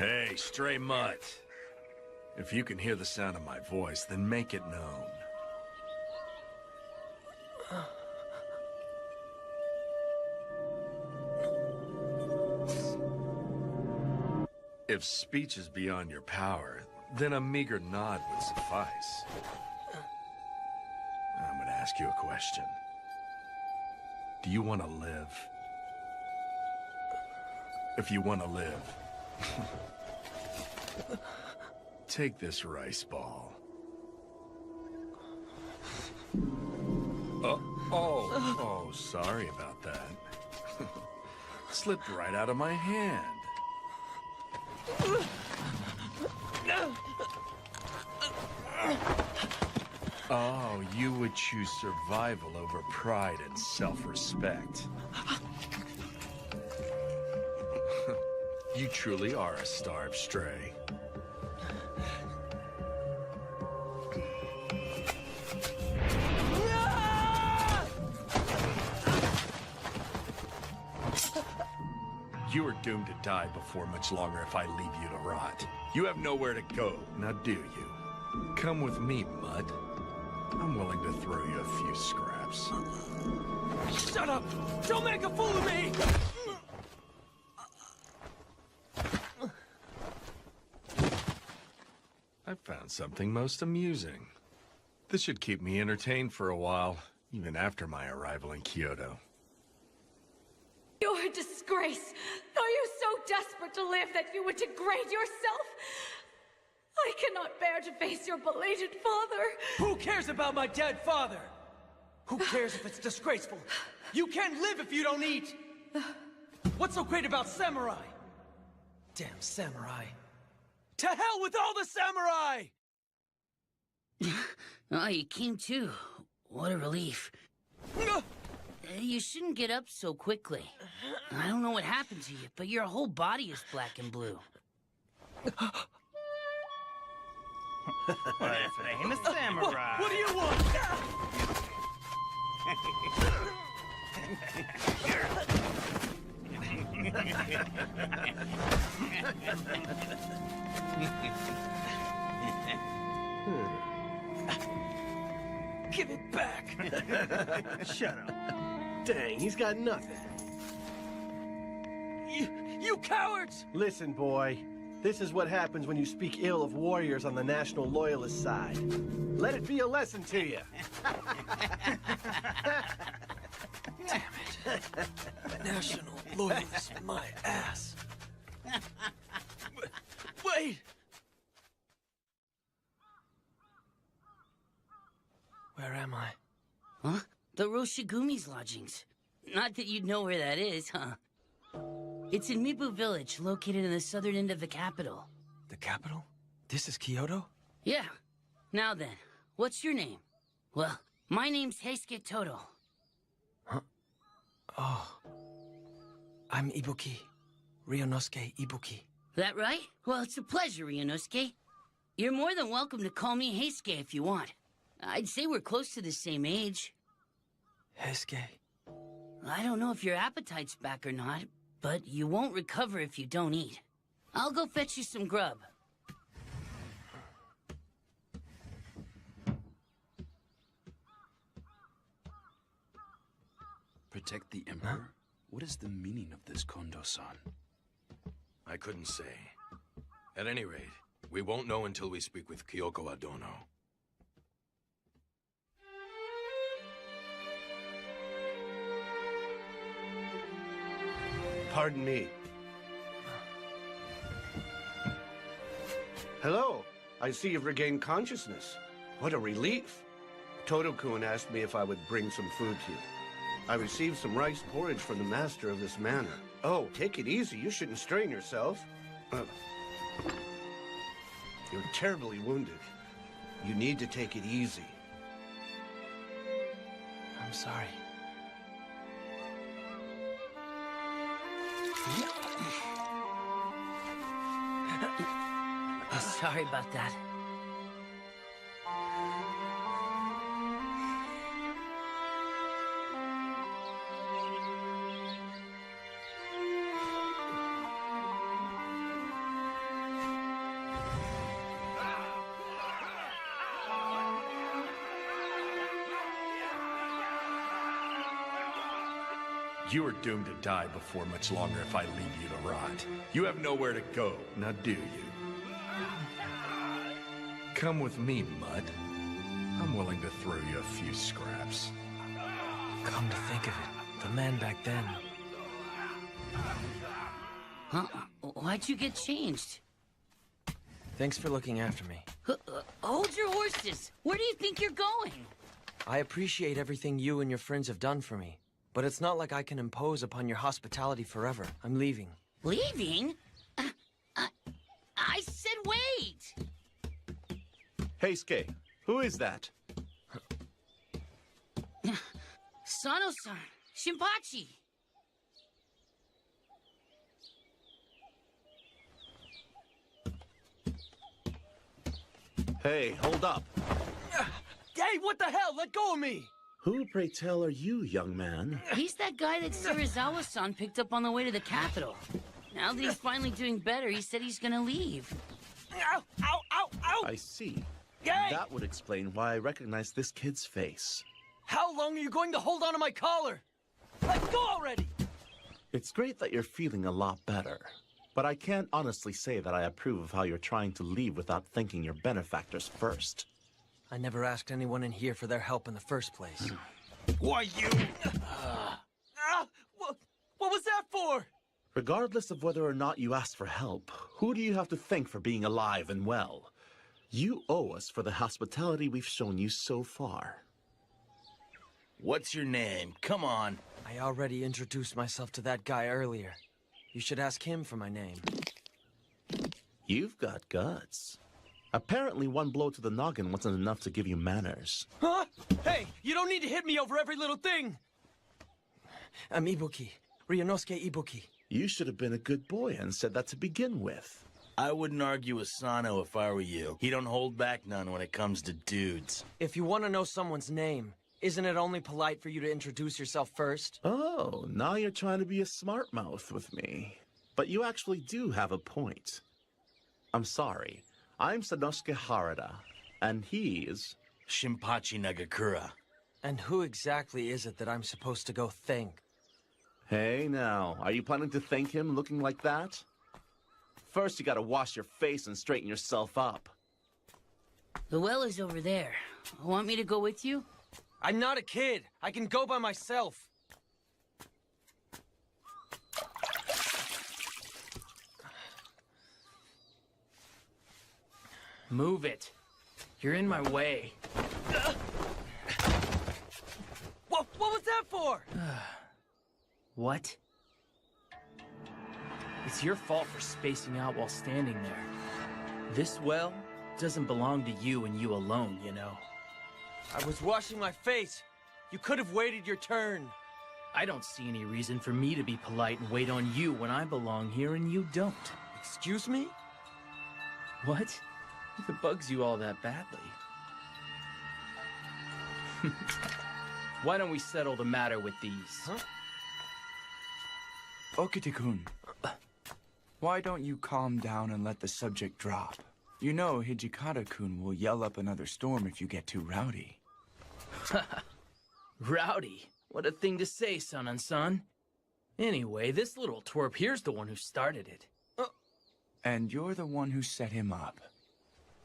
Hey, stray mutt. If you can hear the sound of my voice, then make it known. If speech is beyond your power, then a meager nod would suffice. I'm gonna ask you a question. Do you want to live? If you want to live, take this rice ball. Oh, sorry about that. Slipped right out of my hand. Oh, you would choose survival over pride and self-respect. You truly are a starved stray. You are doomed to die before much longer if I leave you to rot. You have nowhere to go, now do you? Come with me, Mutt. I'm willing to throw you a few scraps. Shut up! Don't make a fool of me! I found something most amusing. This should keep me entertained for a while, even after my arrival in Kyoto. You're a disgrace! Are you so desperate to live that you would degrade yourself? I cannot bear to face your belated father. Who cares about my dead father? Who cares if it's disgraceful? You can't live if you don't eat! What's so great about samurai? Damn samurai. To hell with all the samurai! Oh, you came too. What a relief. You shouldn't get up so quickly. I don't know what happened to you, but your whole body is black and blue. Well, if it ain't a samurai. What do you want? Give it back! Shut up. Dang, he's got nothing. You cowards! Listen, boy. This is what happens when you speak ill of warriors on the National Loyalist side. Let it be a lesson to you. Damn it. National Loyalist, my ass. Wait! Where am I? Huh? The Roshigumi's lodgings. Not that you'd know where that is, huh? It's in Mibu Village, located in the southern end of the capital. The capital? This is Kyoto? Yeah. Now then, what's your name? Well, my name's Heisuke Todo. Huh? Oh. I'm Ibuki. Ryunosuke Ibuki. That right? Well, it's a pleasure, Ryunosuke. You're more than welcome to call me Heisuke if you want. I'd say we're close to the same age. Heisuke. I don't know if your appetite's back or not, but you won't recover if you don't eat. I'll go fetch you some grub. Protect the Emperor? Huh? What is the meaning of this, Kondo-san? I couldn't say. At any rate, we won't know until we speak with Kyoko Adono. Pardon me. Hello. I see you've regained consciousness. What a relief. Todo-kun asked me if I would bring some food to you. I received some rice porridge from the master of this manor. Oh, take it easy. You shouldn't strain yourself. You're terribly wounded. You need to take it easy. I'm sorry. Sorry about that. You are doomed to die before much longer if I leave you to rot. You have nowhere to go, now do you? Come with me, Mutt. I'm willing to throw you a few scraps. Come to think of it, the man back then. Huh? Why'd you get changed? Thanks for looking after me. Hold your horses. Where do you think you're going? I appreciate everything you and your friends have done for me, but it's not like I can impose upon your hospitality forever. I'm leaving. Leaving? I said wait! Heisuke, who is that? Sano-san, Shinpachi. Hey, hold up. Hey, what the hell? Let go of me! Who, pray tell, are you, young man? He's that guy that Serizawa-san picked up on the way to the capital. Now that he's finally doing better, he said he's gonna leave. Ow! Ow! Ow! Ow! I see. Hey! That would explain why I recognize this kid's face. How long are you going to hold on to my collar? Let go already! It's great that you're feeling a lot better, but I can't honestly say that I approve of how you're trying to leave without thanking your benefactors first. I never asked anyone in here for their help in the first place. Why, you... What was that for? Regardless of whether or not you asked for help, who do you have to thank for being alive and well? You owe us for the hospitality we've shown you so far. What's your name? Come on. I already introduced myself to that guy earlier. You should ask him for my name. You've got guts. Apparently one blow to the noggin wasn't enough to give you manners. Huh? Hey, you don't need to hit me over every little thing! I'm Ibuki. Ryunosuke Ibuki. You should have been a good boy and said that to begin with. I wouldn't argue with Sano if I were you. He don't hold back none when it comes to dudes. If you want to know someone's name, isn't it only polite for you to introduce yourself first? Oh, now you're trying to be a smart mouth with me. But you actually do have a point. I'm sorry. I'm Sanosuke Harada, and he's... Shinpachi Nagakura. And who exactly is it that I'm supposed to go thank? Hey now, are you planning to thank him looking like that? First you gotta wash your face and straighten yourself up. The well is over there. Want me to go with you? I'm not a kid. I can go by myself. Move it. You're in my way. What was that for? What? It's your fault for spacing out while standing there. This well doesn't belong to you and you alone, you know. I was washing my face. You could have waited your turn. I don't see any reason for me to be polite and wait on you when I belong here and you don't. Excuse me? What? If it bugs you all that badly. Why don't we settle the matter with these? Huh? Okite-kun, why don't you calm down and let the subject drop? You know Hijikata-kun will yell up another storm if you get too rowdy. Rowdy? What a thing to say, son and son. Anyway, this little twerp here's the one who started it. And you're the one who set him up.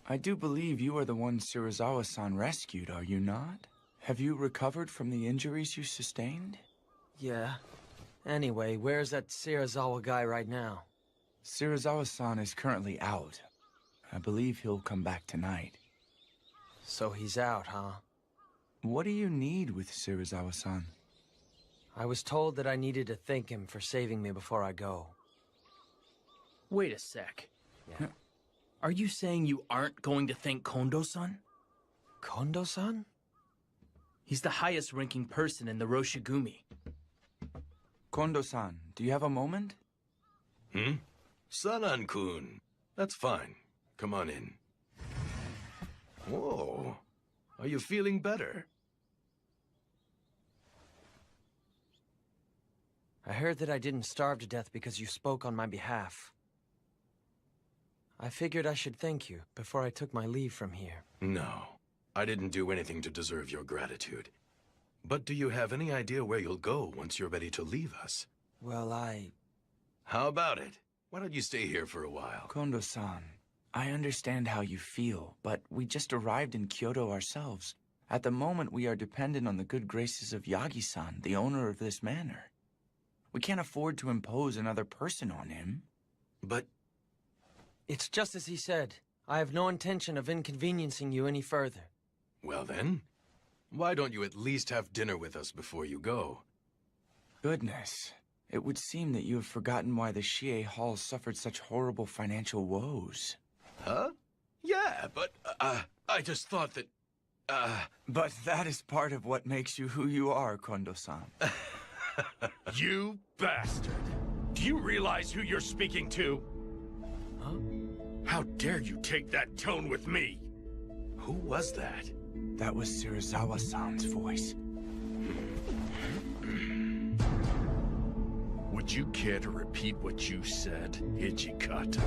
I do believe you are the one Serizawa-san rescued, are you not? Have you recovered from the injuries you sustained? Yeah. Anyway, where's that Serizawa guy right now? Serizawa-san is currently out. I believe he'll come back tonight. So he's out, huh? What do you need with Serizawa-san? I was told that I needed to thank him for saving me before I go. Wait a sec. Yeah. Are you saying you aren't going to thank Kondo-san? Kondo-san? He's the highest ranking person in the Roshigumi. Kondo-san, do you have a moment? Sanan-kun. That's fine. Come on in. Whoa. Are you feeling better? I heard that I didn't starve to death because you spoke on my behalf. I figured I should thank you before I took my leave from here. No. I didn't do anything to deserve your gratitude. But do you have any idea where you'll go once you're ready to leave us? Well, How about it? Why don't you stay here for a while? Kondo-san, I understand how you feel, but we just arrived in Kyoto ourselves. At the moment, we are dependent on the good graces of Yagi-san, the owner of this manor. We can't afford to impose another person on him. But it's just as he said. I have no intention of inconveniencing you any further. well then, why don't you at least have dinner with us before you go? Goodness, it would seem that you have forgotten why the Shie Hall suffered such horrible financial woes. Huh? Yeah, but, I just thought that, But that is part of what makes you who you are, Kondo-san. You bastard! Do you realize who you're speaking to? Huh? How dare you take that tone with me? Who was that? That was Serizawa-san's voice. Would you care to repeat what you said, Hijikata?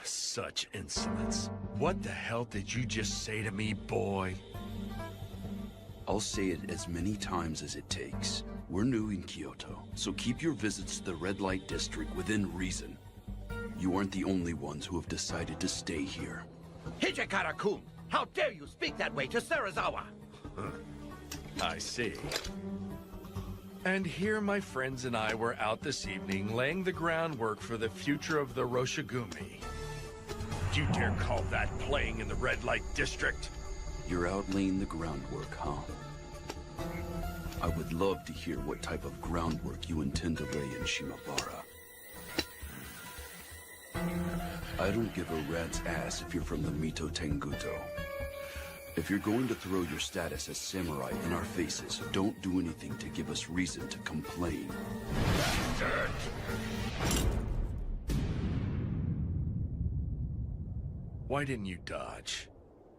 Such insolence. What the hell did you just say to me, boy? I'll say it as many times as it takes. We're new in Kyoto, so keep your visits to the red light district within reason. You aren't the only ones who have decided to stay here. Hijikata-kun! How dare you speak that way to Serizawa? I see. And here my friends and I were out this evening laying the groundwork for the future of the Roshigumi. Do you dare call that playing in the red light district? You're out laying the groundwork, huh? I would love to hear what type of groundwork you intend to lay in Shimabara. I don't give a rat's ass if you're from the Mito Tenguto. If you're going to throw your status as samurai in our faces, don't do anything to give us reason to complain. Bastard! Why didn't you dodge?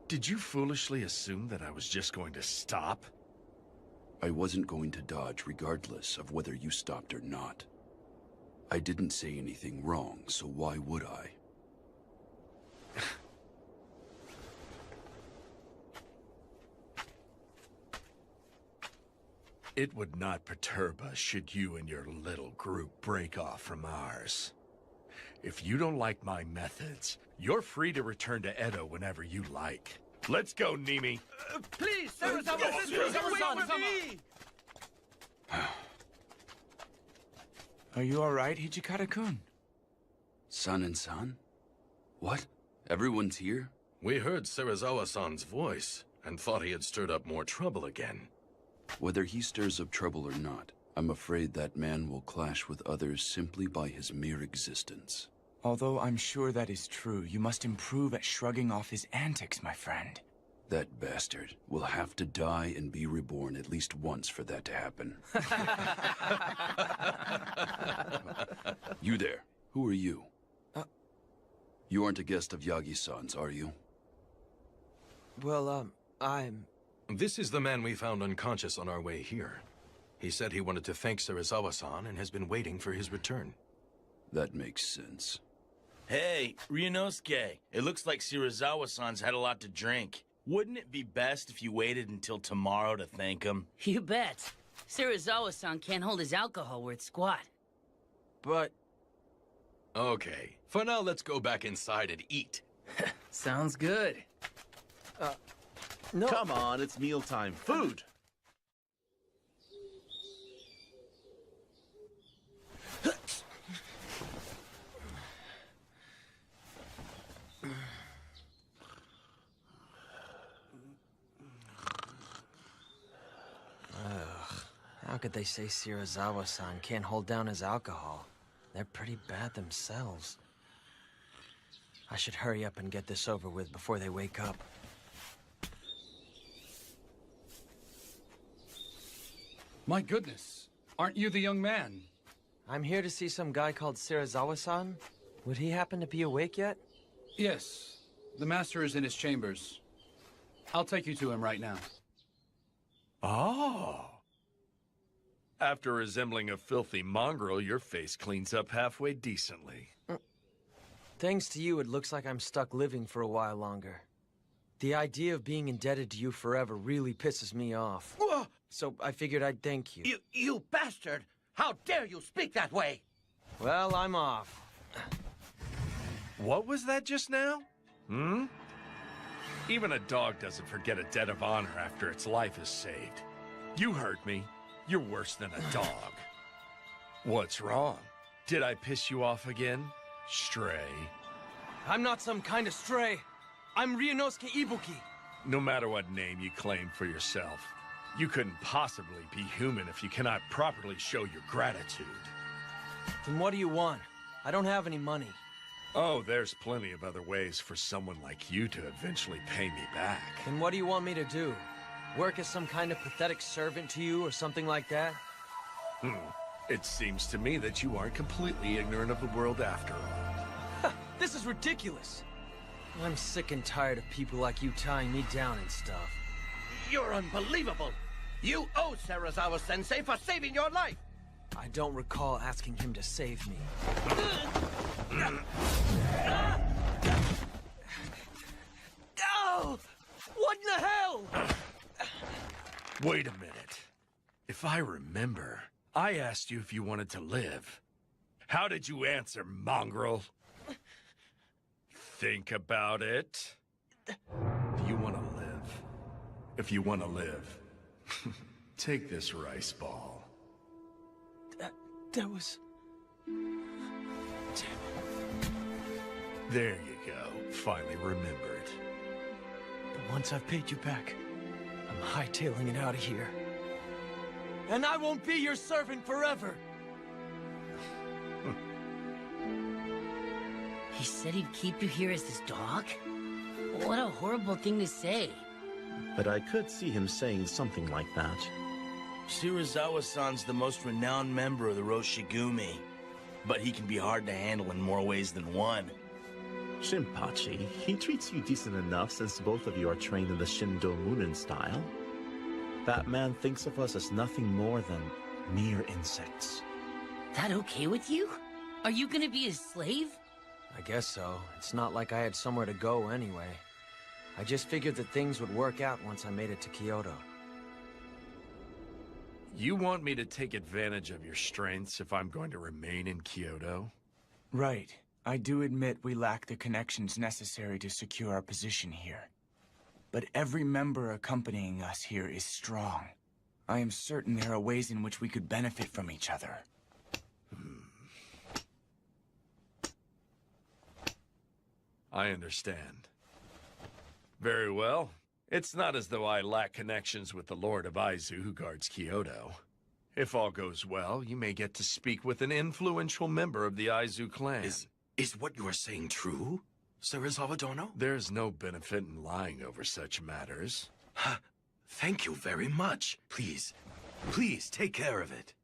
Did you foolishly assume that I was just going to stop? I wasn't going to dodge regardless of whether you stopped or not. I didn't say anything wrong, so why would I? It would not perturb us should you and your little group break off from ours. If you don't like my methods, you're free to return to Edo whenever you like. Let's go, Nimi. Please, Serizawa-san, wait for me! Are you alright, Hijikata-kun? San and San? What? Everyone's here? We heard Serizawa-san's voice and thought he had stirred up more trouble again. Whether he stirs up trouble or not, I'm afraid that man will clash with others simply by his mere existence. Although I'm sure that is true, you must improve at shrugging off his antics, my friend. That bastard will have to die and be reborn at least once for that to happen. You there. Who are you? You aren't a guest of Yagi-san's, are you? Well, I'm... This is the man we found unconscious on our way here. He said he wanted to thank Serizawa-san and has been waiting for his return. That makes sense. Hey, Ryunosuke, it looks like Serizawa-san's had a lot to drink. Wouldn't it be best if you waited until tomorrow to thank him? You bet. Serizawa-san can't hold his alcohol worth squat. But... Okay, for now let's go back inside and eat. Sounds good. No. Come on, it's mealtime. Food! How could they say Serizawa-san can't hold down his alcohol? They're pretty bad themselves. I should hurry up and get this over with before they wake up. My goodness, aren't you the young man? I'm here to see some guy called Serizawa-san. Would he happen to be awake yet? Yes, the master is in his chambers. I'll take you to him right now. Oh. After resembling a filthy mongrel, your face cleans up halfway decently. Thanks to you, it looks like I'm stuck living for a while longer. The idea of being indebted to you forever really pisses me off. Whoa! So I figured I'd thank you. You bastard! How dare you speak that way? Well, I'm off. What was that just now? Hmm? Even a dog doesn't forget a debt of honor after its life is saved. You heard me. You're worse than a dog. What's wrong? Did I piss you off again? Stray. I'm not some kind of stray. I'm Ryunosuke Ibuki. No matter what name you claim for yourself, you couldn't possibly be human if you cannot properly show your gratitude. Then what do you want? I don't have any money. Oh, there's plenty of other ways for someone like you to eventually pay me back. Then what do you want me to do? Work as some kind of pathetic servant to you or something like that? It seems to me that you aren't completely ignorant of the world after all. This is ridiculous. I'm sick and tired of people like you tying me down and stuff. You're unbelievable! You owe Serizawa-sensei for saving your life! I don't recall asking him to save me. Oh! What in the hell? Wait a minute. If I remember, I asked you if you wanted to live. How did you answer, mongrel? Think about it. Do you want to live? If you want to live, take this rice ball. That was... There you go. Finally remembered. But once I've paid you back, I'm hightailing it out of here. And I won't be your servant forever! He said he'd keep you here as his dog? What a horrible thing to say. But I could see him saying something like that. Shirazawa-san's the most renowned member of the Roshigumi, but he can be hard to handle in more ways than one. Shinpachi, he treats you decent enough since both of you are trained in the Shindo Munin style. That man thinks of us as nothing more than mere insects. That okay with you? Are you gonna be his slave? I guess so. It's not like I had somewhere to go anyway. I just figured that things would work out once I made it to Kyoto. You want me to take advantage of your strengths if I'm going to remain in Kyoto? Right. I do admit we lack the connections necessary to secure our position here. But every member accompanying us here is strong. I am certain there are ways in which we could benefit from each other. I understand. Very well. It's not as though I lack connections with the Lord of Aizu who guards Kyoto. If all goes well, you may get to speak with an influential member of the Aizu clan. Is what you are saying true, Serizawa Dono? There's no benefit in lying over such matters. Thank you very much. Please take care of it.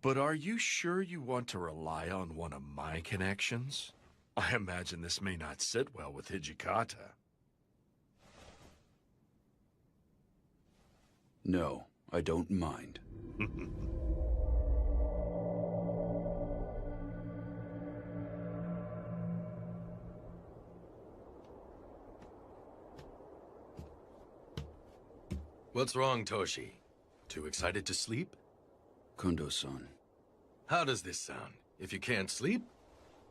But are you sure you want to rely on one of my connections? I imagine this may not sit well with Hijikata. No, I don't mind. What's wrong, Toshi? Too excited to sleep? Kondo-san. How does this sound? If you can't sleep,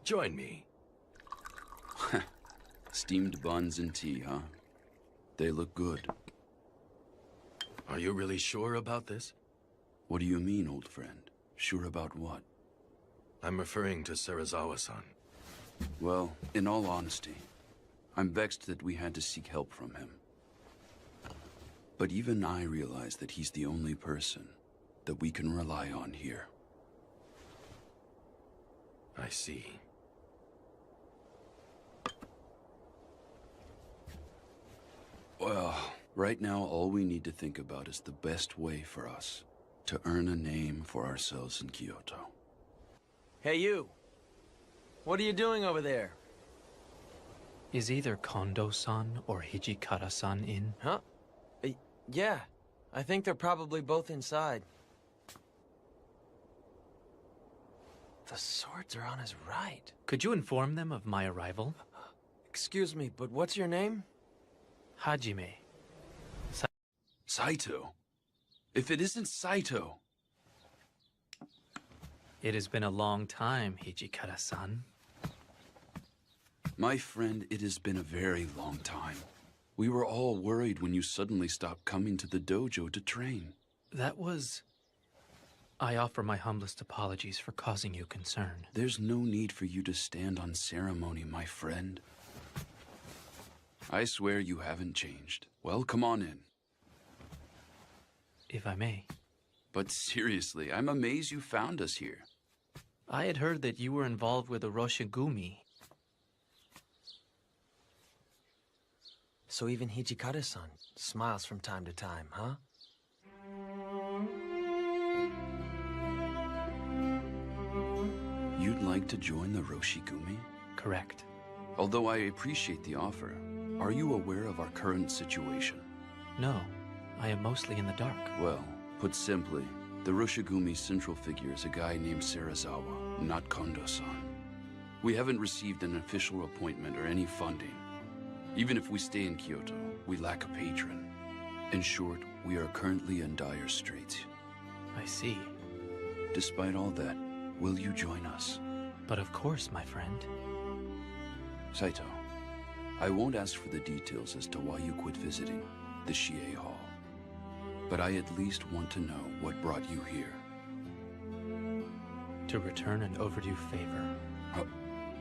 join me. Steamed buns and tea, huh? They look good. Are you really sure about this? What do you mean, old friend? Sure about what? I'm referring to Serizawa-san. Well, in all honesty, I'm vexed that we had to seek help from him. But even I realize that he's the only person that we can rely on here. I see. Well, right now all we need to think about is the best way for us to earn a name for ourselves in Kyoto. Hey, you! What are you doing over there? Is either Kondo-san or Hijikata-san in? Huh? Yeah. I think they're probably both inside. The swords are on his right. Could you inform them of my arrival? Excuse me, but what's your name? Hajime. Saito? If it isn't Saito... It has been a long time, Hijikata-san. My friend, it has been a very long time. We were all worried when you suddenly stopped coming to the dojo to train. That was... I offer my humblest apologies for causing you concern. There's no need for you to stand on ceremony, my friend. I swear you haven't changed. Well, come on in. If I may. But seriously, I'm amazed you found us here. I had heard that you were involved with Oroshigumi. So even Hijikata-san smiles from time to time, huh? You'd like to join the Roshigumi? Correct. Although I appreciate the offer, are you aware of our current situation? No, I am mostly in the dark. Well, put simply, the Roshigumi's central figure is a guy named Serizawa, not Kondo-san. We haven't received an official appointment or any funding. Even if we stay in Kyoto, we lack a patron. In short, we are currently in dire straits. I see. Despite all that, will you join us? But of course, my friend. Saito, I won't ask for the details as to why you quit visiting the Shie Hall. But I at least want to know what brought you here. To return an overdue favor.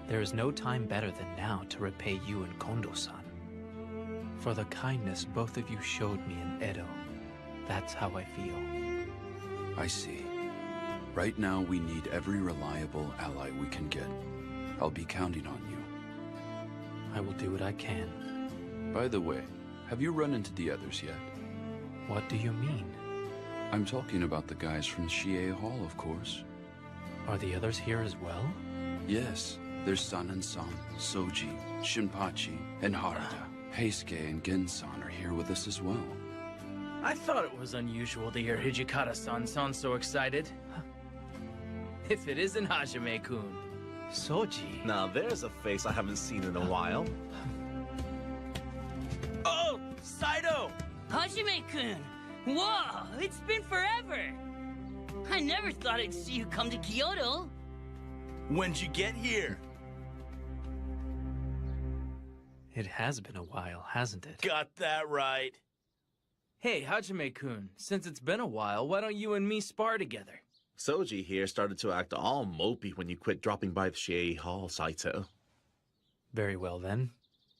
There is no time better than now to repay you and Kondo-san. For the kindness both of you showed me in Edo. That's how I feel. I see. Right now, we need every reliable ally we can get. I'll be counting on you. I will do what I can. By the way, have you run into the others yet? What do you mean? I'm talking about the guys from Shie Hall, of course. Are the others here as well? Yes. There's San-san, Soji, Shinpachi, and Harada. Heisuke and Gen-san are here with us as well. I thought it was unusual to hear Hijikata-san sound so excited. If it isn't Hajime-kun. Soji. Now there's a face I haven't seen in a while. Oh, Saito! Hajime-kun! Whoa, it's been forever! I never thought I'd see you come to Kyoto. When'd you get here? It has been a while, hasn't it? Got that right. Hey, Hajime-kun, since it's been a while, why don't you and me spar together? Soji here started to act all mopey when you quit dropping by the Shie Hall, Saito. Very well, then.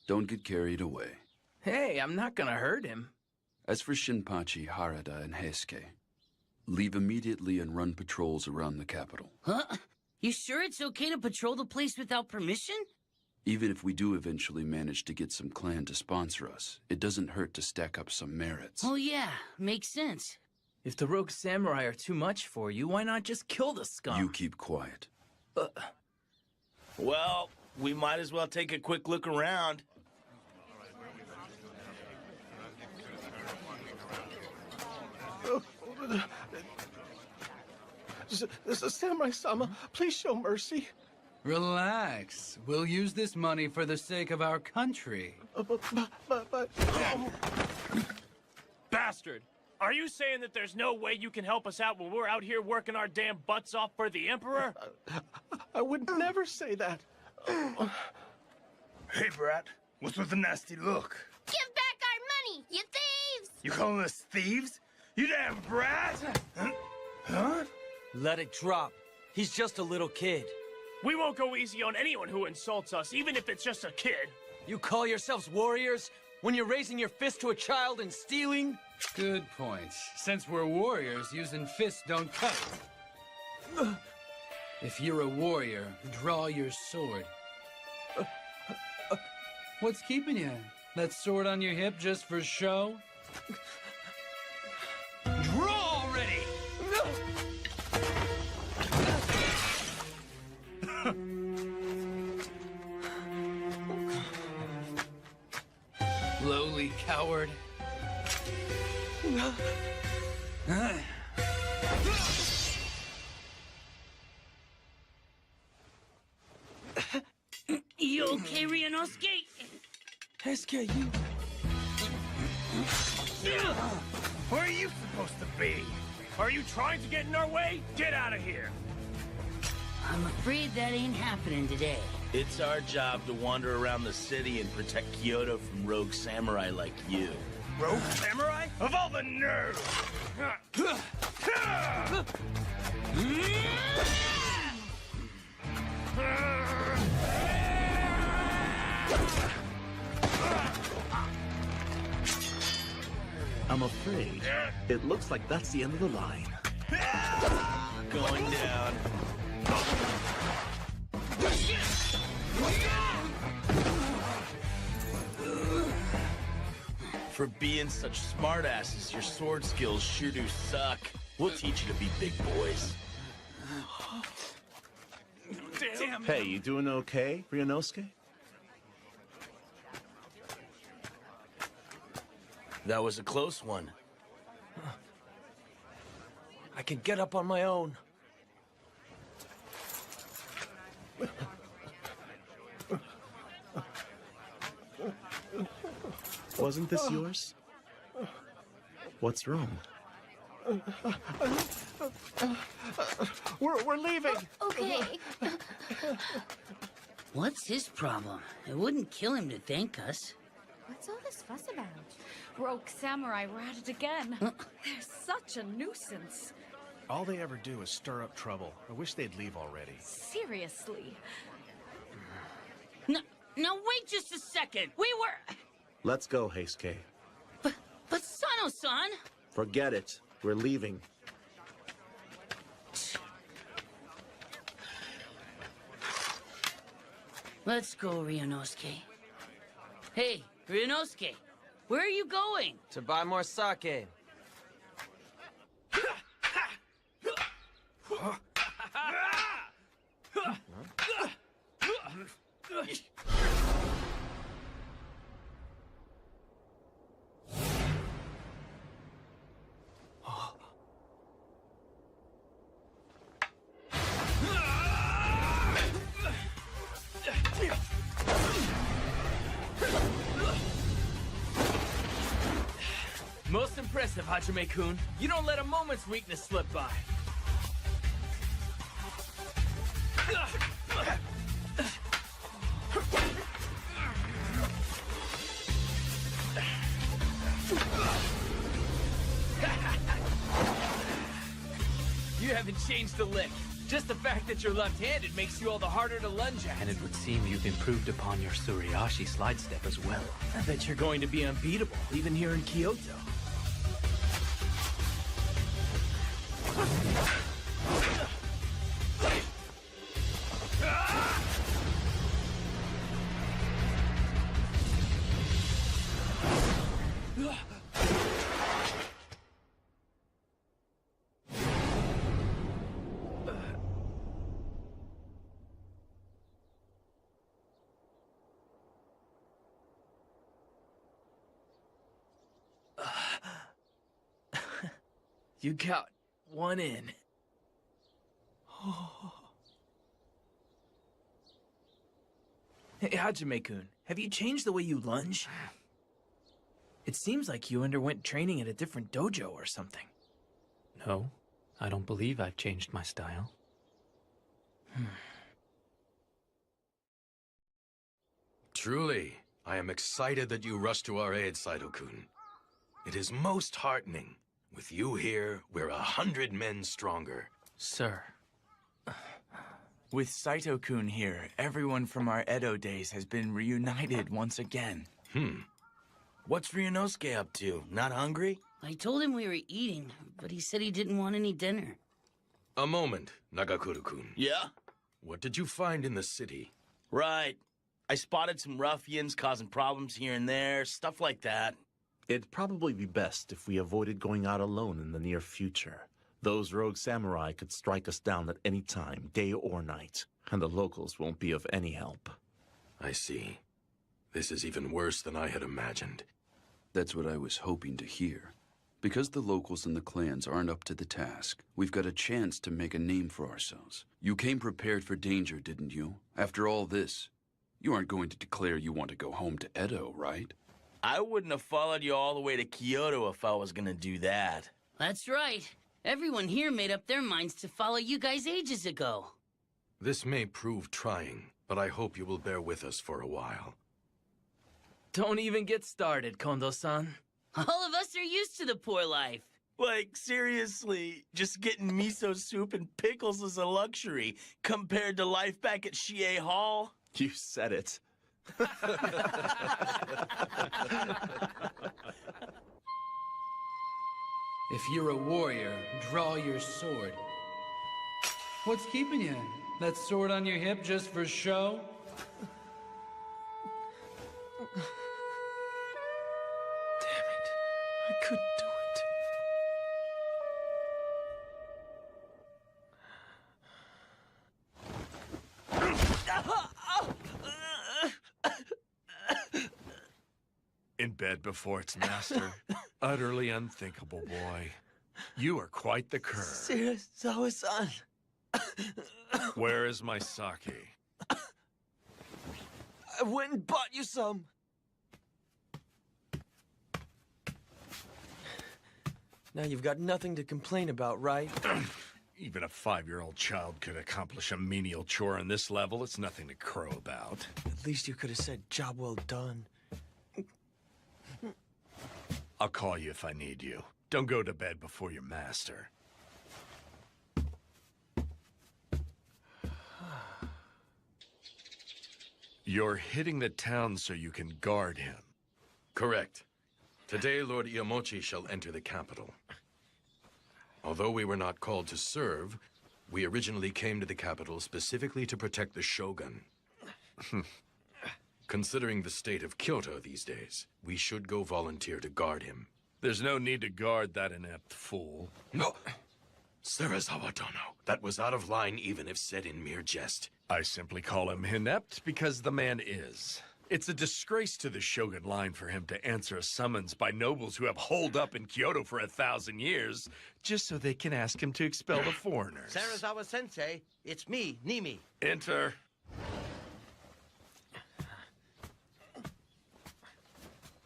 Don't get carried away. Hey, I'm not gonna hurt him. As for Shinpachi, Harada, and Heisuke, leave immediately and run patrols around the capital. Huh? You sure it's okay to patrol the place without permission? Even if we do eventually manage to get some clan to sponsor us, it doesn't hurt to stack up some merits. Oh yeah, makes sense. If the rogue samurai are too much for you, why not just kill the scum? You keep quiet. Well, we might as well take a quick look around. Samurai-sama, please show mercy. Relax. We'll use this money for the sake of our country. Bastard! Are you saying that there's no way you can help us out when we're out here working our damn butts off for the Emperor? I would never say that. Hey, brat. What's with the nasty look? Give back our money, you thieves! You calling us thieves? You damn brat! Huh? Let it drop. He's just a little kid. We won't go easy on anyone who insults us, even if it's just a kid. You call yourselves warriors when you're raising your fist to a child and stealing? Good point. Since we're warriors, using fists don't cut. If you're a warrior, draw your sword. What's keeping you? That sword on your hip just for show? Draw already! Lowly coward. You okay, Ryunosuke? Heisuke, you... Where are you supposed to be? Are you trying to get in our way? Get out of here! I'm afraid that ain't happening today. It's our job to wander around the city and protect Kyoto from rogue samurai like you. Rogue samurai? Of all the nerve! I'm afraid it looks like that's the end of the line. Going down. For being such smartasses, your sword skills sure do suck. We'll teach you to be big boys. Damn. Hey, you doing okay, Ryunosuke? That was a close one. I can get up on my own. Wasn't this yours? What's wrong? We're leaving. Okay. What's his problem? It wouldn't kill him to thank us. What's all this fuss about? Rogue samurai were at it again. They're such a nuisance. All they ever do is stir up trouble. I wish they'd leave already. Seriously. No, wait just a second. We were... Let's go, Heisuke. But Sano-san... Forget it. We're leaving. Let's go, Ryunosuke. Hey, Ryunosuke, where are you going? To buy more sake. Most impressive, Hajime-kun. You don't let a moment's weakness slip by. You haven't changed a lick. Just the fact that you're left-handed makes you all the harder to lunge at. And it would seem you've improved upon your Suriashi slide step as well. I bet you're going to be unbeatable, even here in Kyoto. You got one in. Hey, Hajime-kun, have you changed the way you lunge? It seems like you underwent training at a different dojo or something. No, I don't believe I've changed my style. Truly, I am excited that you rushed to our aid, Saito-kun. It is most heartening. With you here, we're 100 men stronger. Sir. With Saito-kun here, everyone from our Edo days has been reunited once again. What's Ryunosuke up to? Not hungry? I told him we were eating, but he said he didn't want any dinner. A moment, Nagakuro-kun. Yeah? What did you find in the city? Right. I spotted some ruffians causing problems here and there, stuff like that. It'd probably be best if we avoided going out alone in the near future. Those rogue samurai could strike us down at any time, day or night, and the locals won't be of any help. I see. This is even worse than I had imagined. That's what I was hoping to hear. Because the locals and the clans aren't up to the task, we've got a chance to make a name for ourselves. You came prepared for danger, didn't you? After all this, you aren't going to declare you want to go home to Edo, right? I wouldn't have followed you all the way to Kyoto if I was gonna do that. That's right. Everyone here made up their minds to follow you guys ages ago. This may prove trying, but I hope you will bear with us for a while. Don't even get started, Kondo-san. All of us are used to the poor life. Like, seriously, just getting miso soup and pickles is a luxury compared to life back at Shie Hall. You said it. If you're a warrior, draw your sword. What's keeping you? That sword on your hip just for show? Damn it. I couldn't do it. In bed before its master. Utterly unthinkable, boy. You are quite the cur. Serizawa-san. Where is my sake? I went and bought you some. Now you've got nothing to complain about, right? Even a 5-year-old child could accomplish a menial chore on this level. It's nothing to crow about. At least you could have said, job well done. I'll call you if I need you. Don't go to bed before your master. You're hitting the town so you can guard him. Correct. Today, Lord Iamochi shall enter the capital. Although we were not called to serve, we originally came to the capital specifically to protect the Shogun. Considering the state of Kyoto these days, we should go volunteer to guard him. There's no need to guard that inept fool. No! Serizawa Dono, that was out of line even if said in mere jest. I simply call him inept because the man is. It's a disgrace to the Shogun line for him to answer a summons by nobles who have holed up in Kyoto for 1,000 years, just so they can ask him to expel the foreigners. Serizawa-sensei, it's me, Nimi. Enter.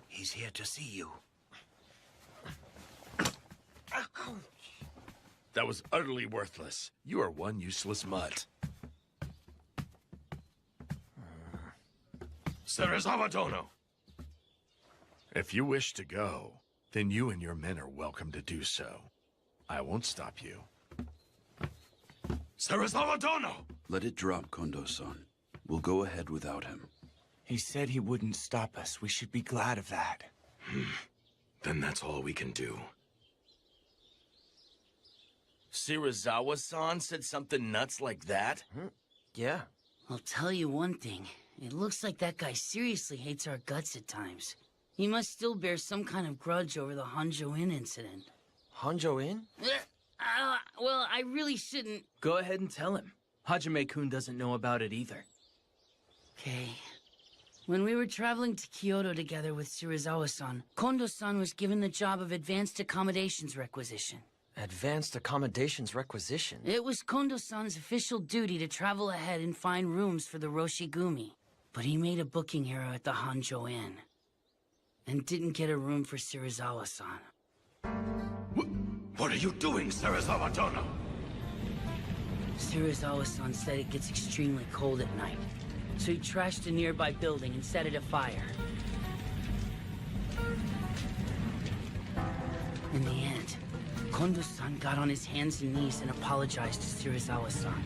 He's here to see you. That was utterly worthless. You are one useless mutt. Serizawa Dono! If you wish to go, then you and your men are welcome to do so. I won't stop you. Serizawa Dono! Let it drop, Kondo-san. We'll go ahead without him. He said he wouldn't stop us. We should be glad of that. Then that's all we can do. Serizawa-san said something nuts like that? Yeah. I'll tell you one thing. It looks like that guy seriously hates our guts at times. He must still bear some kind of grudge over the Honjo Inn incident. Honjo Inn? Well, I really shouldn't... Go ahead and tell him. Hajime-kun doesn't know about it either. Okay. When we were traveling to Kyoto together with Serizawa-san, Kondo-san was given the job of Advanced Accommodations Requisition. Advanced Accommodations Requisition? It was Kondo-san's official duty to travel ahead and find rooms for the Roshigumi. But he made a booking error at the Honjo Inn. And didn't get a room for Serizawa-san. What are you doing, Serizawa Dono? Serizawa-san said it gets extremely cold at night. So he trashed a nearby building and set it afire. In the end, Kondo-san got on his hands and knees and apologized to Serizawa-san.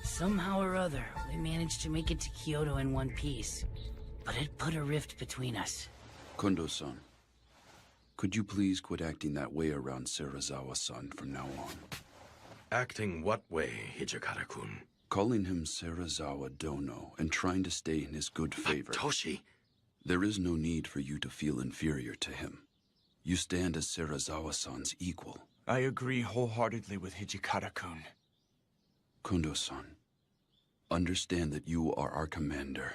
Somehow or other, we managed to make it to Kyoto in one piece. But it put a rift between us. Kondo-san, could you please quit acting that way around Serizawa-san from now on? Acting what way, Hijikata-kun? Calling him Serizawa Dono and trying to stay in his good favor. Toshi! There is no need for you to feel inferior to him. You stand as Serizawa-san's equal. I agree wholeheartedly with Hijikata-kun. Kondo-san, understand that you are our commander.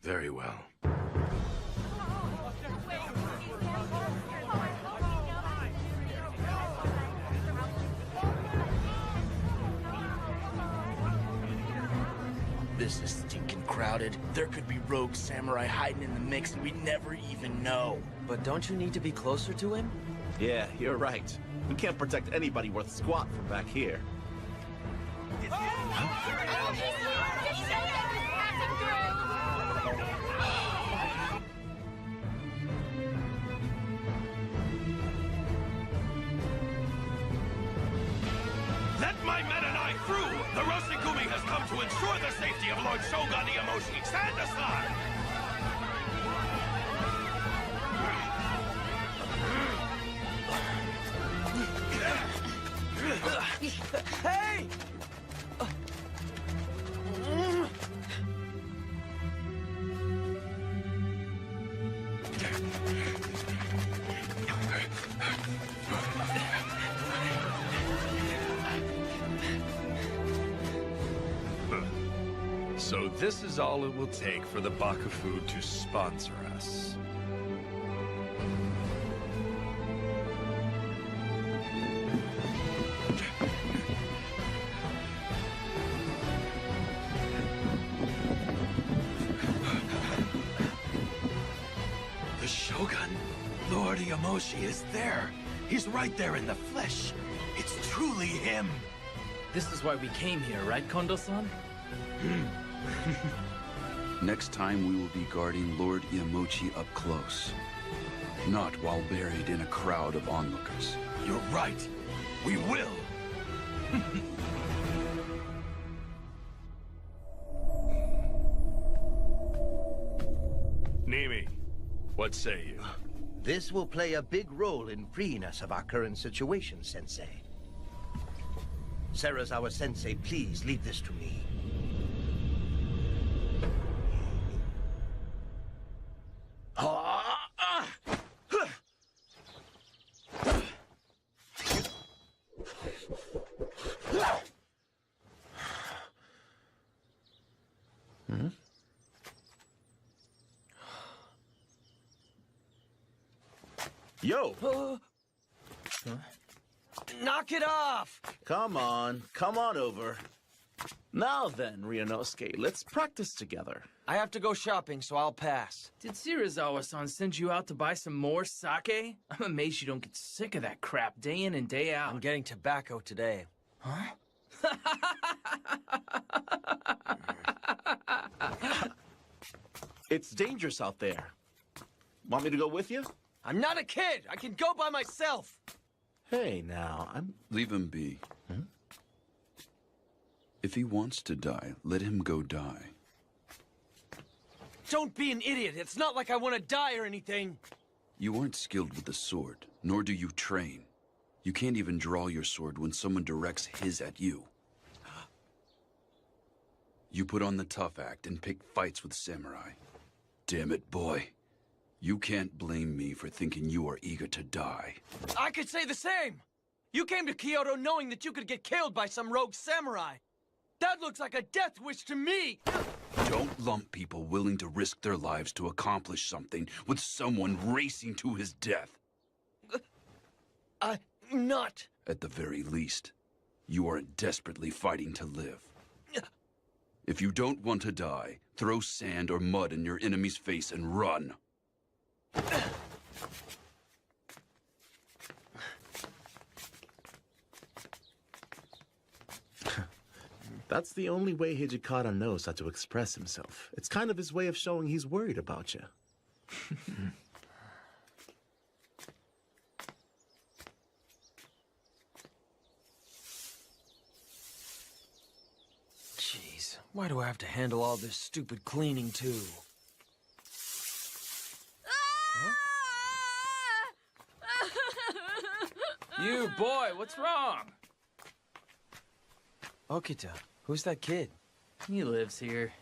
Very well. This is stinking crowded. There could be rogue samurai hiding in the mix and we never even know. But don't you need to be closer to him? Yeah, you're right. We can't protect anybody worth squat from back here. Let my men and I through! The Roshigumi has come to ensure the safety of Lord Shogun Iamoshi. Stand aside! Hey! So this is all it will take for the Bakufu to sponsor us. The Shogun, Lord Iamoshi, is there. He's right there in the flesh. It's truly him. This is why we came here, right, Kondo-san? Next time we will be guarding Lord Iamochi up close. Not while buried in a crowd of onlookers. You're right. We will. Nimi, what say you? This will play a big role in freeing us of our current situation, Sensei. Serizawa Sensei, please leave this to me. Yo! Knock it off! Come on over. Now then, Ryunosuke, let's practice together. I have to go shopping, so I'll pass. Did Serizawa-san send you out to buy some more sake? I'm amazed you don't get sick of that crap day in and day out. I'm getting tobacco today. Huh? It's dangerous out there. Want me to go with you? I'm not a kid! I can go by myself! Hey, now, Leave him be. If he wants to die, let him go die. Don't be an idiot! It's not like I want to die or anything! You aren't skilled with the sword, nor do you train. You can't even draw your sword when someone directs his at you. You put on the tough act and pick fights with samurai. Damn it, boy. You can't blame me for thinking you are eager to die. I could say the same! You came to Kyoto knowing that you could get killed by some rogue samurai! That looks like a death wish to me! Don't lump people willing to risk their lives to accomplish something with someone racing to his death. I'm not. At the very least, you aren't desperately fighting to live. If you don't want to die, throw sand or mud in your enemy's face and run. That's the only way Hijikata knows how to express himself. It's kind of his way of showing he's worried about you. Jeez, why do I have to handle all this stupid cleaning, too? You, boy, what's wrong? Okita, who's that kid? He lives here.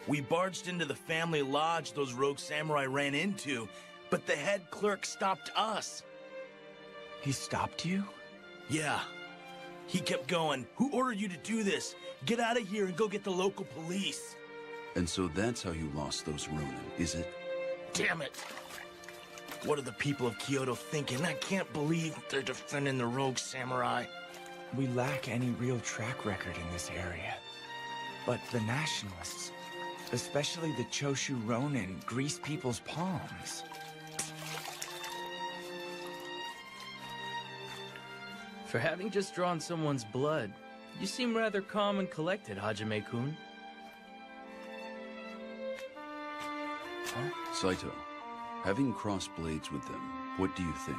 We barged into the family lodge those rogue samurai ran into, but the head clerk stopped us. He stopped you? Yeah. He kept going. Who ordered you to do this? Get out of here and go get the local police. And so that's how you lost those Ronin, is it? Damn it! What are the people of Kyoto thinking? I can't believe they're defending the rogue samurai. We lack any real track record in this area. But the nationalists, especially the Choshu Ronin, grease people's palms. For having just drawn someone's blood, you seem rather calm and collected, Hajime-kun. Saito, having crossed blades with them, what do you think?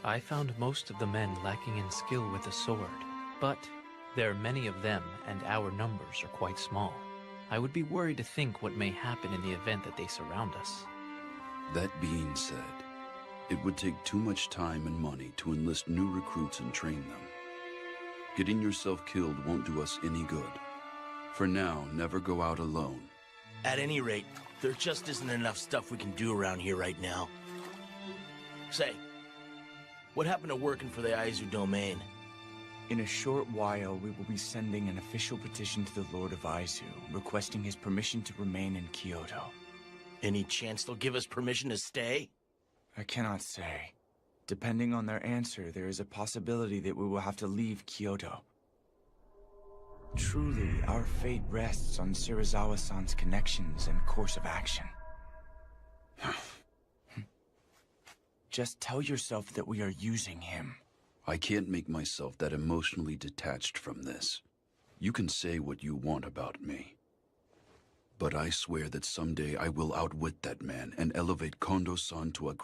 I found most of the men lacking in skill with the sword, but there are many of them and our numbers are quite small. I would be worried to think what may happen in the event that they surround us. That being said, it would take too much time and money to enlist new recruits and train them. Getting yourself killed won't do us any good. For now, never go out alone. At any rate, there just isn't enough stuff we can do around here right now. Say, what happened to working for the Aizu domain? In a short while, we will be sending an official petition to the Lord of Aizu, requesting his permission to remain in Kyoto. Any chance they'll give us permission to stay? I cannot say. Depending on their answer, there is a possibility that we will have to leave Kyoto. Truly, our fate rests on Shirazawa-san's connections and course of action. Just tell yourself that we are using him. I can't make myself that emotionally detached from this. You can say what you want about me. But I swear that someday I will outwit that man and elevate Kondo-san to a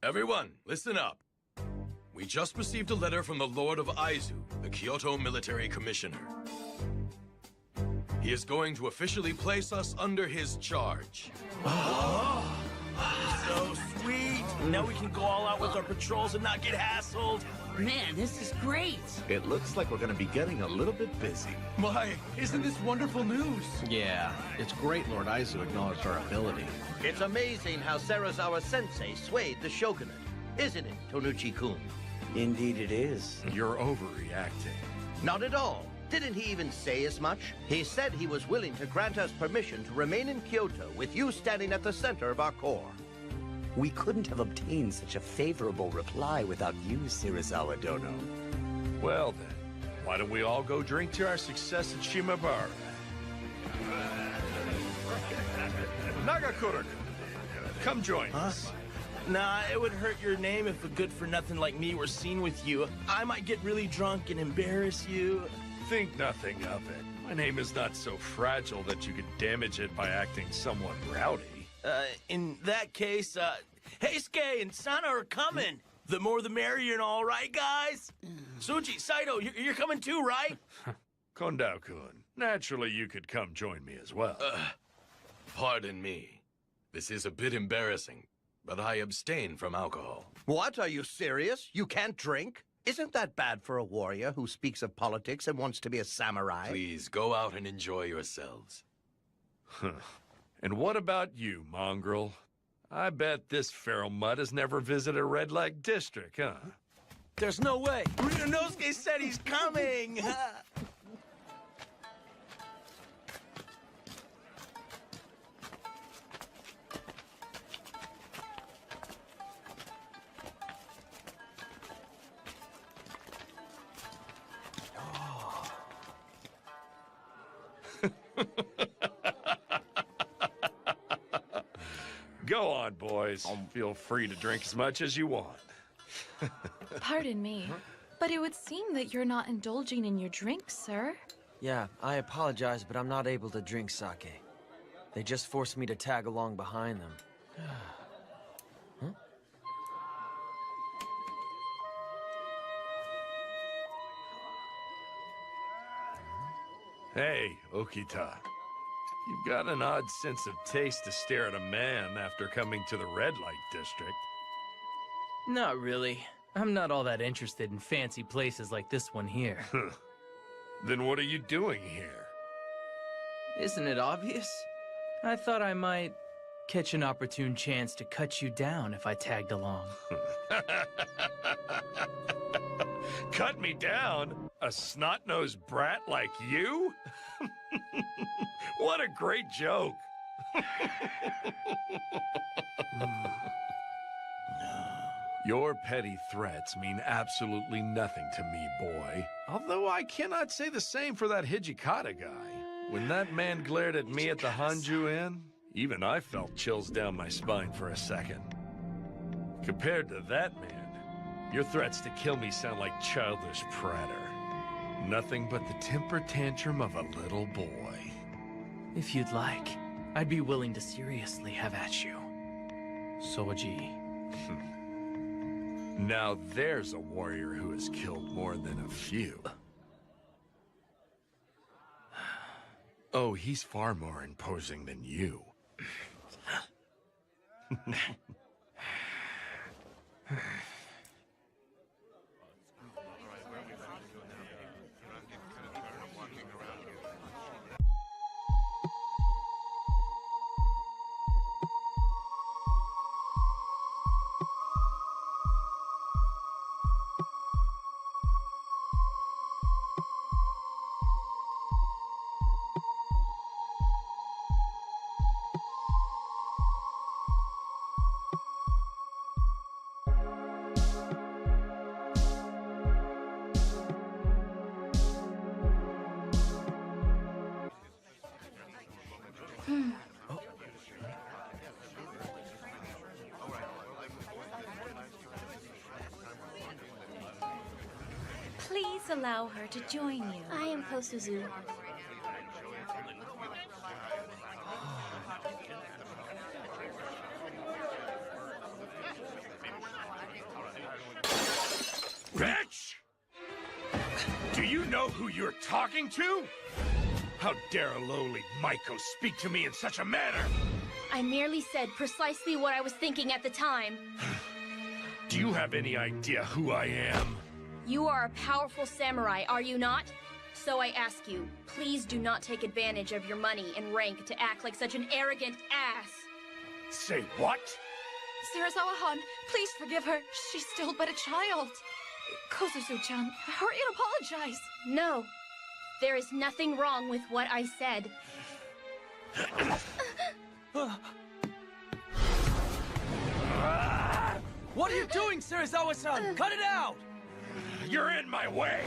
Everyone, listen up. We just received a letter from the Lord of Aizu, the Kyoto Military Commissioner. He is going to officially place us under his charge. So sweet! Now we can go all out with our patrols and not get hassled. Man, this is great! It looks like we're gonna be getting a little bit busy. Why, isn't this wonderful news? Yeah, it's great Lord Aizu acknowledged our ability. It's amazing how Serizawa-sensei swayed the shogunate, isn't it, Tonuchi-kun? Indeed it is. You're overreacting. Not at all. Didn't he even say as much? He said he was willing to grant us permission to remain in Kyoto with you standing at the center of our corps. We couldn't have obtained such a favorable reply without you, Shirazawa-dono. Well then, why don't we all go drink to our success at Shimabara? Nagakura, come join us. Nah, it would hurt your name if a good-for-nothing like me were seen with you. I might get really drunk and embarrass you. Think nothing of it. My name is not so fragile that you could damage it by acting somewhat rowdy. In that case, Heisuke and Sana are coming. The more the merrier and all, right, guys? Suji, Saito, you're coming too, right? Kondo-kun, naturally you could come join me as well. Pardon me. This is a bit embarrassing, but I abstain from alcohol. What? Are you serious? You can't drink? Isn't that bad for a warrior who speaks of politics and wants to be a samurai? Please, go out and enjoy yourselves. And what about you, mongrel? I bet this feral mutt has never visited a red light district, huh? There's no way. Ryunosuke said he's coming! Go on, boys. Feel free to drink as much as you want. Pardon me, but it would seem that you're not indulging in your drink, sir. Yeah, I apologize, but I'm not able to drink sake. They just forced me to tag along behind them. Hey, Okita. You've got an odd sense of taste to stare at a man after coming to the red light district. Not really. I'm not all that interested in fancy places like this one here. Then what are you doing here? Isn't it obvious? I thought I might catch an opportune chance to cut you down if I tagged along. Cut me down? A snot-nosed brat like you? What a great joke. Your petty threats mean absolutely nothing to me, boy. Although I cannot say the same for that Hijikata guy. When that man glared at me at the Hanju Inn, even I felt chills down my spine for a second. Compared to that man, your threats to kill me sound like childish pratter. Nothing but the temper tantrum of a little boy. If you'd like, I'd be willing to seriously have at you. Soji. Now there's a warrior who has killed more than a few. Oh, he's far more imposing than you. Please allow her to join you. I am Kosuzu. Bitch! Do you know who you're talking to? How dare a lowly Maiko speak to me in such a manner? I merely said precisely what I was thinking at the time. Do you have any idea who I am? You are a powerful samurai, are you not? So I ask you, please do not take advantage of your money and rank to act like such an arrogant ass. Say what? Serizawa-han, please forgive her. She's still but a child. Kosuzu-chan, hurry and apologize. No. There is nothing wrong with what I said. What are you doing, Serizawa-san? Cut it out! You're in my way!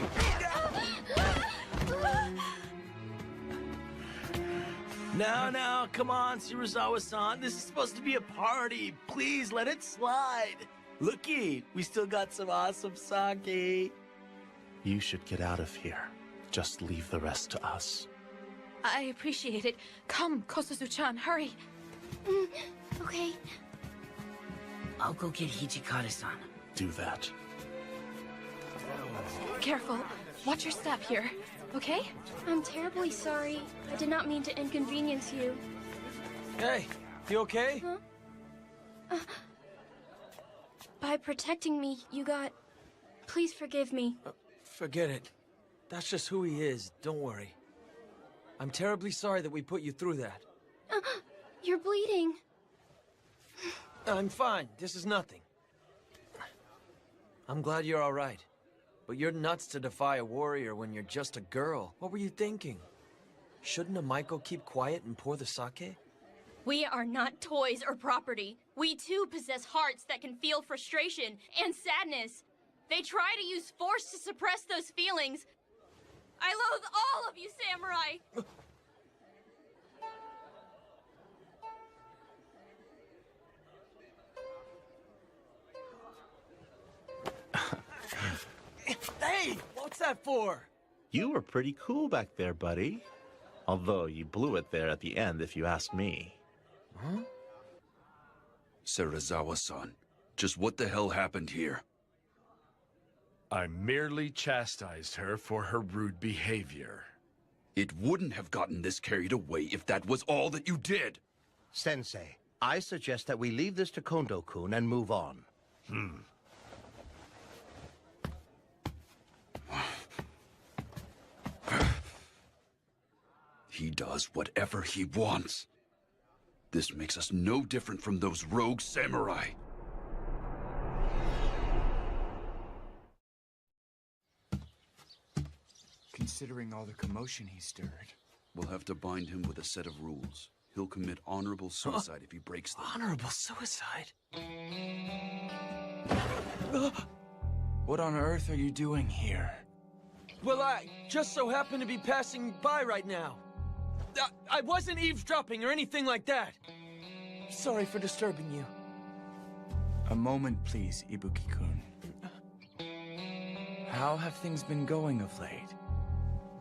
Now, come on, Serizawa-san. This is supposed to be a party. Please, let it slide. Looky, we still got some awesome sake. You should get out of here. Just leave the rest to us. I appreciate it. Come, Kosuzu-chan, hurry. Okay. I'll go get Hijikata-san. Do that. Careful. Watch your step here, okay? I'm terribly sorry. I did not mean to inconvenience you. Hey, you okay? Huh? By protecting me, you got... Please forgive me. Forget it. That's just who he is, don't worry. I'm terribly sorry that we put you through that. You're bleeding. I'm fine, this is nothing. I'm glad you're alright. But you're nuts to defy a warrior when you're just a girl. What were you thinking? Shouldn't a Maiko keep quiet and pour the sake? We are not toys or property. We too possess hearts that can feel frustration and sadness. They try to use force to suppress those feelings. I loathe all of you, samurai! Hey, what's that for? You were pretty cool back there, buddy. Although you blew it there at the end, if you ask me. Huh? Serizawa-san, just what the hell happened here? I merely chastised her for her rude behavior. It wouldn't have gotten this carried away if that was all that you did. Sensei, I suggest that we leave this to Kondo-kun and move on. He does whatever he wants. This makes us no different from those rogue samurai. Considering all the commotion he stirred. We'll have to bind him with a set of rules. He'll commit honorable suicide if he breaks them. Honorable suicide? What on earth are you doing here? Well, I just so happen to be passing by right now. I wasn't eavesdropping or anything like that. Sorry for disturbing you. A moment, please, Ibuki-kun. How have things been going of late?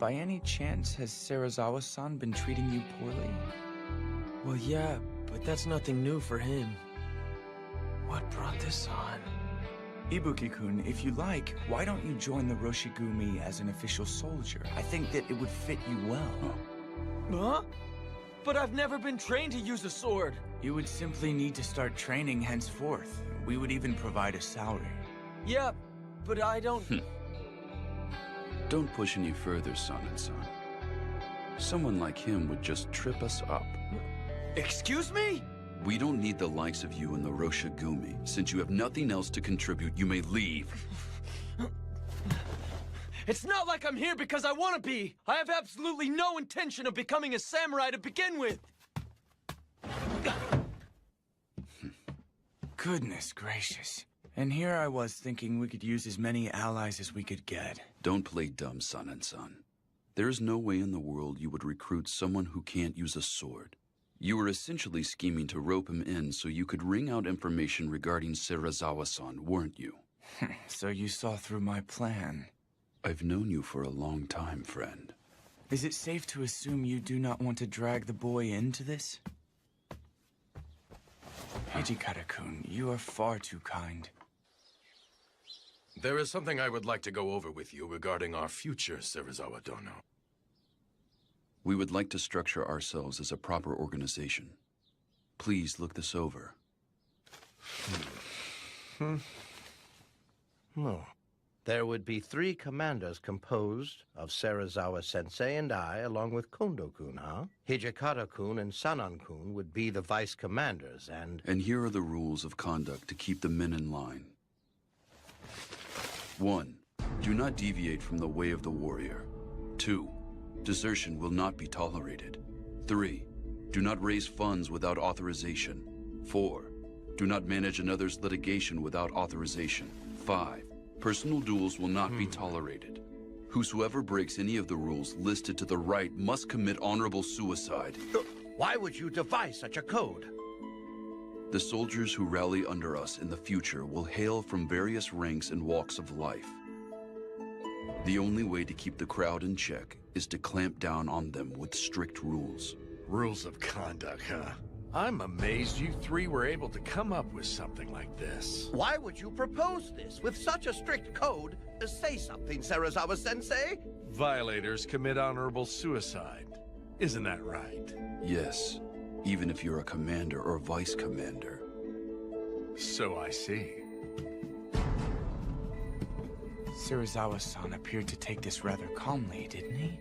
By any chance, has Serizawa-san been treating you poorly? Well, yeah, but that's nothing new for him. What brought this on? Ibuki-kun, if you like, why don't you join the Roshigumi as an official soldier? I think that it would fit you well. Huh? But I've never been trained to use a sword. You would simply need to start training henceforth. We would even provide a salary. Yeah, but I don't... Don't push any further, son. Someone like him would just trip us up. Excuse me? We don't need the likes of you in the Roshigumi. Since you have nothing else to contribute, you may leave. It's not like I'm here because I want to be. I have absolutely no intention of becoming a samurai to begin with. Goodness gracious. And here I was thinking we could use as many allies as we could get. Don't play dumb, son. There is no way in the world you would recruit someone who can't use a sword. You were essentially scheming to rope him in so you could wring out information regarding Serizawa-san, weren't you? So you saw through my plan. I've known you for a long time, friend. Is it safe to assume you do not want to drag the boy into this? Hijikata-kun, you are far too kind. There is something I would like to go over with you regarding our future, Serizawa Dono. We would like to structure ourselves as a proper organization. Please look this over. There would be 3 commanders composed of Serizawa-sensei and I, along with Kondo-kun, huh? Hijikata-kun and Sanan-kun would be the vice commanders, and... And here are the rules of conduct to keep the men in line. 1. Do not deviate from the way of the warrior. 2. Desertion will not be tolerated. 3. Do not raise funds without authorization. 4. Do not manage another's litigation without authorization. 5. Personal duels will not be tolerated. Whosoever breaks any of the rules listed to the right must commit honorable suicide. Why would you devise such a code? The soldiers who rally under us in the future will hail from various ranks and walks of life. The only way to keep the crowd in check is to clamp down on them with strict rules. Rules of conduct, huh? I'm amazed you 3 were able to come up with something like this. Why would you propose this with such a strict code? Say something, Serizawa-sensei. Violators commit honorable suicide. Isn't that right? Yes, even if you're a commander or vice commander. So I see. Serizawa-san appeared to take this rather calmly, didn't he?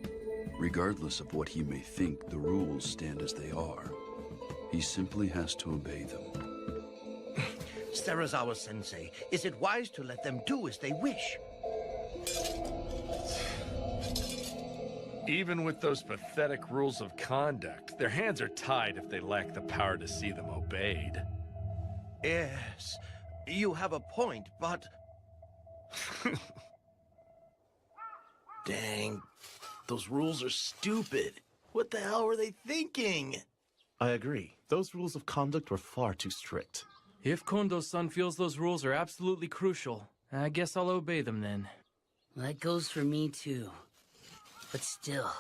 Regardless of what he may think, the rules stand as they are. He simply has to obey them. Serizawa-sensei, is it wise to let them do as they wish? Even with those pathetic rules of conduct, their hands are tied if they lack the power to see them obeyed. Yes, you have a point, but... Dang, those rules are stupid. What the hell were they thinking? I agree. Those rules of conduct were far too strict. If Kondo-san feels those rules are absolutely crucial, I guess I'll obey them then. That goes for me too. But still,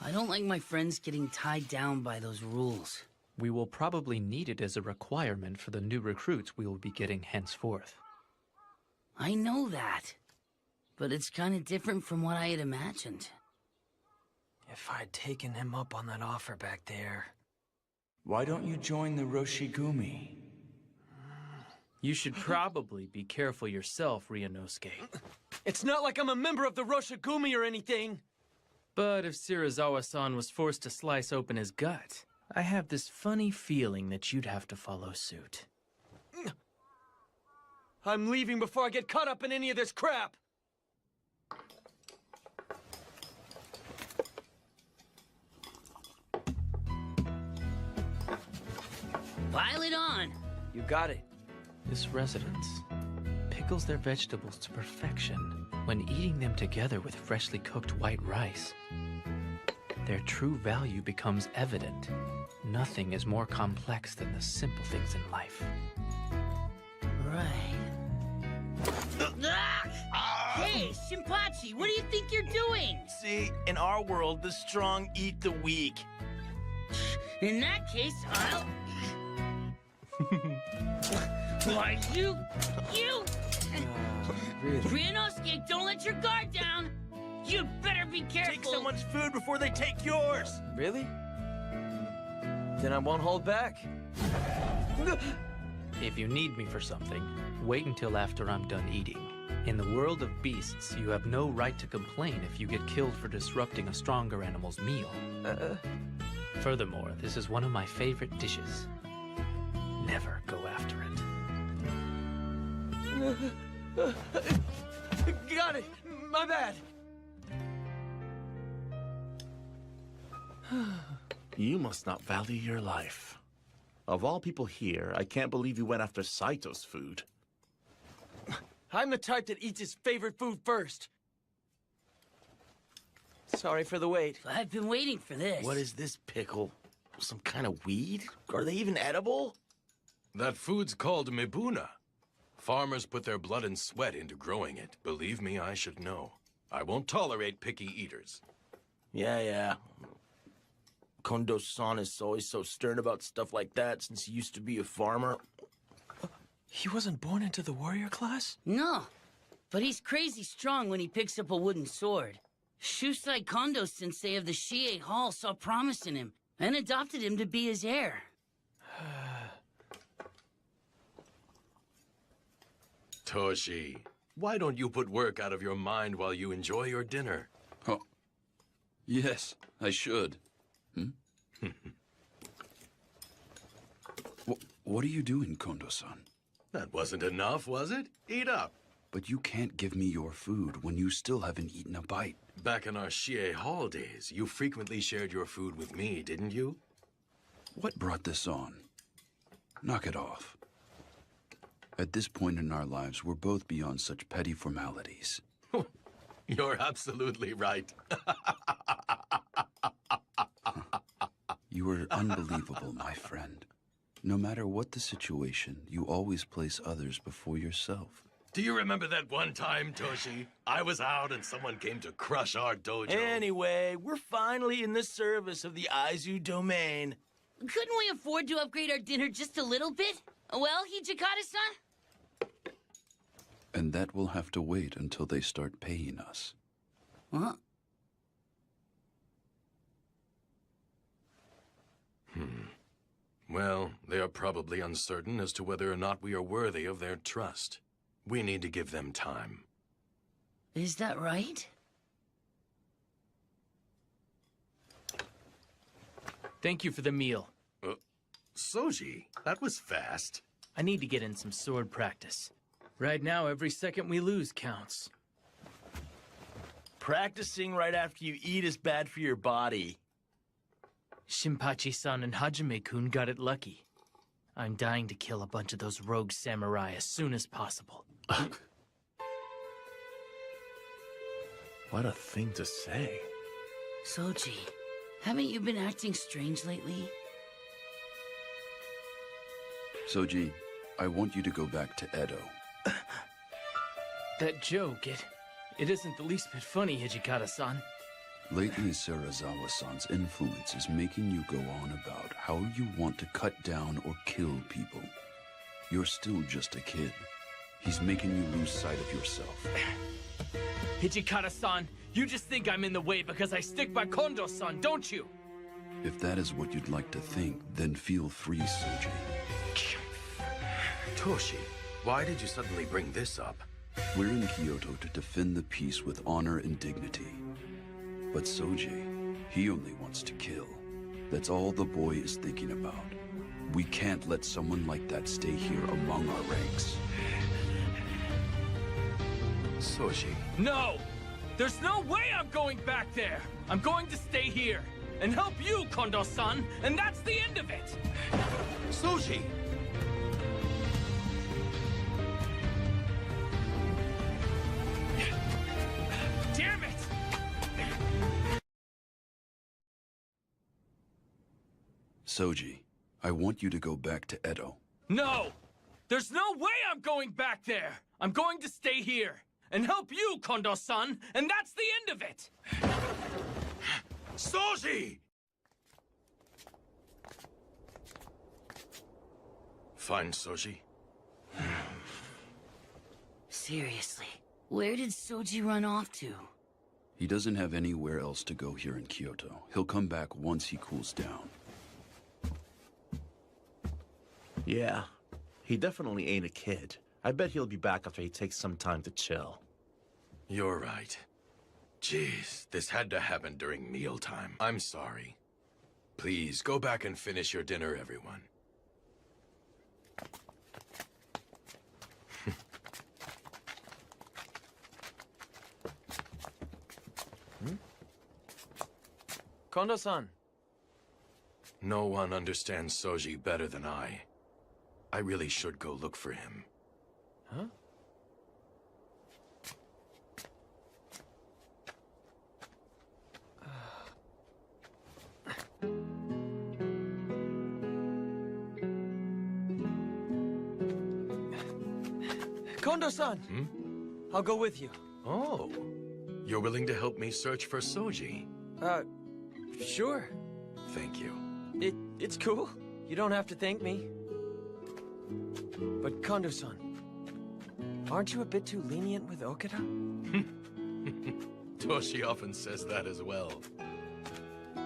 I don't like my friends getting tied down by those rules. We will probably need it as a requirement for the new recruits we will be getting henceforth. I know that. But it's kind of different from what I had imagined. If I'd taken him up on that offer back there... Why don't you join the Roshigumi? You should probably be careful yourself, Ryunosuke. It's not like I'm a member of the Roshigumi or anything! But if Serizawa-san was forced to slice open his gut, I have this funny feeling that you'd have to follow suit. I'm leaving before I get caught up in any of this crap! Pile it on! You got it. This residence pickles their vegetables to perfection when eating them together with freshly cooked white rice. Their true value becomes evident. Nothing is more complex than the simple things in life. Right. Hey, Shinpachi, what do you think you're doing? See, in our world, the strong eat the weak. In that case, I'll... Why, you... Ryunosuke, don't let your guard down! You'd better be careful! Take someone's food before they take yours! Really? Then I won't hold back. If you need me for something, wait until after I'm done eating. In the world of beasts, you have no right to complain if you get killed for disrupting a stronger animal's meal. Furthermore, this is one of my favorite dishes. Never go after it. Got it! My bad! You must not value your life. Of all people here, I can't believe you went after Saito's food. I'm the type that eats his favorite food first. Sorry for the wait. I've been waiting for this. What is this pickle? Some kind of weed? Are they even edible? That food's called mibuna. Farmers put their blood and sweat into growing it. Believe me, I should know. I won't tolerate picky eaters. Yeah. Kondo-san is always so stern about stuff like that since he used to be a farmer. He wasn't born into the warrior class? No, but he's crazy strong when he picks up a wooden sword. Shusai Kondo-sensei of the Shie Hall saw promise in him and adopted him to be his heir. Toshi, why don't you put work out of your mind while you enjoy your dinner? Oh. Yes, I should. What are you doing, Kondo-san? That wasn't enough, was it? Eat up. But you can't give me your food when you still haven't eaten a bite. Back in our Shie Hall days, you frequently shared your food with me, didn't you? What brought this on? Knock it off. At this point in our lives, we're both beyond such petty formalities. You're absolutely right. You are unbelievable, my friend. No matter what the situation, you always place others before yourself. Do you remember that one time, Toshi? I was out and someone came to crush our dojo. Anyway, we're finally in the service of the Aizu domain. Couldn't we afford to upgrade our dinner just a little bit? Well, Hijikata-san? And that will have to wait until they start paying us. What? Well, they are probably uncertain as to whether or not we are worthy of their trust. We need to give them time. Is that right? Thank you for the meal. Soji, that was fast. I need to get in some sword practice. Right now, every second we lose counts. Practicing right after you eat is bad for your body. Shinpachi-san and Hajime-kun got it lucky. I'm dying to kill a bunch of those rogue samurai as soon as possible. What a thing to say. Soji, haven't you been acting strange lately? Soji, I want you to go back to Edo. That joke, it isn't the least bit funny, Hijikata-san. Lately, Serizawa-san's influence is making you go on about how you want to cut down or kill people. You're still just a kid. He's making you lose sight of yourself. Hijikata-san, you just think I'm in the way because I stick by Kondo-san, don't you? If that is what you'd like to think, then feel free, Soji. Toshi, why did you suddenly bring this up? We're in Kyoto to defend the peace with honor and dignity. But Soji, he only wants to kill. That's all the boy is thinking about. We can't let someone like that stay here among our ranks. Soji. No! There's no way I'm going back there! I'm going to stay here and help you, Kondo-san, and that's the end of it! Soji! Damn it! Soji, I want you to go back to Edo. No! There's no way I'm going back there! I'm going to stay here and help you, Kondo-san, and that's the end of it! Soji! Fine, Soji. Seriously, where did Soji run off to? He doesn't have anywhere else to go here in Kyoto. He'll come back once he cools down. Yeah, he definitely ain't a kid. I bet he'll be back after he takes some time to chill. You're right. Jeez, this had to happen during mealtime. I'm sorry. Please, go back and finish your dinner, everyone. Kondo-san. No one understands Soji better than I. I really should go look for him. Huh? Kondo-san! I'll go with you. Oh, you're willing to help me search for Soji? Sure. Thank you. It's cool. You don't have to thank me. But Kondo-san, aren't you a bit too lenient with Okada? Toshi often says that as well.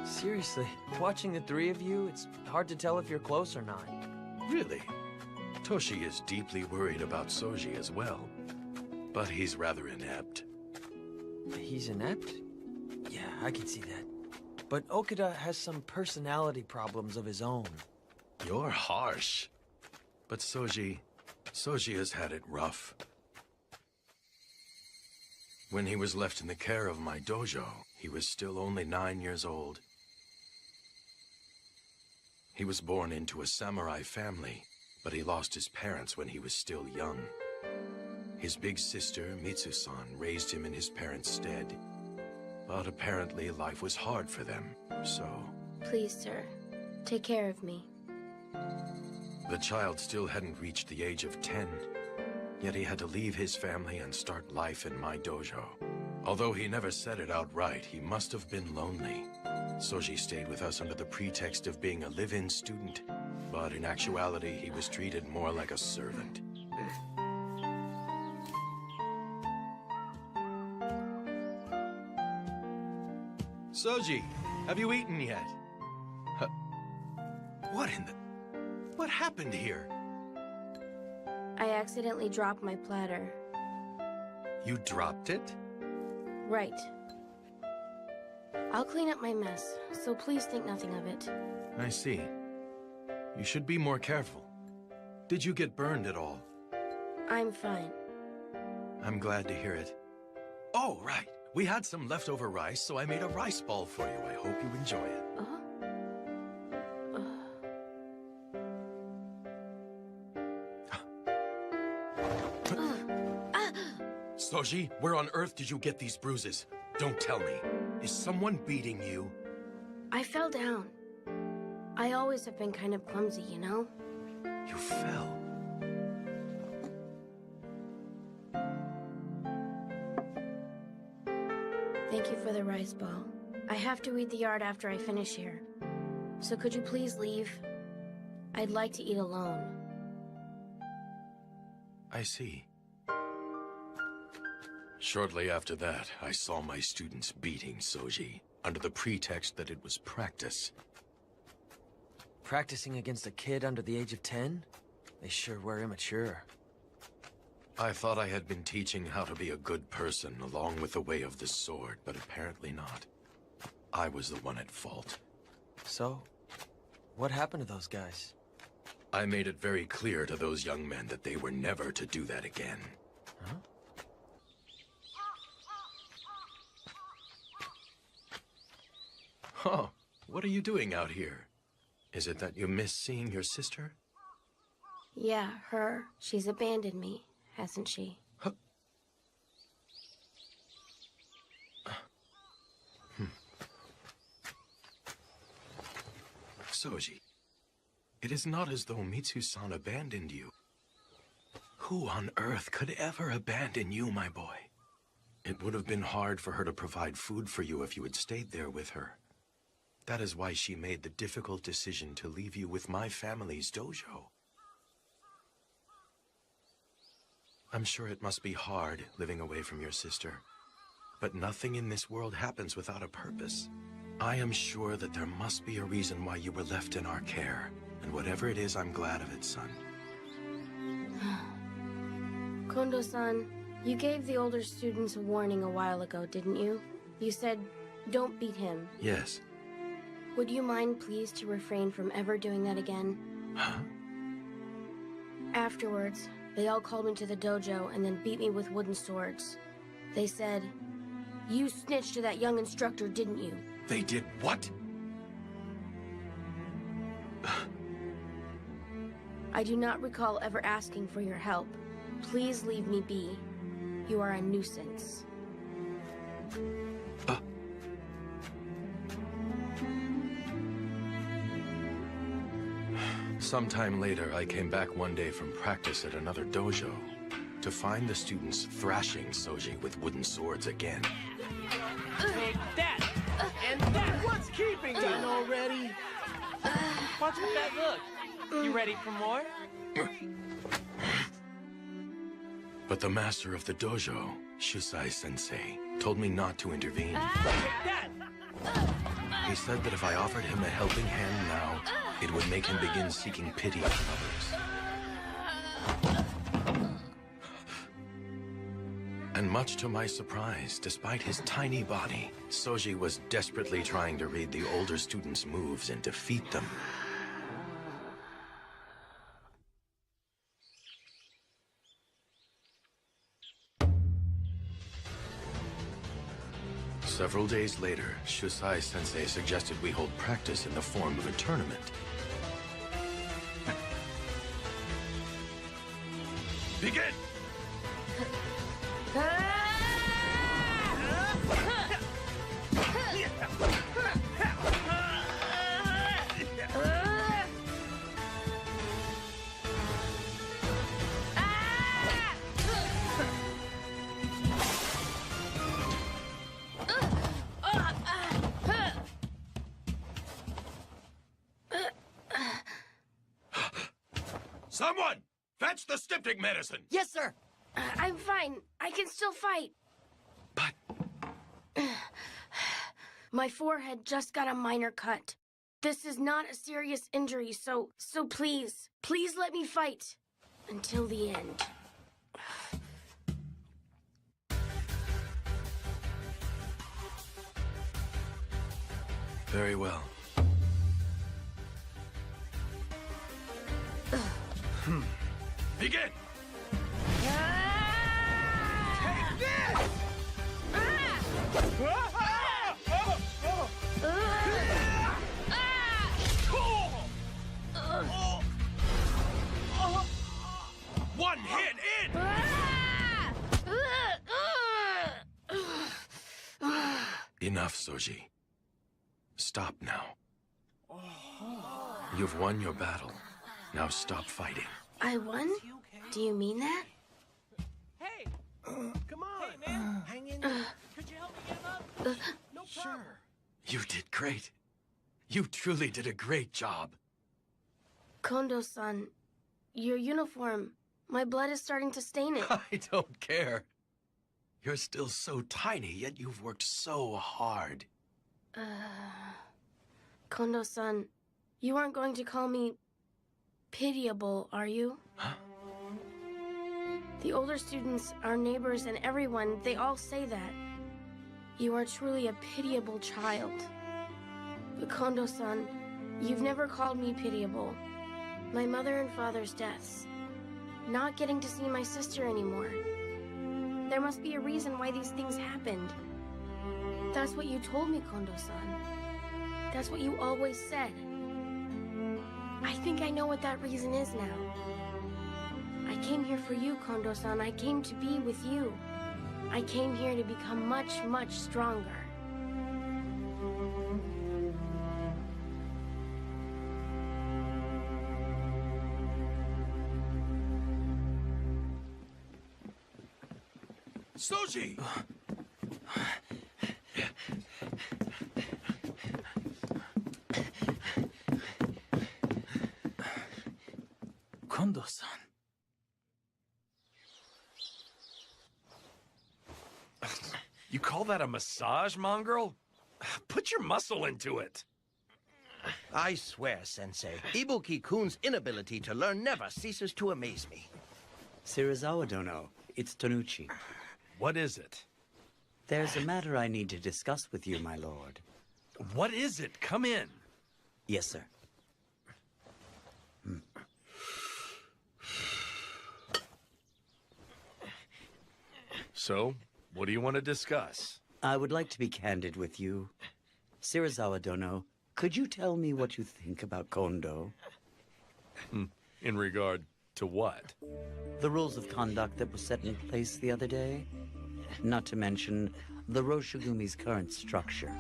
Seriously, watching the three of you, it's hard to tell if you're close or not. Really? Toshi is deeply worried about Soji as well. But he's rather inept. He's inept? Yeah, I can see that. But Okada has some personality problems of his own. You're harsh. But Soji has had it rough. When he was left in the care of my dojo, he was still only 9 years old. He was born into a samurai family, but he lost his parents when he was still young. His big sister, Mitsu-san, raised him in his parents' stead. But apparently life was hard for them, so... Please, sir, take care of me. The child still hadn't reached the age of 10, yet he had to leave his family and start life in my dojo. Although he never said it outright, he must have been lonely. Soji stayed with us under the pretext of being a live-in student, but in actuality, he was treated more like a servant. Soji, have you eaten yet? What in the... What happened here? I accidentally dropped my platter. You dropped it? Right. I'll clean up my mess, so please think nothing of it. I see. You should be more careful. Did you get burned at all? I'm fine. I'm glad to hear it. Oh, right. We had some leftover rice, so I made a rice ball for you. I hope you enjoy it. Soji, where on earth did you get these bruises? Don't tell me. Is someone beating you? I fell down. I always have been kind of clumsy, you know? You fell. Thank you for the rice ball. I have to weed the yard after I finish here. So could you please leave? I'd like to eat alone. I see. Shortly after that, I saw my students beating Soji, under the pretext that it was practice. Practicing against a kid under the age of 10? They sure were immature. I thought I had been teaching how to be a good person along with the way of the sword, but apparently not. I was the one at fault. So, what happened to those guys? I made it very clear to those young men that they were never to do that again. Huh? Huh. What are you doing out here? Is it that you miss seeing your sister? Yeah, her. She's abandoned me, hasn't she? Huh. Soji, it is not as though Mitsu-san abandoned you. Who on earth could ever abandon you, my boy? It would have been hard for her to provide food for you if you had stayed there with her. That is why she made the difficult decision to leave you with my family's dojo. I'm sure it must be hard living away from your sister, but nothing in this world happens without a purpose. I am sure that there must be a reason why you were left in our care, and whatever it is, I'm glad of it, son. Kondo-san, you gave the older students a warning a while ago, didn't you? You said, don't beat him. Yes. Would you mind, please, to refrain from ever doing that again? Huh? Afterwards, they all called me to the dojo and then beat me with wooden swords. They said, you snitched to that young instructor, didn't you? They did what? I do not recall ever asking for your help. Please leave me be. You are a nuisance. Sometime later, I came back one day from practice at another dojo to find the students thrashing Soji with wooden swords again. Take that! And that! What's keeping you? Done already? What's with that look? You ready for more? But the master of the dojo, Shusai-sensei, told me not to intervene. He said that if I offered him a helping hand now, it would make him begin seeking pity from others. And much to my surprise, despite his tiny body, Soji was desperately trying to read the older students' moves and defeat them. Several days later, Shusai-sensei suggested we hold practice in the form of a tournament. Begin! Someone! Fetch the styptic medicine! Yes, sir! I'm fine. I can still fight. But... My forehead just got a minor cut. This is not a serious injury, so please let me fight. Until the end. Very well. Begin! Take this! One hit in! Enough, Soji. Stop now. You've won your battle. Now stop fighting. I won? Do you mean that? Hey! Come on! Hey, man! Hang in there! Could you help me get him up? No problem. You did great. You truly did a great job. Kondo-san, your uniform. My blood is starting to stain it. I don't care. You're still so tiny, yet you've worked so hard. Kondo-san, you aren't going to call me pitiable, are you? Huh? The older students, our neighbors, and everyone, they all say that. You are truly a pitiable child. But Kondo-san, you've never called me pitiable. My mother and father's deaths. Not getting to see my sister anymore. There must be a reason why these things happened. That's what you told me, Kondo-san. That's what you always said. I think I know what that reason is now. I came here for you, Kondo-san. I came to be with you. I came here to become much, much stronger. Soji! Kondo-san. You call that a massage, mongrel? Put your muscle into it. I swear, Sensei, Ibuki-kun's inability to learn never ceases to amaze me. Serizawa Dono, it's Tonuchi. What is it? There's a matter I need to discuss with you, my lord. What is it? Come in. Yes, sir. So, what do you want to discuss? I would like to be candid with you. Serizawa Dono, could you tell me what you think about Kondo? In regard to what? The rules of conduct that were set in place the other day? Not to mention the Roshigumi's current structure.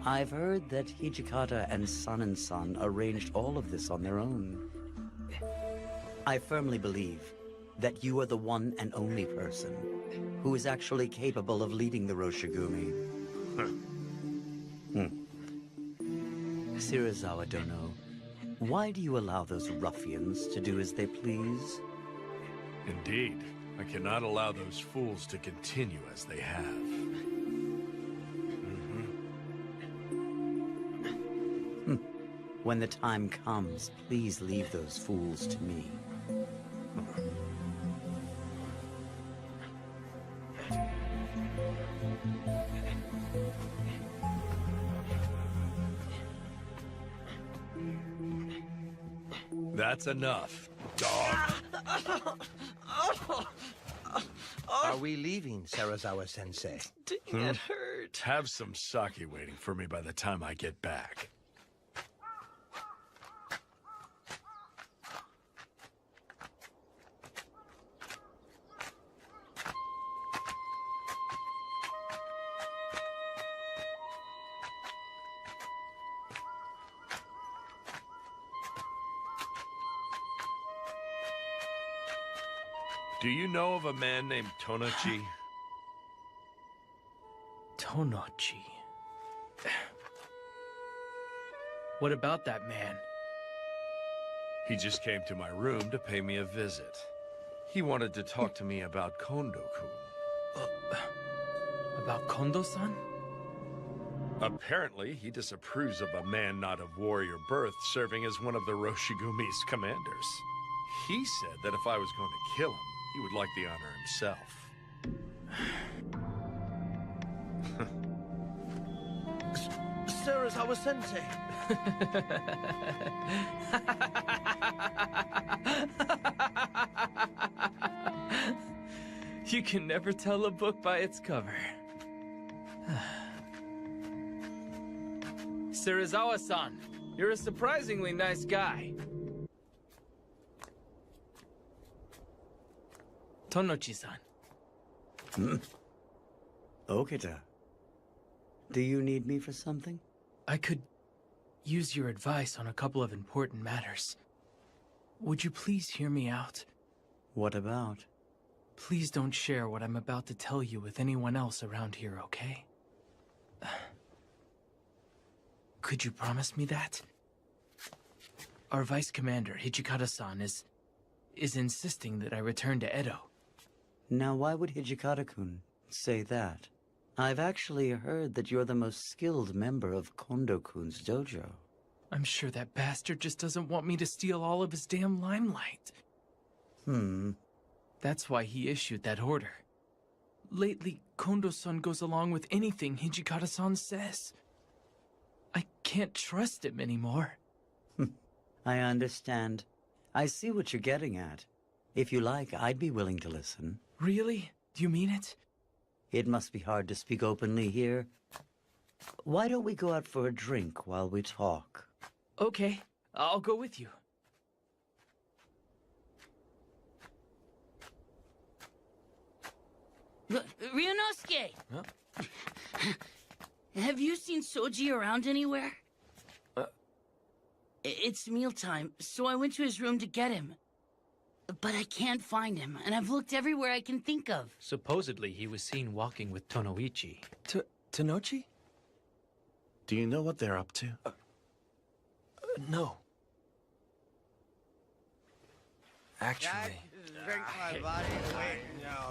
I've heard that Hijikata and Son arranged all of this on their own. I firmly believe that you are the one and only person who is actually capable of leading the Roshigumi. Serizawa Dono, why do you allow those ruffians to do as they please? Indeed. I cannot allow those fools to continue as they have. When the time comes, please leave those fools to me. That's enough, dog. Are we leaving, Serizawa-sensei? It hurt. Have some sake waiting for me by the time I get back. Do you know of a man named Tonochi? Tonochi. What about that man? He just came to my room to pay me a visit. He wanted to talk to me about Kondo-kun. About Kondo-san? Apparently, he disapproves of a man not of warrior birth serving as one of the Roshigumi's commanders. He said that if I was going to kill him, he would like the honor himself. Serizawa-sensei! You can never tell a book by its cover. Serizawa-san, you're a surprisingly nice guy. Tonochi-san. Okita. Do you need me for something? I could use your advice on a couple of important matters. Would you please hear me out? What about? Please don't share what I'm about to tell you with anyone else around here, okay? Could you promise me that? Our Vice Commander, Hijikata-san, is insisting that I return to Edo. Now, why would Hijikata-kun say that? I've actually heard that you're the most skilled member of Kondo-kun's dojo. I'm sure that bastard just doesn't want me to steal all of his damn limelight. That's why he issued that order. Lately, Kondo-san goes along with anything Hijikata-san says. I can't trust him anymore. I understand. I see what you're getting at. If you like, I'd be willing to listen. Really? Do you mean it? It must be hard to speak openly here. Why don't we go out for a drink while we talk? Okay, I'll go with you. Ryunosuke! Huh? Have you seen Soji around anywhere? It's mealtime, so I went to his room to get him. But I can't find him, and I've looked everywhere I can think of. Supposedly, he was seen walking with Tonoichi. Tanochi? Do you know what they're up to? No. Actually...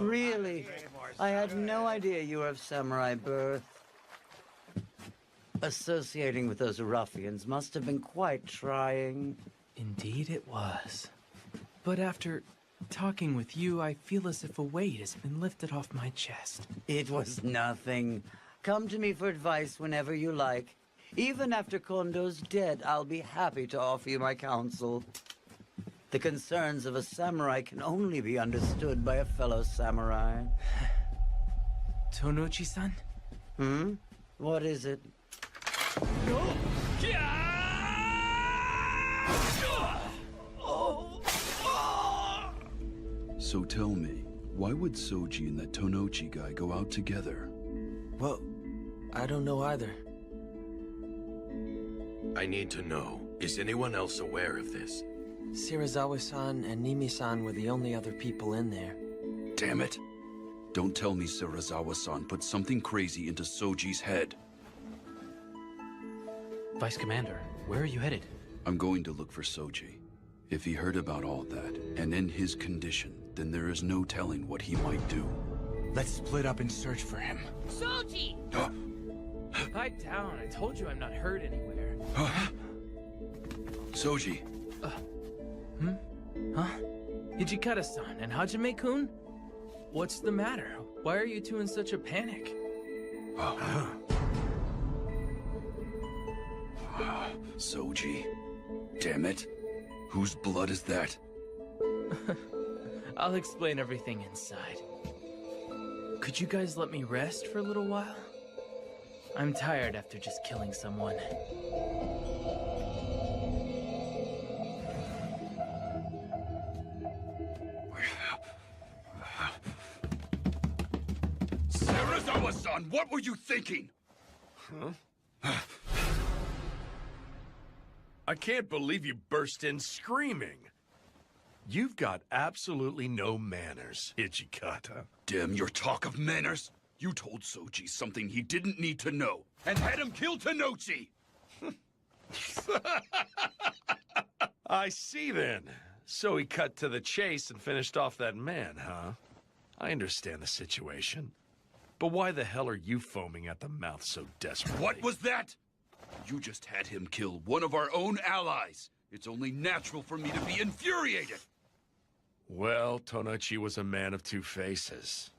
Really? I had no idea you were of samurai birth. Associating with those ruffians must have been quite trying. Indeed it was. But after talking with you, I feel as if a weight has been lifted off my chest. It was nothing. Come to me for advice whenever you like. Even after Kondo's dead, I'll be happy to offer you my counsel. The concerns of a samurai can only be understood by a fellow samurai. Tonochi-san? What is it? So tell me, why would Soji and that Tonochi guy go out together? Well, I don't know either. I need to know. Is anyone else aware of this? Shirazawa-san and Nimi-san were the only other people in there. Damn it. Don't tell me Shirazawa-san put something crazy into Soji's head. Vice Commander, where are you headed? I'm going to look for Soji. If he heard about all that, and in his condition, then there is no telling what he might do. Let's split up and search for him. Soji! Pipe down. I told you I'm not hurt anywhere. Soji. Huh? Hijikata-san and Hajime-kun? What's the matter? Why are you two in such a panic? Soji. Damn it. Whose blood is that? I'll explain everything inside. Could you guys let me rest for a little while? I'm tired after just killing someone. Shirazawa-san, what were you thinking? I can't believe you burst in screaming. You've got absolutely no manners, Hijikata. Damn your talk of manners. You told Soji something he didn't need to know, and had him kill Tanochi! I see then. So he cut to the chase and finished off that man, huh? I understand the situation. But why the hell are you foaming at the mouth so desperately? What was that? You just had him kill one of our own allies. It's only natural for me to be infuriated. Well, Tonochi was a man of two faces.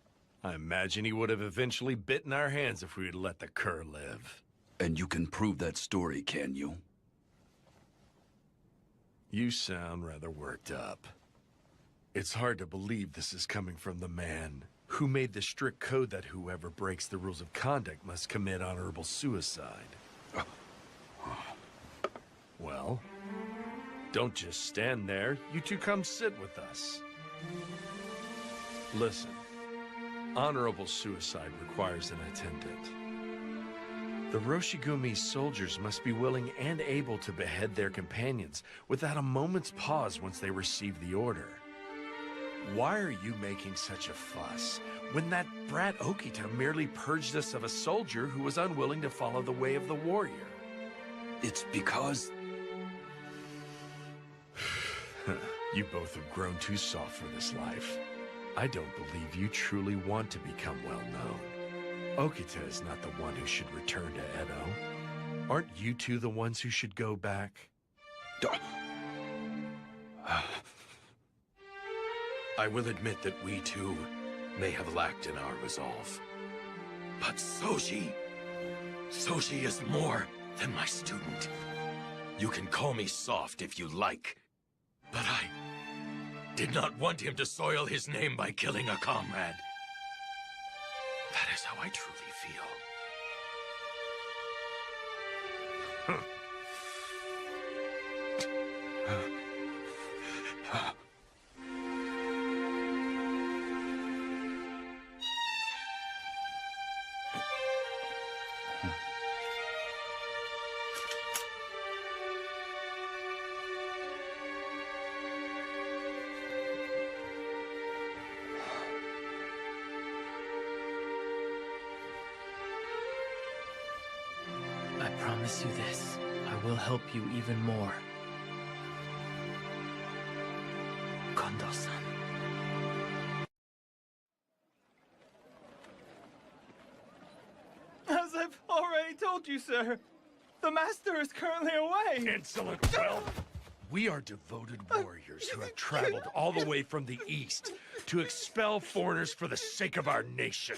I imagine he would have eventually bitten our hands if we had let the cur live. And you can prove that story, can you? You sound rather worked up. It's hard to believe this is coming from the man who made the strict code that whoever breaks the rules of conduct must commit honorable suicide. Well, don't just stand there. You two come sit with us. Listen, honorable suicide requires an attendant. The Roshigumi soldiers must be willing and able to behead their companions without a moment's pause once they receive the order. Why are you making such a fuss when that brat Okita merely purged us of a soldier who was unwilling to follow the way of the warrior? It's because... You both have grown too soft for this life. I don't believe you truly want to become well known. Okita is not the one who should return to Edo. Aren't you two the ones who should go back? I will admit that we too may have lacked in our resolve. But Soji is more than my student. You can call me soft if you like, but I did not want him to soil his name by killing a comrade. That is how I truly feel. I promise you this. I will help you even more. Kondo-san. As I've already told you, sir, the master is currently away. Insolent whelp! We are devoted warriors who have traveled all the way from the east to expel foreigners for the sake of our nation.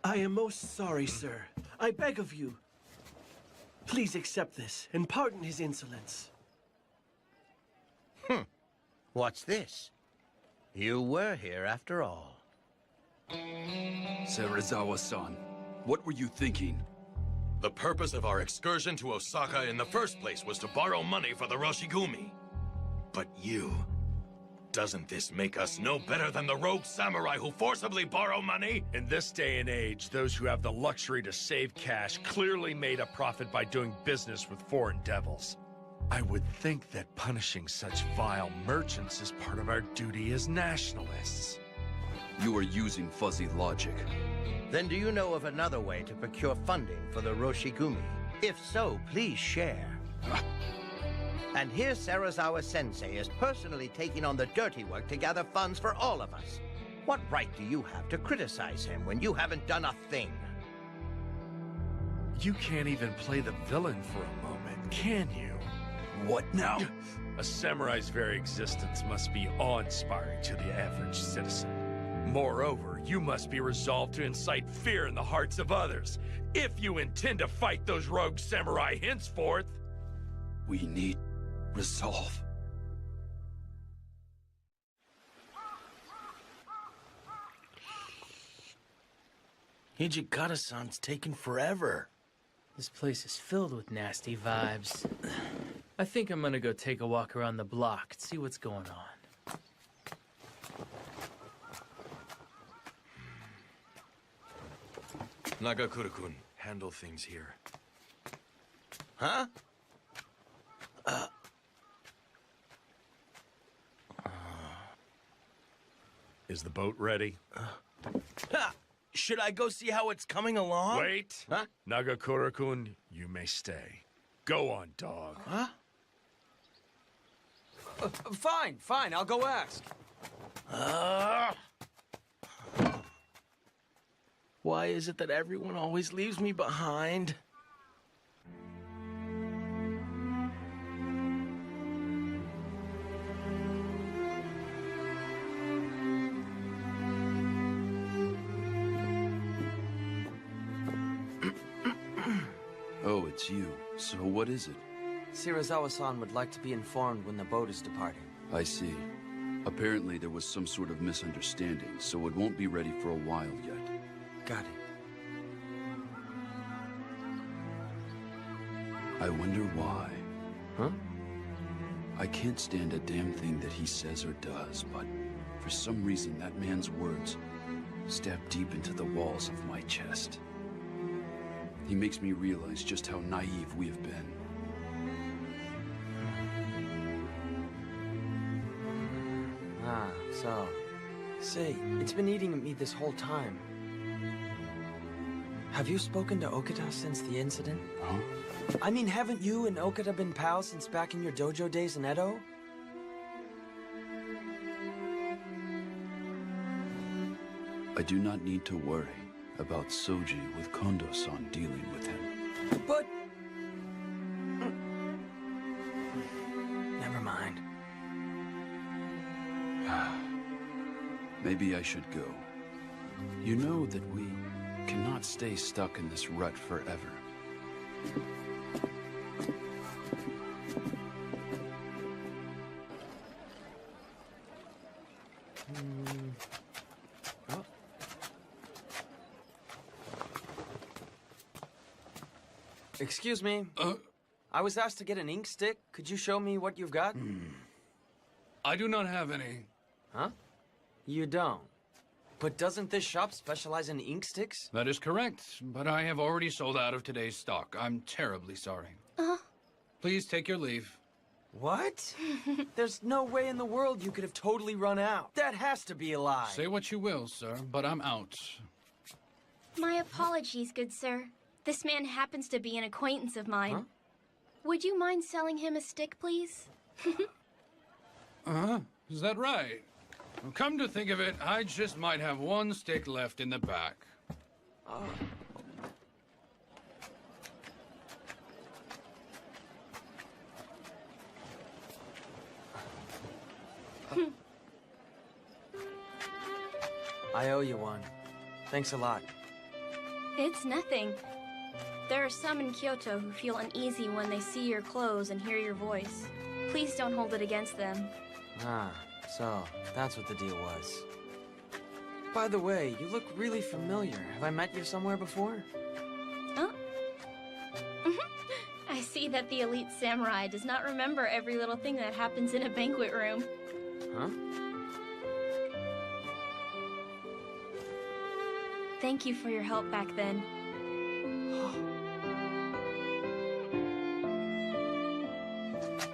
I am most sorry, sir. I beg of you. Please accept this and pardon his insolence. What's this? You were here after all. Serizawa-san, what were you thinking? The purpose of our excursion to Osaka in the first place was to borrow money for the Roshigumi. But you... Doesn't this make us no better than the rogue samurai who forcibly borrow money? In this day and age, those who have the luxury to save cash clearly made a profit by doing business with foreign devils. I would think that punishing such vile merchants is part of our duty as nationalists. You are using fuzzy logic. Then do you know of another way to procure funding for the Roshigumi? If so, please share. And here Serizawa-sensei is personally taking on the dirty work to gather funds for all of us. What right do you have to criticize him when you haven't done a thing? You can't even play the villain for a moment, can you? What now? A samurai's very existence must be awe-inspiring to the average citizen. Moreover, you must be resolved to incite fear in the hearts of others, if you intend to fight those rogue samurai henceforth. We need resolve. Hijikata-san's taking forever. This place is filled with nasty vibes. I think I'm gonna go take a walk around the block and see what's going on. Nagakura-kun, handle things here. Huh? Is the boat ready? Should I go see how it's coming along? Wait! Huh? Nagakura-kun, you may stay. Go on, dog. Huh? Fine, I'll go ask. Why is it that everyone always leaves me behind? Oh, it's you. So what is it? Serizawa-san would like to be informed when the boat is departing. I see. Apparently there was some sort of misunderstanding, so it won't be ready for a while yet. Got it. I wonder why. Huh? I can't stand a damn thing that he says or does, but for some reason that man's words stab deep into the walls of my chest. He makes me realize just how naive we have been. So... Say, it's been eating at me this whole time. Have you spoken to Okita since the incident? Huh? I mean, haven't you and Okita been pals since back in your dojo days in Edo? I do not need to worry about Soji with Kondo-san dealing with him. But... Never mind. Maybe I should go. You know that we cannot stay stuck in this rut forever. Excuse me. I was asked to get an ink stick. Could you show me what you've got? I do not have any. Huh? You don't? But doesn't this shop specialize in ink sticks? That is correct, but I have already sold out of today's stock. I'm terribly sorry. Please take your leave. What? There's no way in the world you could have totally run out. That has to be a lie. Say what you will, sir, but I'm out. My apologies, good sir. This man happens to be an acquaintance of mine. Huh? Would you mind selling him a stick, please? Is that right? Well, come to think of it, I just might have one stick left in the back. I owe you one. Thanks a lot. It's nothing. There are some in Kyoto who feel uneasy when they see your clothes and hear your voice. Please don't hold it against them. Ah, so that's what the deal was. By the way, you look really familiar. Have I met you somewhere before? Oh? I see that the elite samurai does not remember every little thing that happens in a banquet room. Huh? Thank you for your help back then.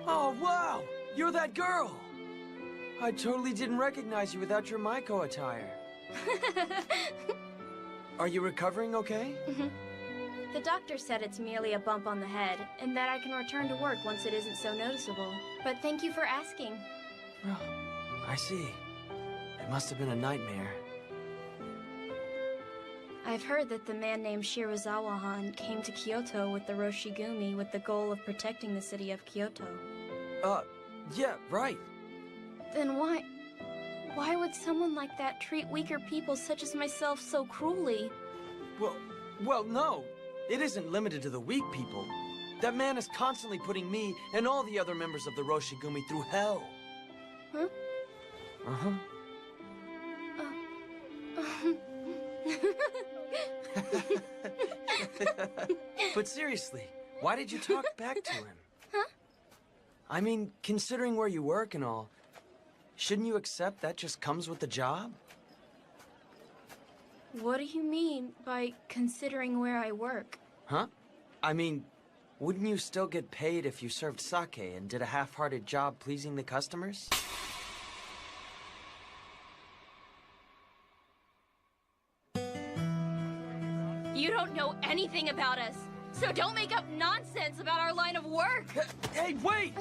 Oh, wow! You're that girl! I totally didn't recognize you without your Maiko attire. Are you recovering okay? The doctor said it's merely a bump on the head, and that I can return to work once it isn't so noticeable. But thank you for asking. Oh, I see. It must have been a nightmare. I've heard that the man named Shirazawa-han came to Kyoto with the Roshigumi with the goal of protecting the city of Kyoto. Yeah, right. Then why would someone like that treat weaker people such as myself so cruelly? Well, no. It isn't limited to the weak people. That man is constantly putting me and all the other members of the Roshigumi through hell. Huh? Uh-huh. But seriously, why did you talk back to him? Huh? I mean, considering where you work and all, shouldn't you accept that just comes with the job? What do you mean by considering where I work? Huh? I mean, wouldn't you still get paid if you served sake and did a half-hearted job pleasing the customers? You don't know anything about us, so don't make up nonsense about our line of work! Hey, wait!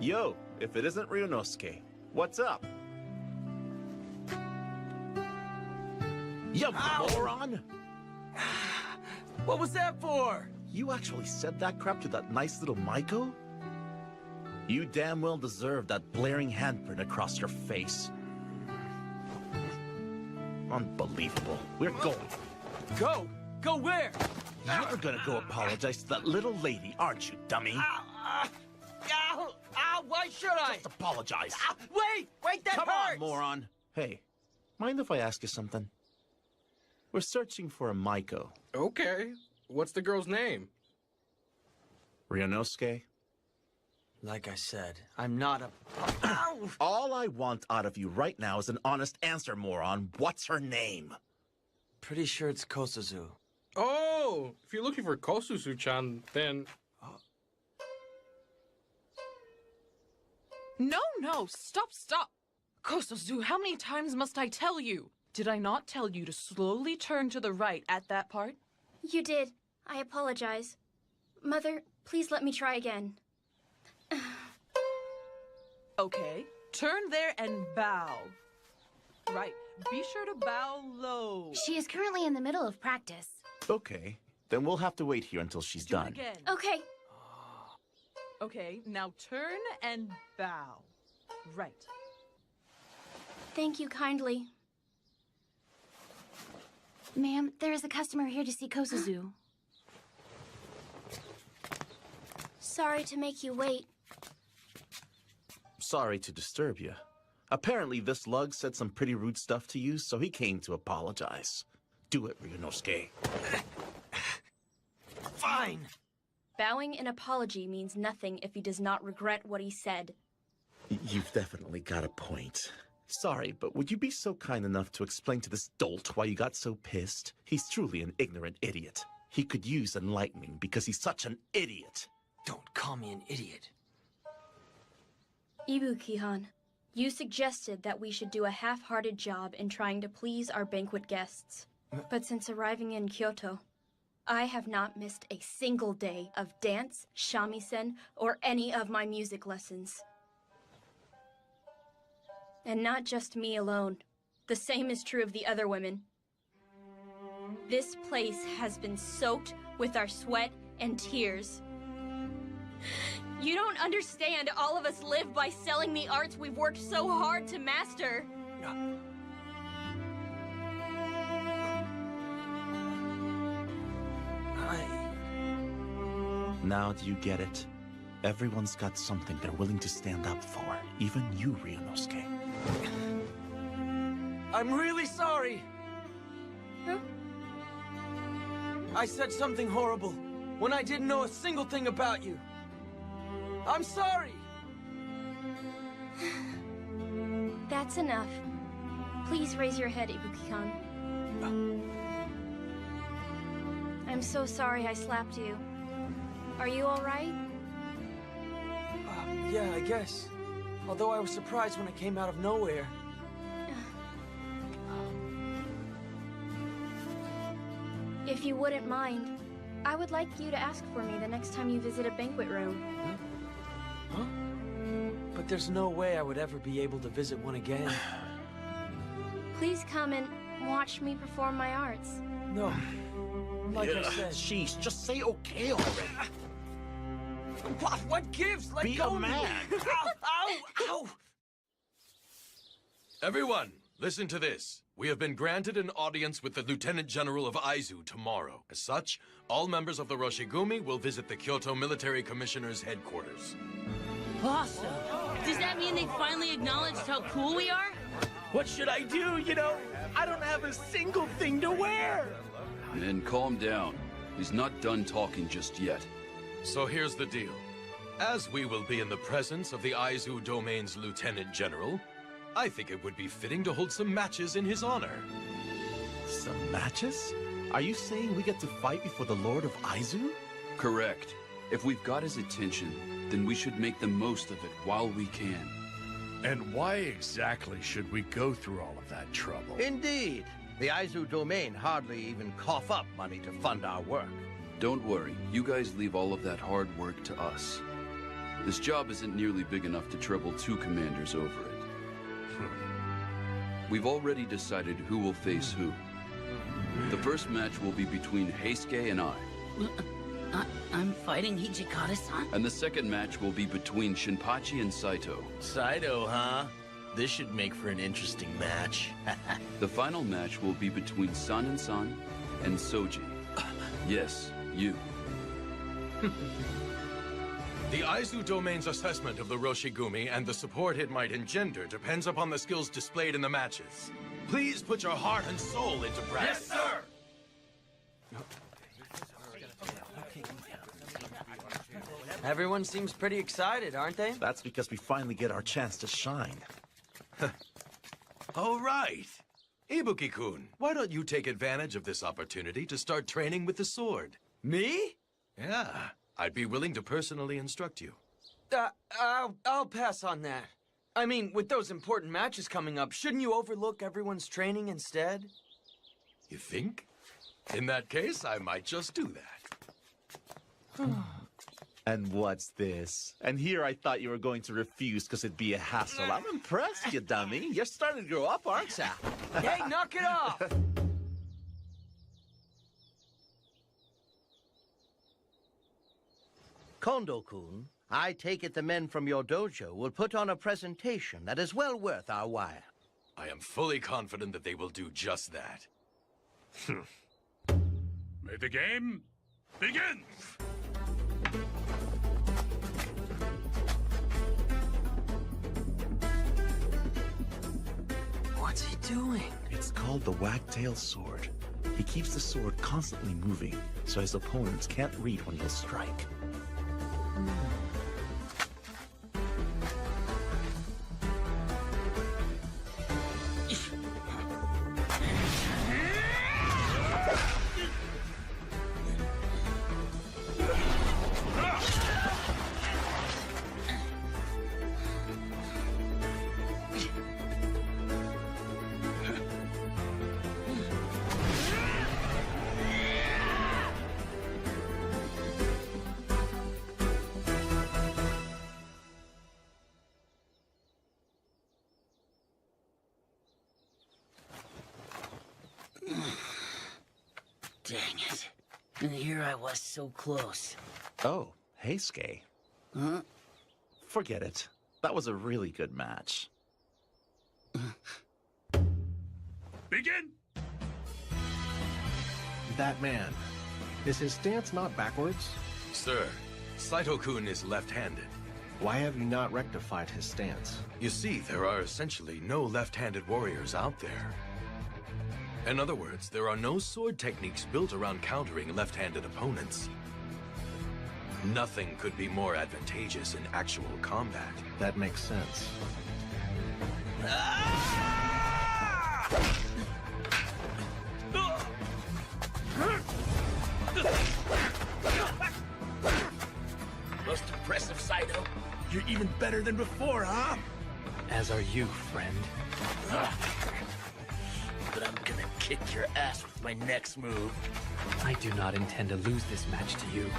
Yo, if it isn't Ryunosuke, what's up? You moron! What was that for? You actually said that crap to that nice little Maiko? You damn well deserve that blaring handprint across your face. Unbelievable. We're going. Go? Go where? You're gonna go apologize to that little lady, aren't you, dummy? Ow! Ow! Why should I? Just apologize. Wait, that Come hurts! on, moron. Hey, mind if I ask you something? We're searching for a Maiko. Okay. What's the girl's name? Ryunosuke? Like I said, I'm not a... Ow! All I want out of you right now is an honest answer, moron. What's her name? Pretty sure it's Kosuzu. Oh, if you're looking for Kosuzu-chan, then... No, stop. Kosozu, how many times must I tell you? Did I not tell you to slowly turn to the right at that part? You did. I apologize. Mother, please let me try again. Okay, turn there and bow. Right, be sure to bow low. She is currently in the middle of practice. Okay, then we'll have to wait here until she's Do it done. again. Okay. Okay, now turn and bow. Right. Thank you kindly. Ma'am, there is a customer here to see Kosuzu. Sorry to make you wait. Sorry to disturb you. Apparently this lug said some pretty rude stuff to you, so he came to apologize. Do it, Ryunosuke. Fine! Bowing an apology means nothing if he does not regret what he said. You've definitely got a point. Sorry, but would you be so kind enough to explain to this dolt why you got so pissed? He's truly an ignorant idiot. He could use enlightening because he's such an idiot. Don't call me an idiot. Ibuki-han, you suggested that we should do a half-hearted job in trying to please our banquet guests. But since arriving in Kyoto, I have not missed a single day of dance, shamisen, or any of my music lessons. And not just me alone. The same is true of the other women. This place has been soaked with our sweat and tears. You don't understand, all of us live by selling the arts we've worked so hard to master. Now do you get it? Everyone's got something they're willing to stand up for. Even you, Ryunosuke. I'm really sorry! Huh? I said something horrible when I didn't know a single thing about you. I'm sorry! That's enough. Please raise your head, Ibuki-kan. I'm so sorry I slapped you. Are you all right? Yeah, I guess. Although I was surprised when it came out of nowhere. If you wouldn't mind, I would like you to ask for me the next time you visit a banquet room. Huh? But there's no way I would ever be able to visit one again. Please come and watch me perform my arts. No. Like I said. Jeez, just say okay already. What gives? Let Be go a of me. man. Ow! Ow! Ow! Everyone, listen to this. We have been granted an audience with the Lieutenant General of Aizu tomorrow. As such, all members of the Roshigumi will visit the Kyoto Military Commissioner's headquarters. Awesome. Does that mean they finally acknowledged how cool we are? What should I do, you know? I don't have a single thing to wear! Men, calm down. He's not done talking just yet. So here's the deal. As we will be in the presence of the Aizu Domain's Lieutenant General, I think it would be fitting to hold some matches in his honor. Some matches? Are you saying we get to fight before the Lord of Aizu? Correct. If we've got his attention, then we should make the most of it while we can. And why exactly should we go through all of that trouble? Indeed. The Aizu Domain hardly even cough up money to fund our work. Don't worry. You guys leave all of that hard work to us. This job isn't nearly big enough to trouble two commanders over it. We've already decided who will face who. The first match will be between Heisuke and I. I'm fighting Hijikata-san? And the second match will be between Shinpachi and Saito. Saito, huh? This should make for an interesting match. The final match will be between San and Soji. Yes, you. The Aizu Domain's assessment of the Roshigumi and the support it might engender depends upon the skills displayed in the matches. Please put your heart and soul into practice. Yes, sir! Everyone seems pretty excited, aren't they? That's because we finally get our chance to shine. All right. Ibuki-kun, why don't you take advantage of this opportunity to start training with the sword? Me? Yeah, I'd be willing to personally instruct you. I'll pass on that. I mean, with those important matches coming up, shouldn't you overlook everyone's training instead? You think? In that case, I might just do that. And what's this? And here I thought you were going to refuse because it'd be a hassle. I'm impressed, you dummy. You're starting to grow up, aren't ya? Hey, knock it off! Kondo-kun, I take it the men from your dojo will put on a presentation that is well worth our while. I am fully confident that they will do just that. May the game begin! What's he doing? It's called the wagtail sword. He keeps the sword constantly moving, so his opponents can't read when he'll strike. Dang it. And here I was so close. Oh, hey, Skay. Huh? Forget it. That was a really good match. Begin! That man. Is his stance not backwards? Sir, Saito-kun is left-handed. Why have you not rectified his stance? You see, there are essentially no left-handed warriors out there. In other words, there are no sword techniques built around countering left-handed opponents. Nothing could be more advantageous in actual combat. That makes sense. Most impressive, Saito. You're even better than before, huh? As are you, friend. But I'm gonna kick your ass with my next move. I do not intend to lose this match to you.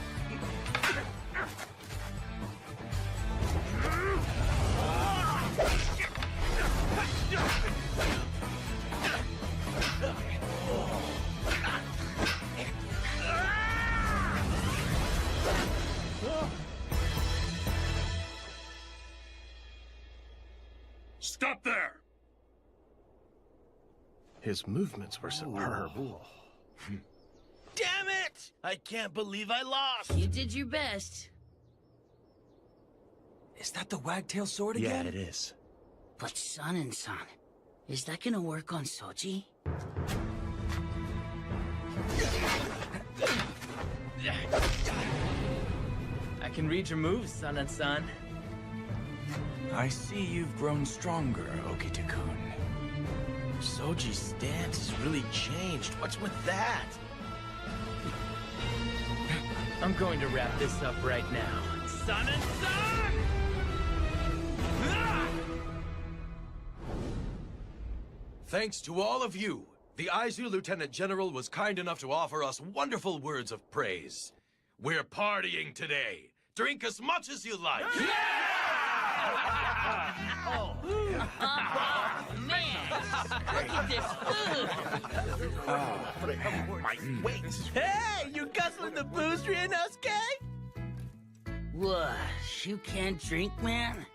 Stop there! His movements were superb. Damn it! I can't believe I lost! You did your best. Is that the wagtail sword again? Yeah, it is. But San, is that gonna work on Soji? I can read your moves, San. I see you've grown stronger, Okita-kun. Soji's stance has really changed. What's with that? I'm going to wrap this up right now. San! Thanks to all of you, the Aizu Lieutenant General was kind enough to offer us wonderful words of praise. We're partying today. Drink as much as you like. Hey, you guzzling the booze, Ryunosuke? What? You can't drink, man?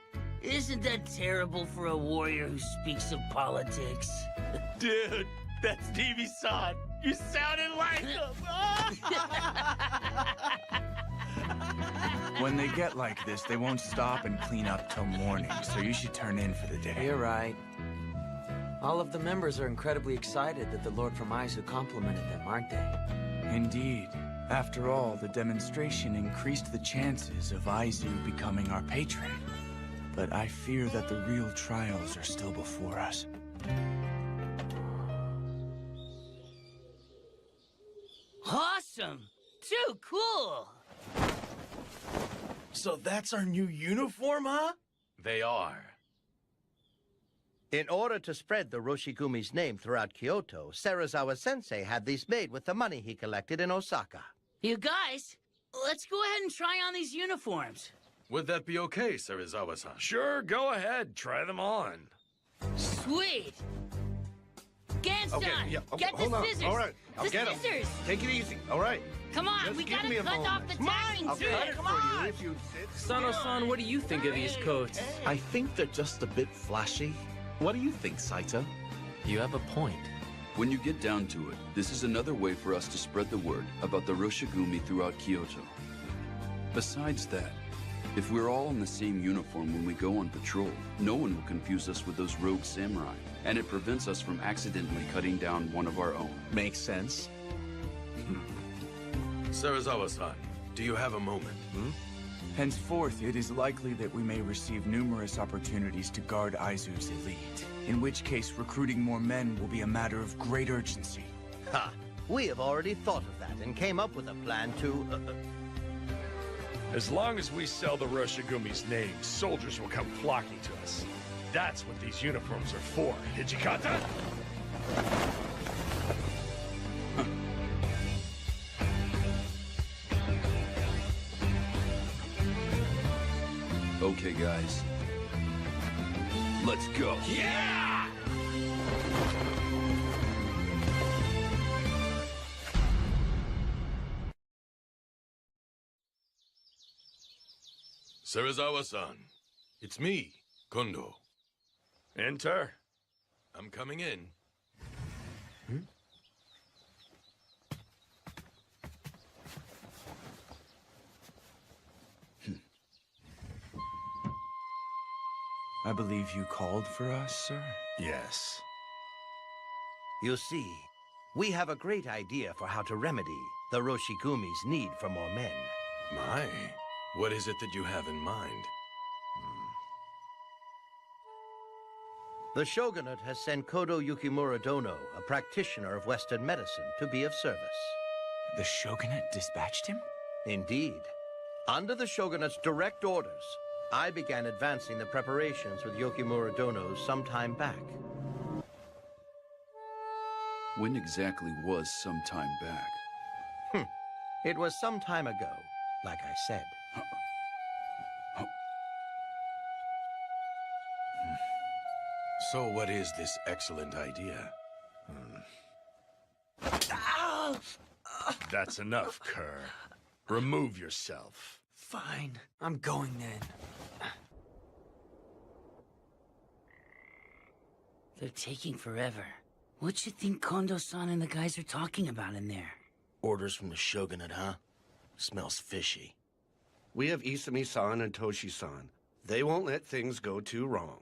Isn't that terrible for a warrior who speaks of politics? Dude, that's TV-san. You sounded like him. When they get like this, they won't stop and clean up till morning, so you should turn in for the day. You're right. All of the members are incredibly excited that the Lord from Aizu complimented them, aren't they? Indeed. After all, the demonstration increased the chances of Aizu becoming our patron. But I fear that the real trials are still before us. Awesome! Too cool! So that's our new uniform, huh? They are. In order to spread the Roshigumi's name throughout Kyoto, Serizawa-sensei had these made with the money he collected in Osaka. You guys, let's go ahead and try on these uniforms. Would that be okay, Serizawa-san? Sure, go ahead. Try them on. Sweet! Ganstein, Okay, yeah, okay, get the hold on. scissors! All right, I'll the get 'em. scissors! Take it easy. All right. Come on, Just we give gotta me a cut off moment. the tagging I'll too! cut it Come for on! you if you sit. Sano-san, what do you think of these coats? I think they're just a bit flashy. What do you think, Saito? You have a point. When you get down to it, this is another way for us to spread the word about the Roshigumi throughout Kyoto. Besides that, if we're all in the same uniform when we go on patrol, no one will confuse us with those rogue samurai, and it prevents us from accidentally cutting down one of our own. Makes sense. Serizawa-san, do you have a moment? Henceforth, it is likely that we may receive numerous opportunities to guard Aizu's elite, in which case recruiting more men will be a matter of great urgency. Ha! We have already thought of that and came up with a plan to... As long as we sell the Roshigumi's name, soldiers will come flocking to us. That's what these uniforms are for, Hijikata! Okay, guys. Let's go. Yeah! Serizawa-san, it's me, Kondo. Enter. I'm coming in. I believe you called for us, sir? Yes. You see, we have a great idea for how to remedy the Roshigumi's need for more men. My, what is it that you have in mind? The Shogunate has sent Kodo Yukimura Dono, a practitioner of Western medicine, to be of service. The Shogunate dispatched him? Indeed. Under the Shogunate's direct orders, I began advancing the preparations with Yukimura Dono some time back. When exactly was some time back? It was some time ago, like I said. So what is this excellent idea? That's enough, Kerr. Remove yourself. Fine, I'm going then. They're taking forever. What you think Kondo-san and the guys are talking about in there? Orders from the Shogunate, huh? Smells fishy. We have Isami-san and Toshi-san. They won't let things go too wrong.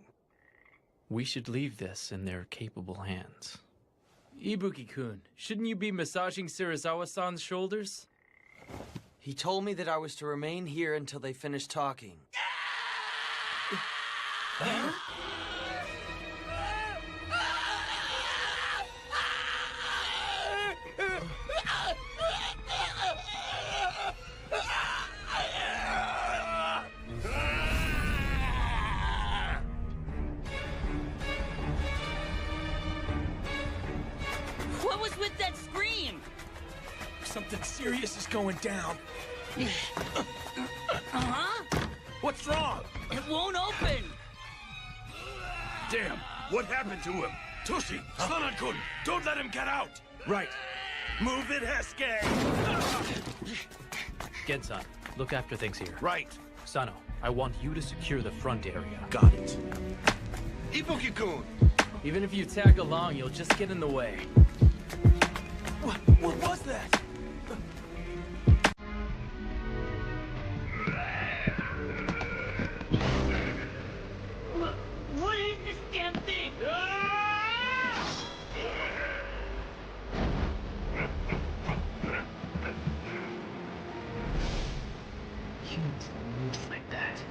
We should leave this in their capable hands. Ibuki-kun, shouldn't you be massaging Serizawa-san's shoulders? He told me that I was to remain here until they finish talking. What was with that scream? Something serious is going down. Uh-huh. What's wrong? It won't open. Damn, what happened to him? Toshi, Sanan-kun, don't let him get out! Right. Move it, Hesuke! Gensan, look after things here. Right. Sano, I want you to secure the front area. Got it. Ibuki-kun! Even if you tag along, you'll just get in the way. What was that? What is this damn thing? You don't move like that.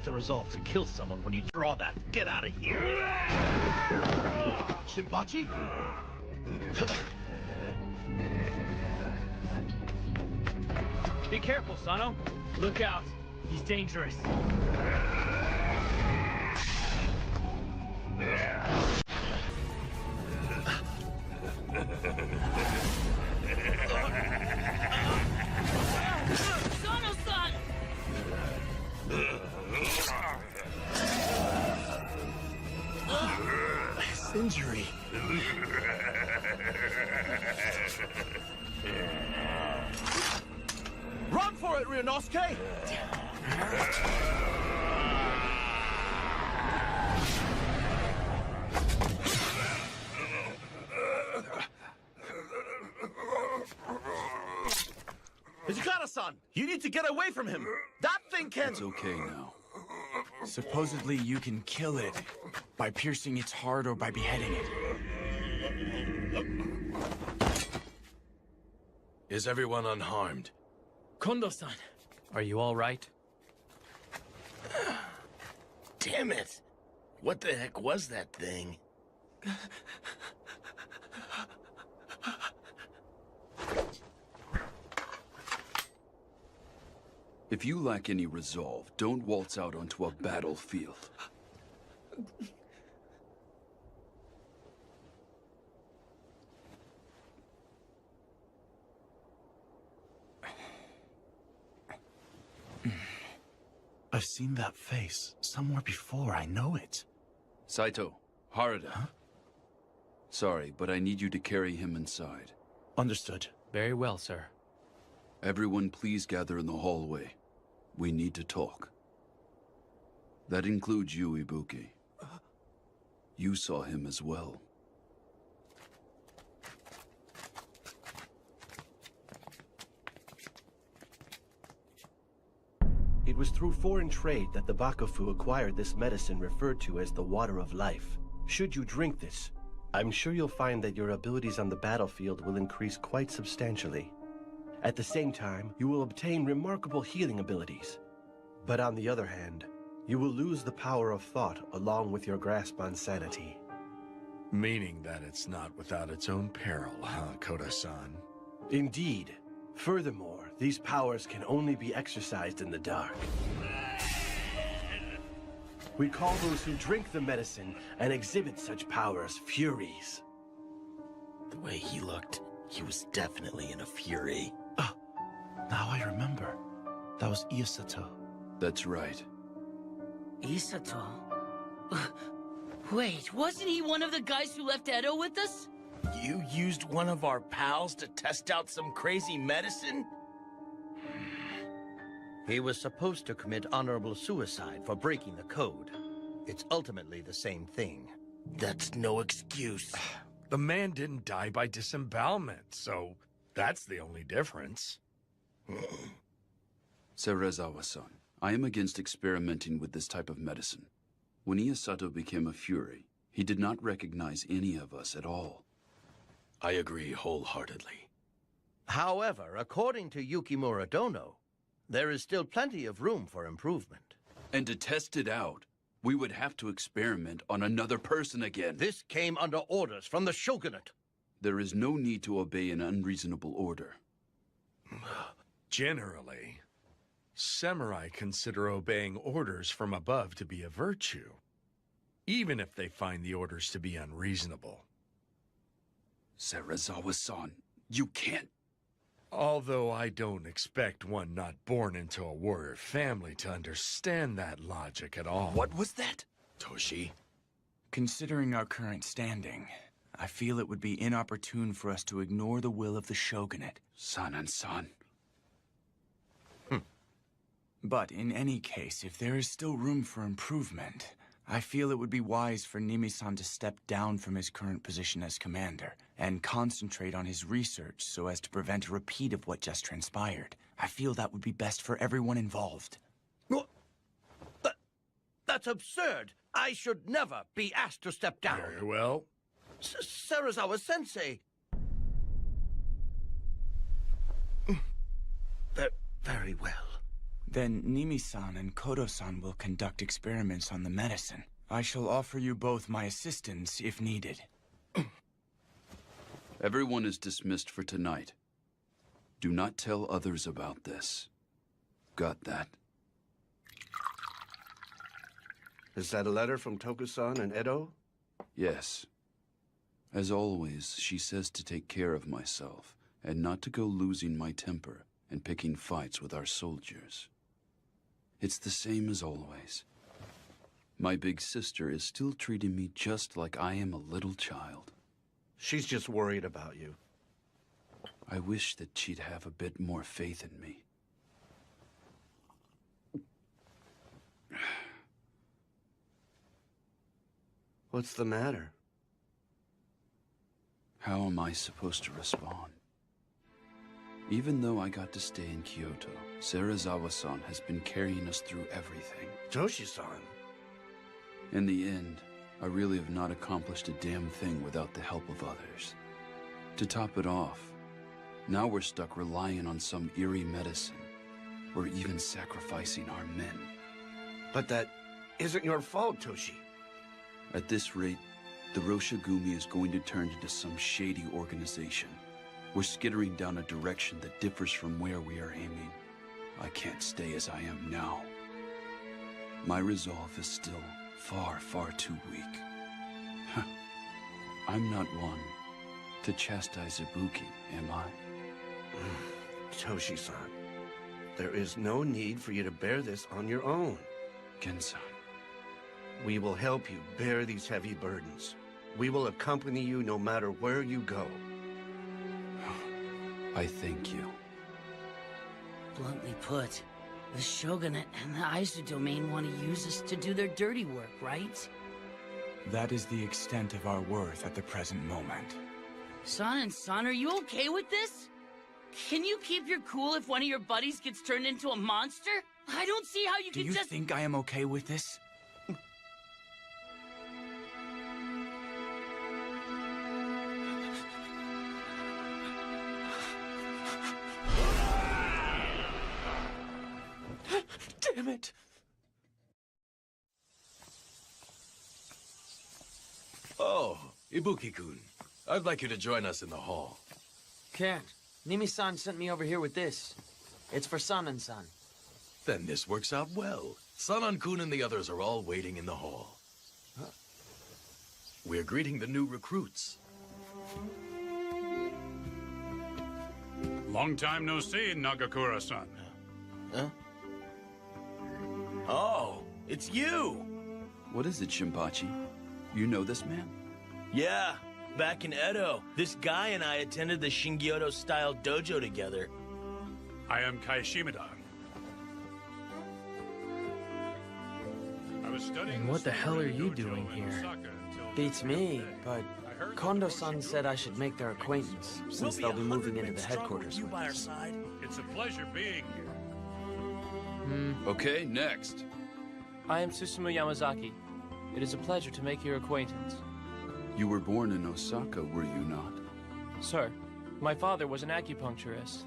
the resolve to kill someone when you draw that. Get out of here. Shinpachi? Be careful, Sano. Look out. He's dangerous. Sano-san! This injury. Run for it, Ryunosuke! Hijikata-san, you need to get away from him. That thing can... It's okay now. Supposedly you can kill it by piercing its heart or by beheading it. Is everyone unharmed? Kondo-san. Are you all right? Damn it! What the heck was that thing? If you lack any resolve, don't waltz out onto a battlefield. I've seen that face somewhere before. I know it. Saito, Harada. Huh? Sorry, but I need you to carry him inside. Understood. Very well, sir. Everyone please gather in the hallway. We need to talk. That includes you, Ibuki. You saw him as well. It was through foreign trade that the Bakufu acquired this medicine referred to as the Water of Life. Should you drink this, I'm sure you'll find that your abilities on the battlefield will increase quite substantially. At the same time, you will obtain remarkable healing abilities. But on the other hand, you will lose the power of thought along with your grasp on sanity. Meaning that it's not without its own peril, huh, Koda-san? Indeed. Furthermore, these powers can only be exercised in the dark. We call those who drink the medicine and exhibit such powers Furies. The way he looked, he was definitely in a fury. Now I remember. That was Isato. That's right. Isato? Wait, wasn't he one of the guys who left Edo with us? You used one of our pals to test out some crazy medicine? He was supposed to commit honorable suicide for breaking the code. It's ultimately the same thing. That's no excuse. The man didn't die by disembowelment, so that's the only difference. Serizawa-san, I am against experimenting with this type of medicine. When Isato became a Fury, he did not recognize any of us at all. I agree wholeheartedly. However, according to Yukimura Dono, there is still plenty of room for improvement. And to test it out, we would have to experiment on another person again. This came under orders from the shogunate. There is no need to obey an unreasonable order. Generally, samurai consider obeying orders from above to be a virtue, even if they find the orders to be unreasonable. Serizawa-san, you can't... Although I don't expect one not born into a warrior family to understand that logic at all. What was that? Toshi? Considering our current standing, I feel it would be inopportune for us to ignore the will of the shogunate. Sanan-san. But in any case, if there is still room for improvement, I feel it would be wise for Nimi-san to step down from his current position as commander and concentrate on his research so as to prevent a repeat of what just transpired. I feel that would be best for everyone involved. What? That's absurd. I should never be asked to step down. Very well. Serizawa-sensei. Very well. Then Nimi-san and Kodo-san will conduct experiments on the medicine. I shall offer you both my assistance if needed. Everyone is dismissed for tonight. Do not tell others about this. Got that? Is that a letter from Toku-san and Edo? Yes. As always, she says to take care of myself and not to go losing my temper and picking fights with our soldiers. It's the same as always. My big sister is still treating me just like I am a little child. She's just worried about you. I wish that she'd have a bit more faith in me. What's the matter? How am I supposed to respond? Even though I got to stay in Kyoto, Serizawa-san has been carrying us through everything. Toshi-san! In the end, I really have not accomplished a damn thing without the help of others. To top it off, now we're stuck relying on some eerie medicine. We're even sacrificing our men. But that isn't your fault, Toshi. At this rate, the Roshigumi is going to turn into some shady organization. We're skittering down a direction that differs from where we are aiming. I can't stay as I am now. My resolve is still far, far too weak. I'm not one to chastise Ibuki, am I? Toshi-san, there is no need for you to bear this on your own. Gen-san. We will help you bear these heavy burdens. We will accompany you no matter where you go. I thank you. Bluntly put, the Shogunate and the Aizu domain want to use us to do their dirty work, right? That is the extent of our worth at the present moment. San and San, are you okay with this? Can you keep your cool if one of your buddies gets turned into a monster? I don't see how you Do can you just— think I am okay with this? Damn it! Oh, Ibuki-kun. I'd like you to join us in the hall. Can't. Nimi-san sent me over here with this. It's for Sanan-san. Then this works out well. Sanan-kun and the others are all waiting in the hall. We're greeting the new recruits. Long time no see, Nagakura-san. Huh? Oh, it's you! What is it, Shinpachi? You know this man? Yeah, back in Edo, this guy and I attended the Shingyodo-style dojo together. I am Kai Shimada. I was studying. And what the hell are you doing here? Beats me, but Kondo-san said I should make their acquaintance, since they'll be moving into the headquarters with us. It's a pleasure being here. Okay, next. I am Susumu Yamazaki. It is a pleasure to make your acquaintance. You were born in Osaka, were you not? Sir, my father was an acupuncturist.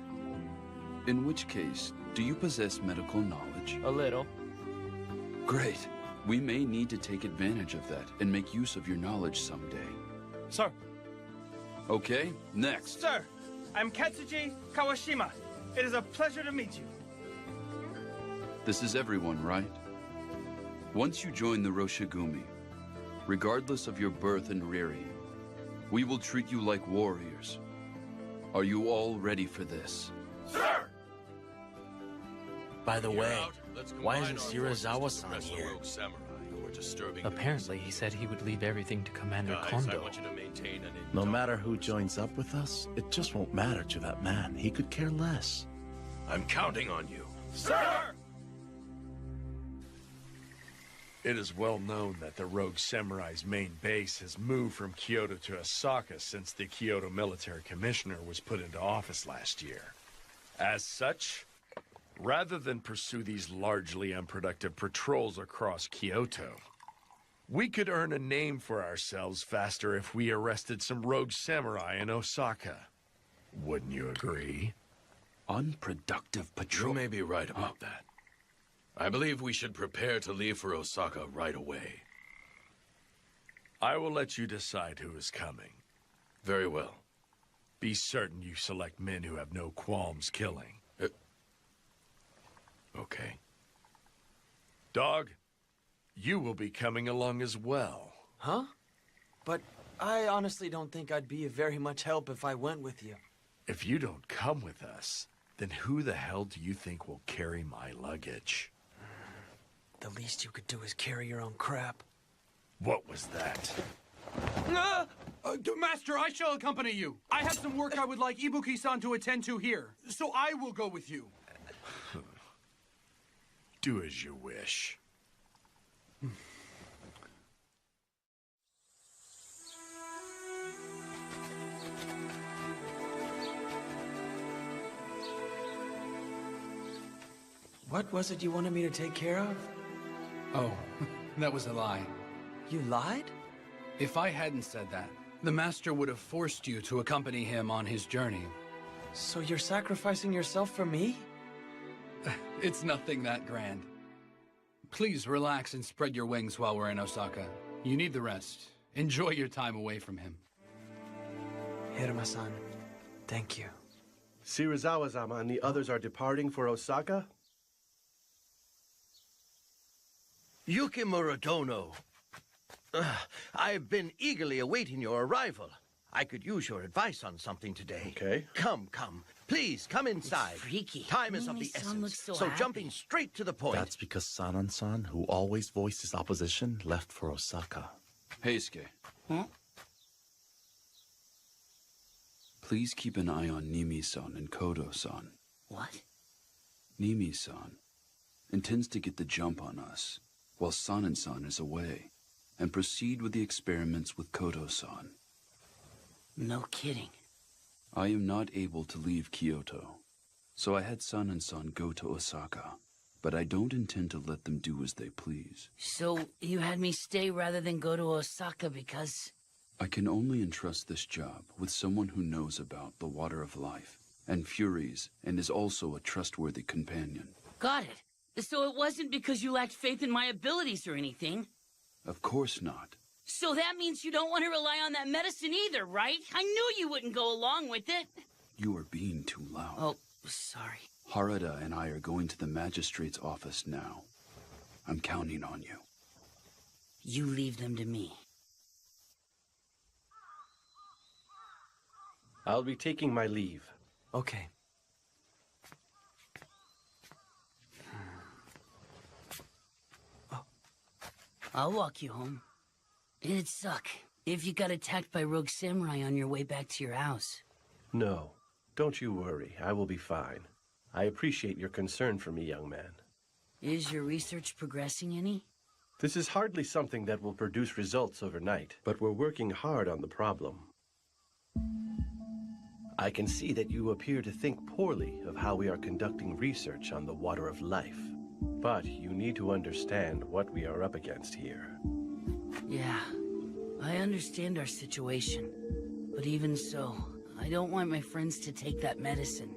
In which case, do you possess medical knowledge? A little. Great. We may need to take advantage of that and make use of your knowledge someday. Sir. Okay, next. Sir, I'm Katsuji Kawashima. It is a pleasure to meet you. This is everyone, right? Once you join the Roshigumi, regardless of your birth and rearing, we will treat you like warriors. Are you all ready for this? Sir! By the way, why isn't Serizawa-san here? Apparently, he said he would leave everything to Commander Kondo. No matter who joins up with us, it just won't matter to that man. He could care less. I'm counting on you. Sir! It is well known that the Rogue Samurai's main base has moved from Kyoto to Osaka since the Kyoto Military Commissioner was put into office last year. As such, rather than pursue these largely unproductive patrols across Kyoto, we could earn a name for ourselves faster if we arrested some rogue samurai in Osaka. Wouldn't you agree? Unproductive patrol? You may be right about that. I believe we should prepare to leave for Osaka right away. I will let you decide who is coming. Very well. Be certain you select men who have no qualms killing. Okay. Dog, you will be coming along as well. Huh? But I honestly don't think I'd be of very much help if I went with you. If you don't come with us, then who the hell do you think will carry my luggage? The least you could do is carry your own crap. What was that? Master, I shall accompany you. I have some work I would like Ibuki-san to attend to here, so I will go with you. Do as you wish. What was it you wanted me to take care of? Oh, that was a lie. You lied? If I hadn't said that, the Master would have forced you to accompany him on his journey. So you're sacrificing yourself for me? It's nothing that grand. Please relax and spread your wings while we're in Osaka. You need the rest. Enjoy your time away from him. Hiruma-san, thank you. Shirazawa-sama and the others are departing for Osaka? Yukimura Dono. I've been eagerly awaiting your arrival. I could use your advice on something today. Okay. Come. Please, come inside. It's freaky. Time is of the essence. So jumping straight to the point. That's because Sanan-san, who always voiced opposition, left for Osaka. Heisuke. Huh? Please keep an eye on Nimi-san and Kodo-san. What? Nimi-san intends to get the jump on us while Sanan-san is away, and proceed with the experiments with Kodo-san. No kidding. I am not able to leave Kyoto, so I had Sanan-san go to Osaka, but I don't intend to let them do as they please. So you had me stay rather than go to Osaka because... I can only entrust this job with someone who knows about the Water of Life and Furies and is also a trustworthy companion. Got it. So it wasn't because you lacked faith in my abilities or anything? Of course not. So that means you don't want to rely on that medicine either, right? I knew you wouldn't go along with it. You are being too loud. Oh, sorry. Harada and I are going to the magistrate's office now. I'm counting on you. You leave them to me. I'll be taking my leave. Okay. I'll walk you home. It'd suck if you got attacked by rogue samurai on your way back to your house. No, don't you worry. I will be fine. I appreciate your concern for me, young man. Is your research progressing any? This is hardly something that will produce results overnight, but we're working hard on the problem. I can see that you appear to think poorly of how we are conducting research on the Water of Life. But you need to understand what we are up against here. Yeah, I understand our situation. But even so, I don't want my friends to take that medicine.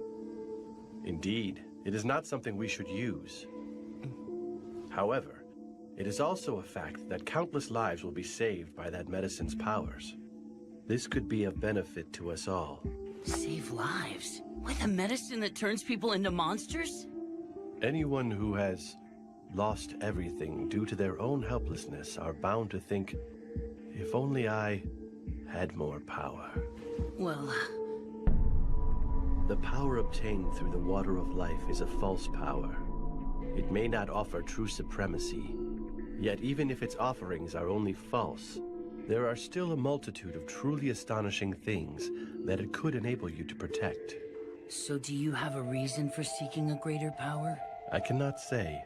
Indeed, it is not something we should use. However, it is also a fact that countless lives will be saved by that medicine's powers. This could be of benefit to us all. Save lives? With a medicine that turns people into monsters? Anyone who has lost everything due to their own helplessness are bound to think, if only I had more power. Well... The power obtained through the Water of Life is a false power. It may not offer true supremacy, yet even if its offerings are only false, there are still a multitude of truly astonishing things that it could enable you to protect. So do you have a reason for seeking a greater power? I cannot say.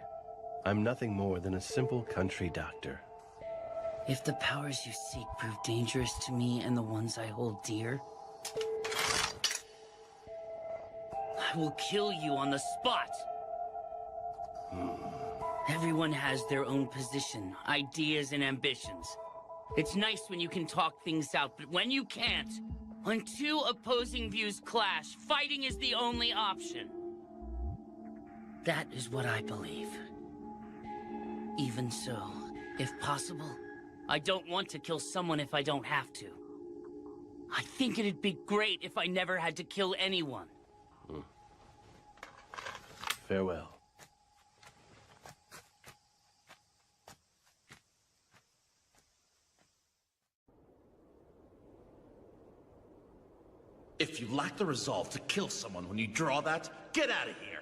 I'm nothing more than a simple country doctor. If the powers you seek prove dangerous to me and the ones I hold dear, I will kill you on the spot! Everyone has their own position, ideas, and ambitions. It's nice when you can talk things out, but when you can't, when two opposing views clash, fighting is the only option. That is what I believe. Even so, if possible, I don't want to kill someone if I don't have to. I think it'd be great if I never had to kill anyone. Farewell. If you lack the resolve to kill someone when you draw that, get out of here!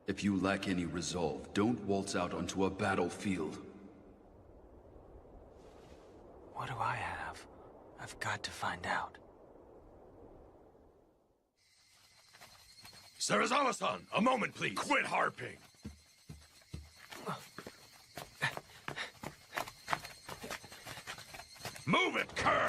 If you lack any resolve, don't waltz out onto a battlefield. What do I have? I've got to find out. Serizawa-san, a moment, please. Quit harping. Move it, cur!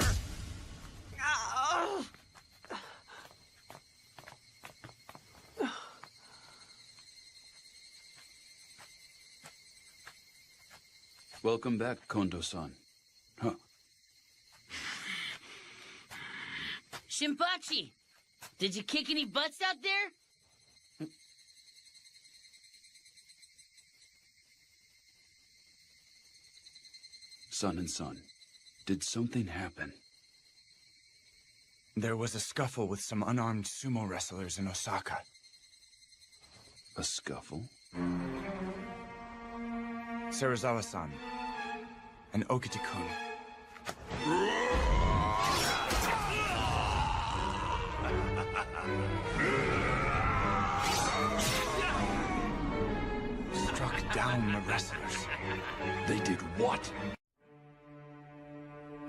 Welcome back, Kondo-san. Huh. Shinpachi! Did you kick any butts out there? Son and son, did something happen? There was a scuffle with some unarmed sumo wrestlers in Osaka. A scuffle? Serizawa-san and Okita-kun. Struck down the wrestlers. They did what?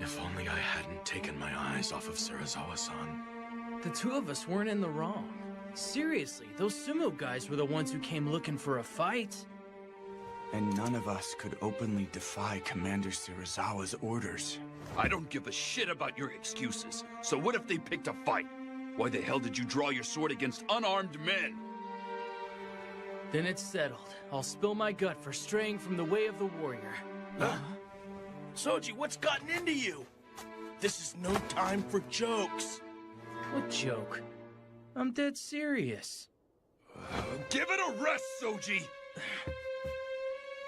If only I hadn't taken my eyes off of Serizawa-san. The two of us weren't in the wrong. Seriously, those sumo guys were the ones who came looking for a fight. And none of us could openly defy Commander Serizawa's orders. I don't give a shit about your excuses. So what if they picked a fight? Why the hell did you draw your sword against unarmed men? Then it's settled. I'll spill my gut for straying from the way of the warrior. Huh? Soji, what's gotten into you? This is no time for jokes. What joke? I'm dead serious. Give it a rest, Soji!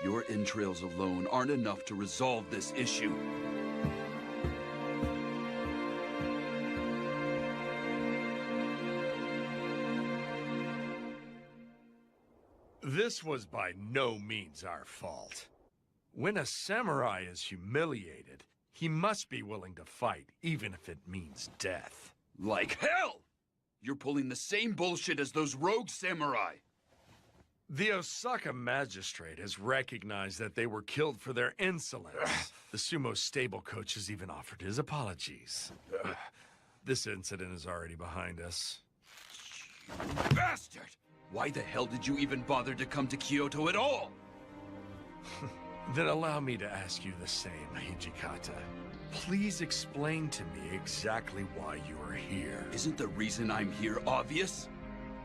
Your entrails alone aren't enough to resolve this issue. This was by no means our fault. When a samurai is humiliated, he must be willing to fight, even if it means death. Like hell! You're pulling the same bullshit as those rogue samurai. The Osaka magistrate has recognized that they were killed for their insolence. The sumo stable coach has even offered his apologies. This incident is already behind us. Bastard! Why the hell did you even bother to come to Kyoto at all? Then allow me to ask you the same, Hijikata. Please explain to me exactly why you are here. Isn't the reason I'm here obvious?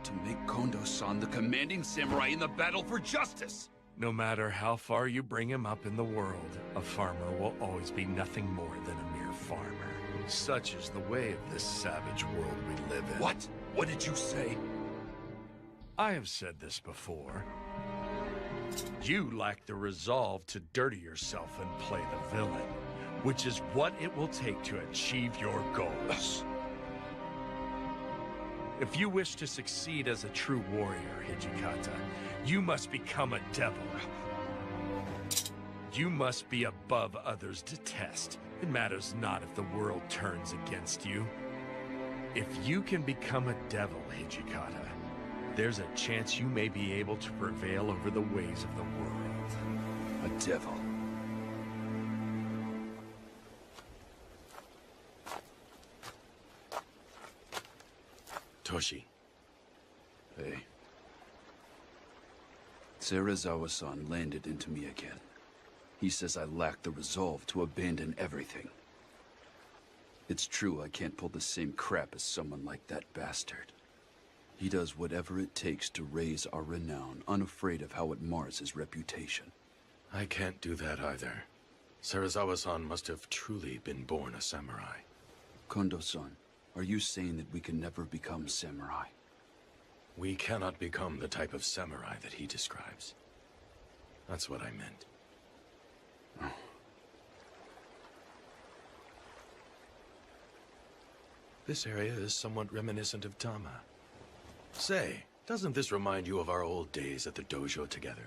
To make Kondo-san the commanding samurai in the battle for justice! No matter how far you bring him up in the world, a farmer will always be nothing more than a mere farmer. Such is the way of this savage world we live in. What? What did you say? I have said this before. You lack the resolve to dirty yourself and play the villain, which is what it will take to achieve your goals. If you wish to succeed as a true warrior, Hijikata, you must become a devil. You must be above others' detest. It matters not if the world turns against you. If you can become a devil, Hijikata, there's a chance you may be able to prevail over the ways of the world. A devil. Toshi. Hey. Serizawa-san landed into me again. He says I lack the resolve to abandon everything. It's true I can't pull the same crap as someone like that bastard. He does whatever it takes to raise our renown, unafraid of how it mars his reputation. I can't do that either. Serizawa-san must have truly been born a samurai. Kondo-san, are you saying that we can never become samurai? We cannot become the type of samurai that he describes. That's what I meant. This area is somewhat reminiscent of Tama. Say, doesn't this remind you of our old days at the dojo together?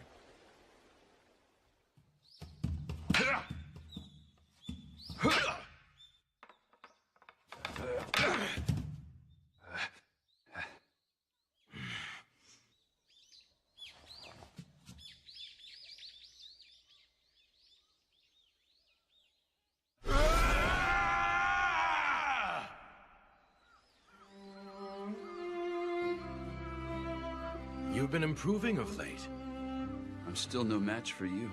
You've been improving of late. I'm still no match for you.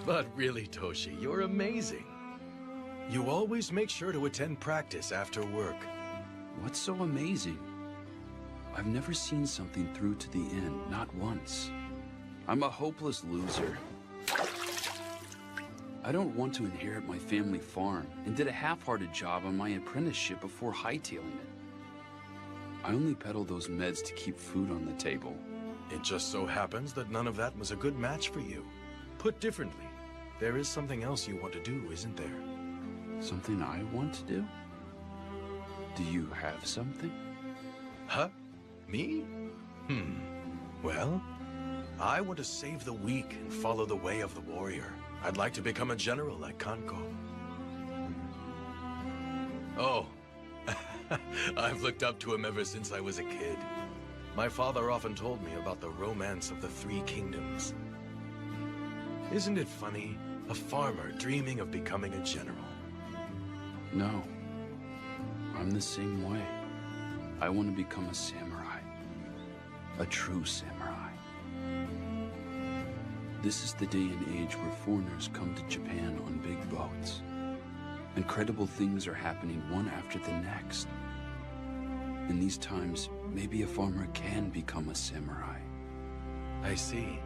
But really, Toshi, you're amazing. You always make sure to attend practice after work. What's so amazing? I've never seen something through to the end, not once. I'm a hopeless loser. I don't want to inherit my family farm, and did a half-hearted job on my apprenticeship before hightailing it. I only peddle those meds to keep food on the table. It just so happens that none of that was a good match for you. Put differently, there is something else you want to do, isn't there? Something I want to do? Do you have something? Huh? Me? Well, I want to save the weak and follow the way of the warrior. I'd like to become a general like Kanko. Oh. I've looked up to him ever since I was a kid. My father often told me about the romance of the Three Kingdoms. Isn't it funny? A farmer dreaming of becoming a general. No. I'm the same way. I want to become a samurai. A true samurai. This is the day and age where foreigners come to Japan on big boats. Incredible things are happening one after the next. In these times, maybe a farmer can become a samurai. I see.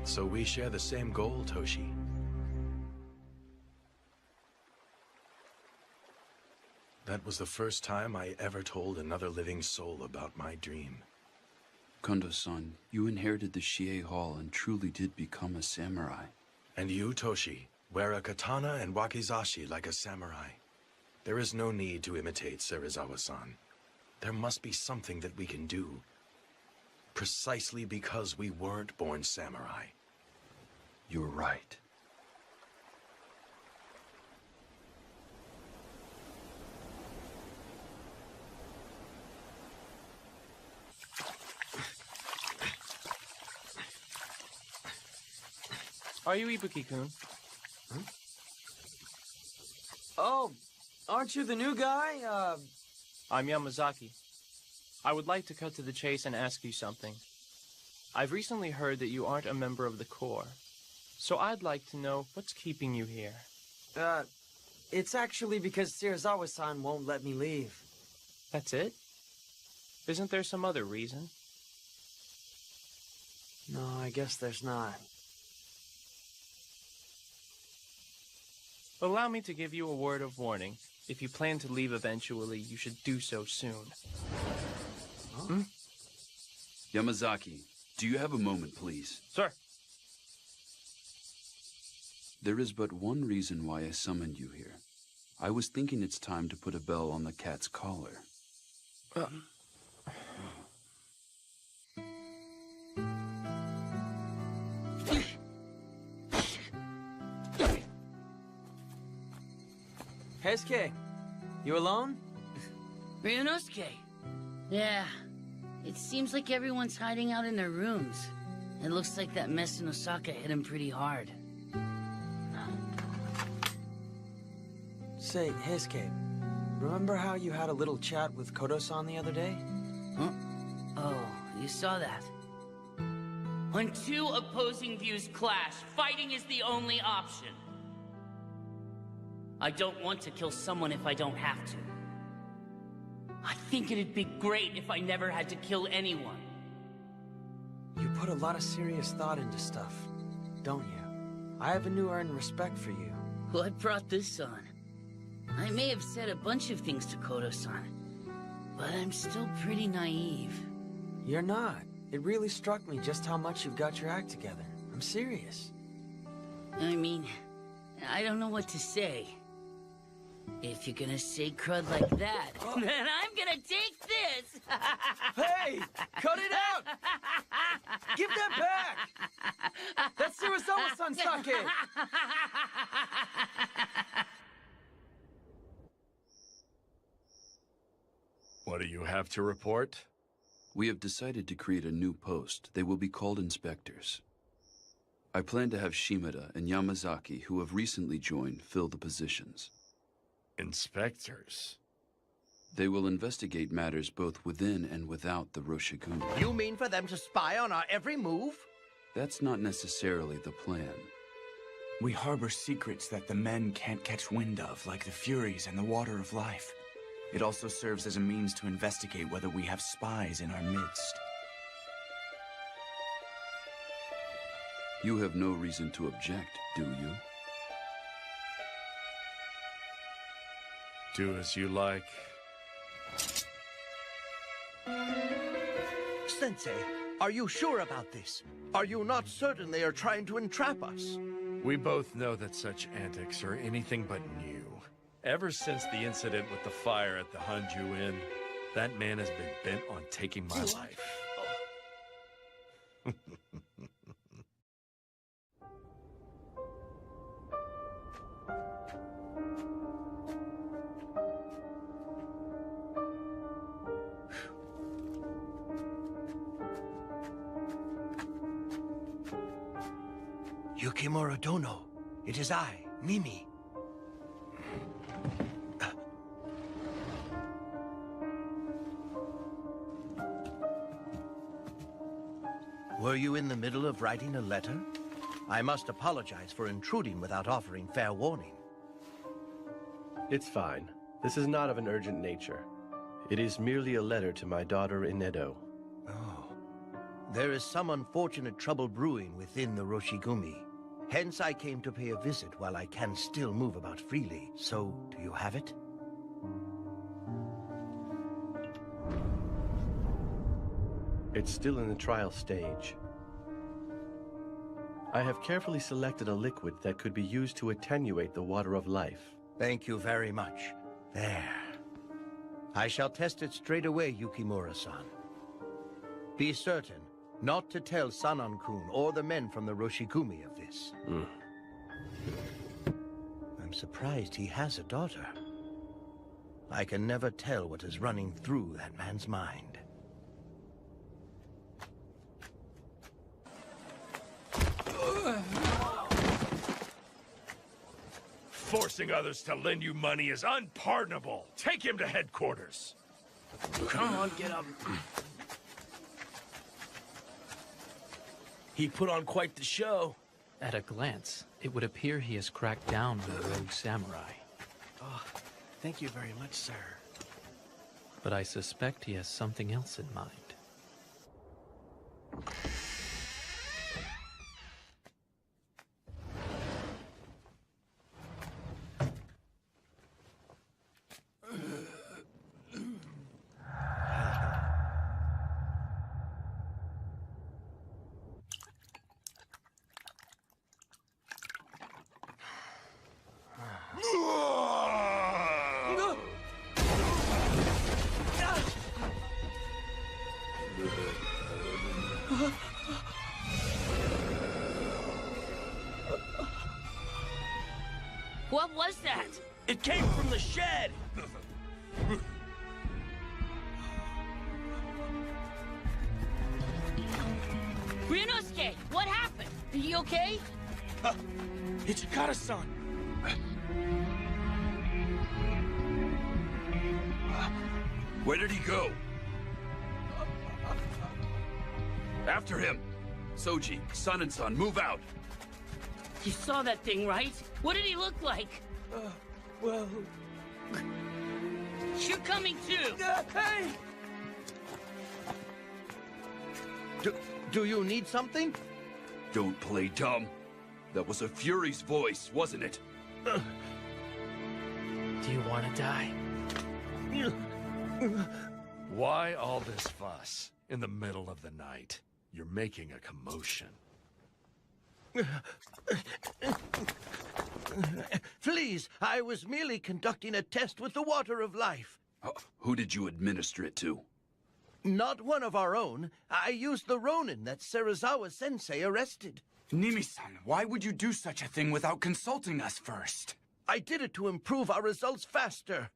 So we share the same goal, Toshi. That was the first time I ever told another living soul about my dream. Kondo-san, you inherited the Shie Hall and truly did become a samurai. And you, Toshi, wear a katana and wakizashi like a samurai. There is no need to imitate Serizawa-san. There must be something that we can do. Precisely because we weren't born samurai. You're right. Are you Ibuki-kun? Oh, aren't you the new guy? I'm Yamazaki. I would like to cut to the chase and ask you something. I've recently heard that you aren't a member of the Corps, so I'd like to know what's keeping you here. It's actually because Serizawa-san won't let me leave. That's it? Isn't there some other reason? No, I guess there's not. Allow me to give you a word of warning. If you plan to leave eventually, you should do so soon. Huh? Yamazaki, do you have a moment, please? Sir. There is but one reason why I summoned you here. I was thinking it's time to put a bell on the cat's collar. Heisuke, you alone? Ryunosuke. Yeah. It seems like everyone's hiding out in their rooms. It looks like that mess in Osaka hit him pretty hard. Say, Heisuke, remember how you had a little chat with Kodo-san the other day? Huh? Oh, you saw that. When two opposing views clash, fighting is the only option. I don't want to kill someone if I don't have to. I think it'd be great if I never had to kill anyone. You put a lot of serious thought into stuff, don't you? I have a new earned respect for you. What brought this on? I may have said a bunch of things to Kodo-san, but I'm still pretty naive. You're not. It really struck me just how much you've got your act together. I'm serious. I mean, I don't know what to say. If you're gonna say crud like that, then I'm gonna take this! Hey! Cut it out! Give that back! That's Serizawa-san sake! What do you have to report? We have decided to create a new post. They will be called inspectors. I plan to have Shimada and Yamazaki, who have recently joined, fill the positions. Inspectors? They will investigate matters both within and without the Roshigumi. You mean for them to spy on our every move? That's not necessarily the plan. We harbor secrets that the men can't catch wind of, like the Furies and the Water of Life. It also serves as a means to investigate whether we have spies in our midst. You have no reason to object, do you? Do as you like. Sensei, are you sure about this? Are you not certain they are trying to entrap us? We both know that such antics are anything but new. Ever since the incident with the fire at the Hanju Inn, that man has been bent on taking my life. Yukimura Dono, it is I, Mimi. Were you in the middle of writing a letter? I must apologize for intruding without offering fair warning. It's fine. This is not of an urgent nature. It is merely a letter to my daughter in Edo. Oh. There is some unfortunate trouble brewing within the Roshigumi. Hence I came to pay a visit while I can still move about freely. So, do you have it? It's still in the trial stage. I have carefully selected a liquid that could be used to attenuate the water of life. Thank you very much. There. I shall test it straight away, Yukimura-san. Be certain not to tell Sanan-kun or the men from the Roshigumi of this. I'm surprised he has a daughter. I can never tell what is running through that man's mind. Forcing others to lend you money is unpardonable. Take him to headquarters. Come on, get up. He put on quite the show. At a glance, it would appear he has cracked down on the rogue samurai. Oh, thank you very much, sir. But I suspect he has something else in mind. What was that? It came from the shed! Ryunosuke, what happened? Are you okay? Ichikata-san! Where did he go? After him! Soji, Sanan-san, move out! You saw that thing, right? What did he look like? Well... You're coming too! Hey! Do you need something? Don't play dumb. That was a Fury's voice, wasn't it? Do you want to die? Why all this fuss in the middle of the night? You're making a commotion. Please, I was merely conducting a test with the water of life. Who did you administer it to? Not one of our own. I used the Ronin that Serizawa-sensei arrested. Nimi-san, why would you do such a thing without consulting us first? I did it to improve our results faster.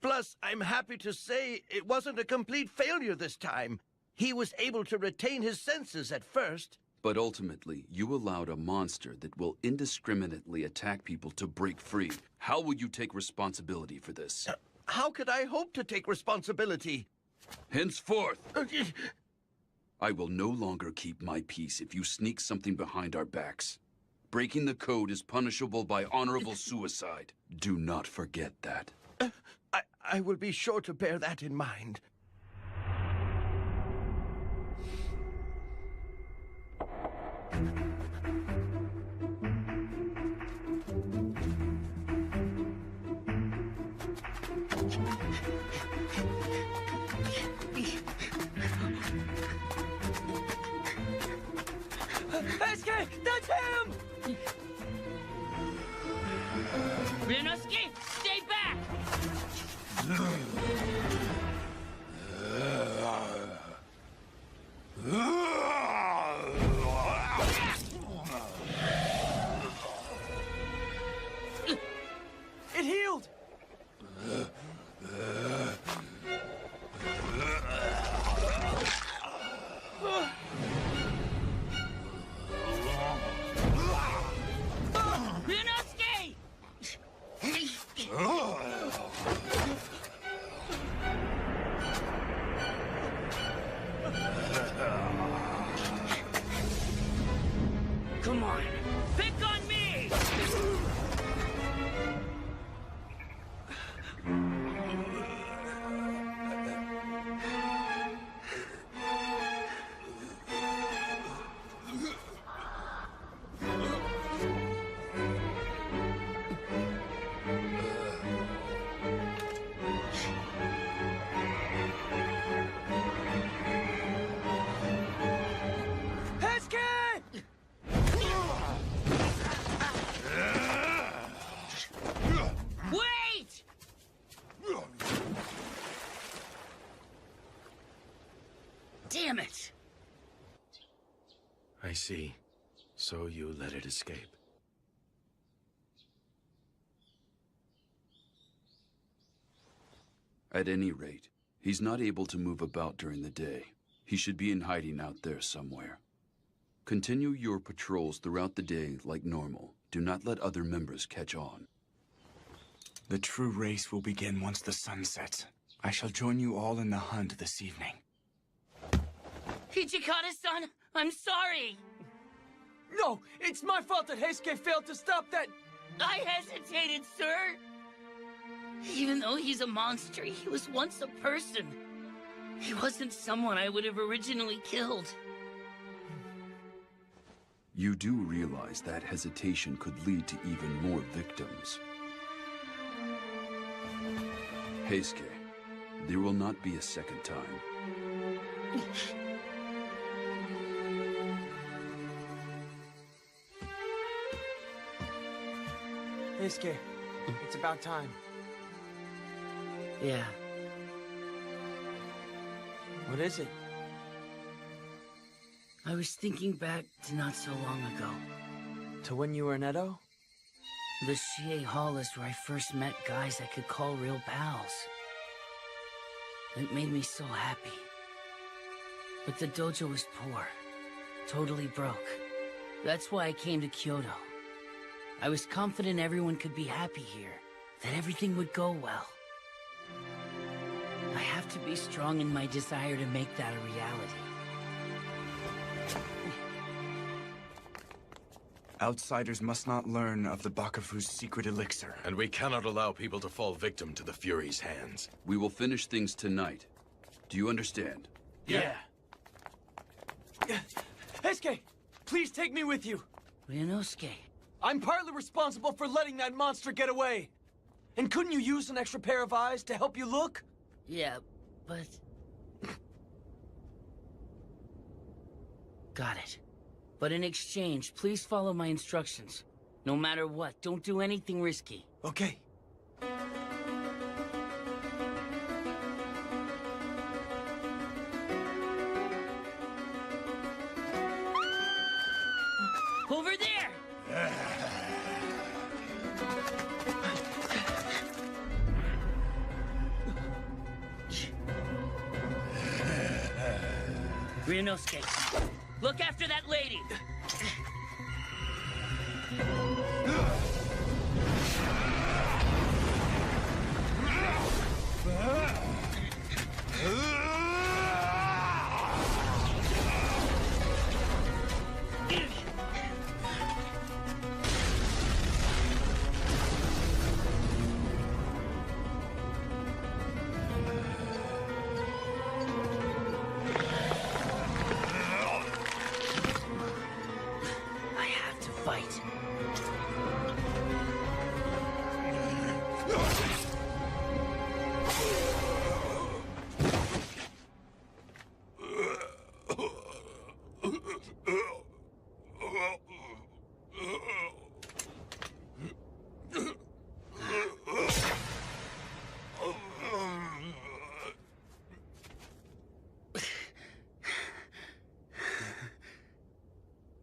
Plus, I'm happy to say it wasn't a complete failure this time. He was able to retain his senses at first. But ultimately, you allowed a monster that will indiscriminately attack people to break free. How will you take responsibility for this? How could I hope to take responsibility? Henceforth, I will no longer keep my peace if you sneak something behind our backs. Breaking the code is punishable by honorable suicide. Do not forget that. I will be sure to bear that in mind. Eisuke, that's him! Ryunosuke, stay back! It healed! Ryunosuke! Come on, pick on me! Wait! Damn it! I see. So you let it escape. At any rate, he's not able to move about during the day. He should be in hiding out there somewhere. Continue your patrols throughout the day like normal. Do not let other members catch on. The true race will begin once the sun sets. I shall join you all in the hunt this evening. Hichikata-san, I'm sorry! No, it's my fault that Heisuke failed to stop that... I hesitated, sir! Even though he's a monster, he was once a person. He wasn't someone I would have originally killed. You do realize that hesitation could lead to even more victims. Heisuke, there will not be a second time. Heisuke, it's about time. Yeah. What is it? I was thinking back to not so long ago. To when you were in Edo? The Shie Hall is where I first met guys I could call real pals. It made me so happy. But the dojo was poor. Totally broke. That's why I came to Kyoto. I was confident everyone could be happy here. That everything would go well. I have to be strong in my desire to make that a reality. Outsiders must not learn of the Bakufu's secret elixir. And we cannot allow people to fall victim to the Fury's hands. We will finish things tonight. Do you understand? Yeah. Heisuke, please take me with you. Ryunosuke. I'm partly responsible for letting that monster get away. And couldn't you use an extra pair of eyes to help you look? Yeah, but... Got it. But in exchange, please follow my instructions. No matter what, don't do anything risky. Okay. Over there! Ryunosuke, look after that lady!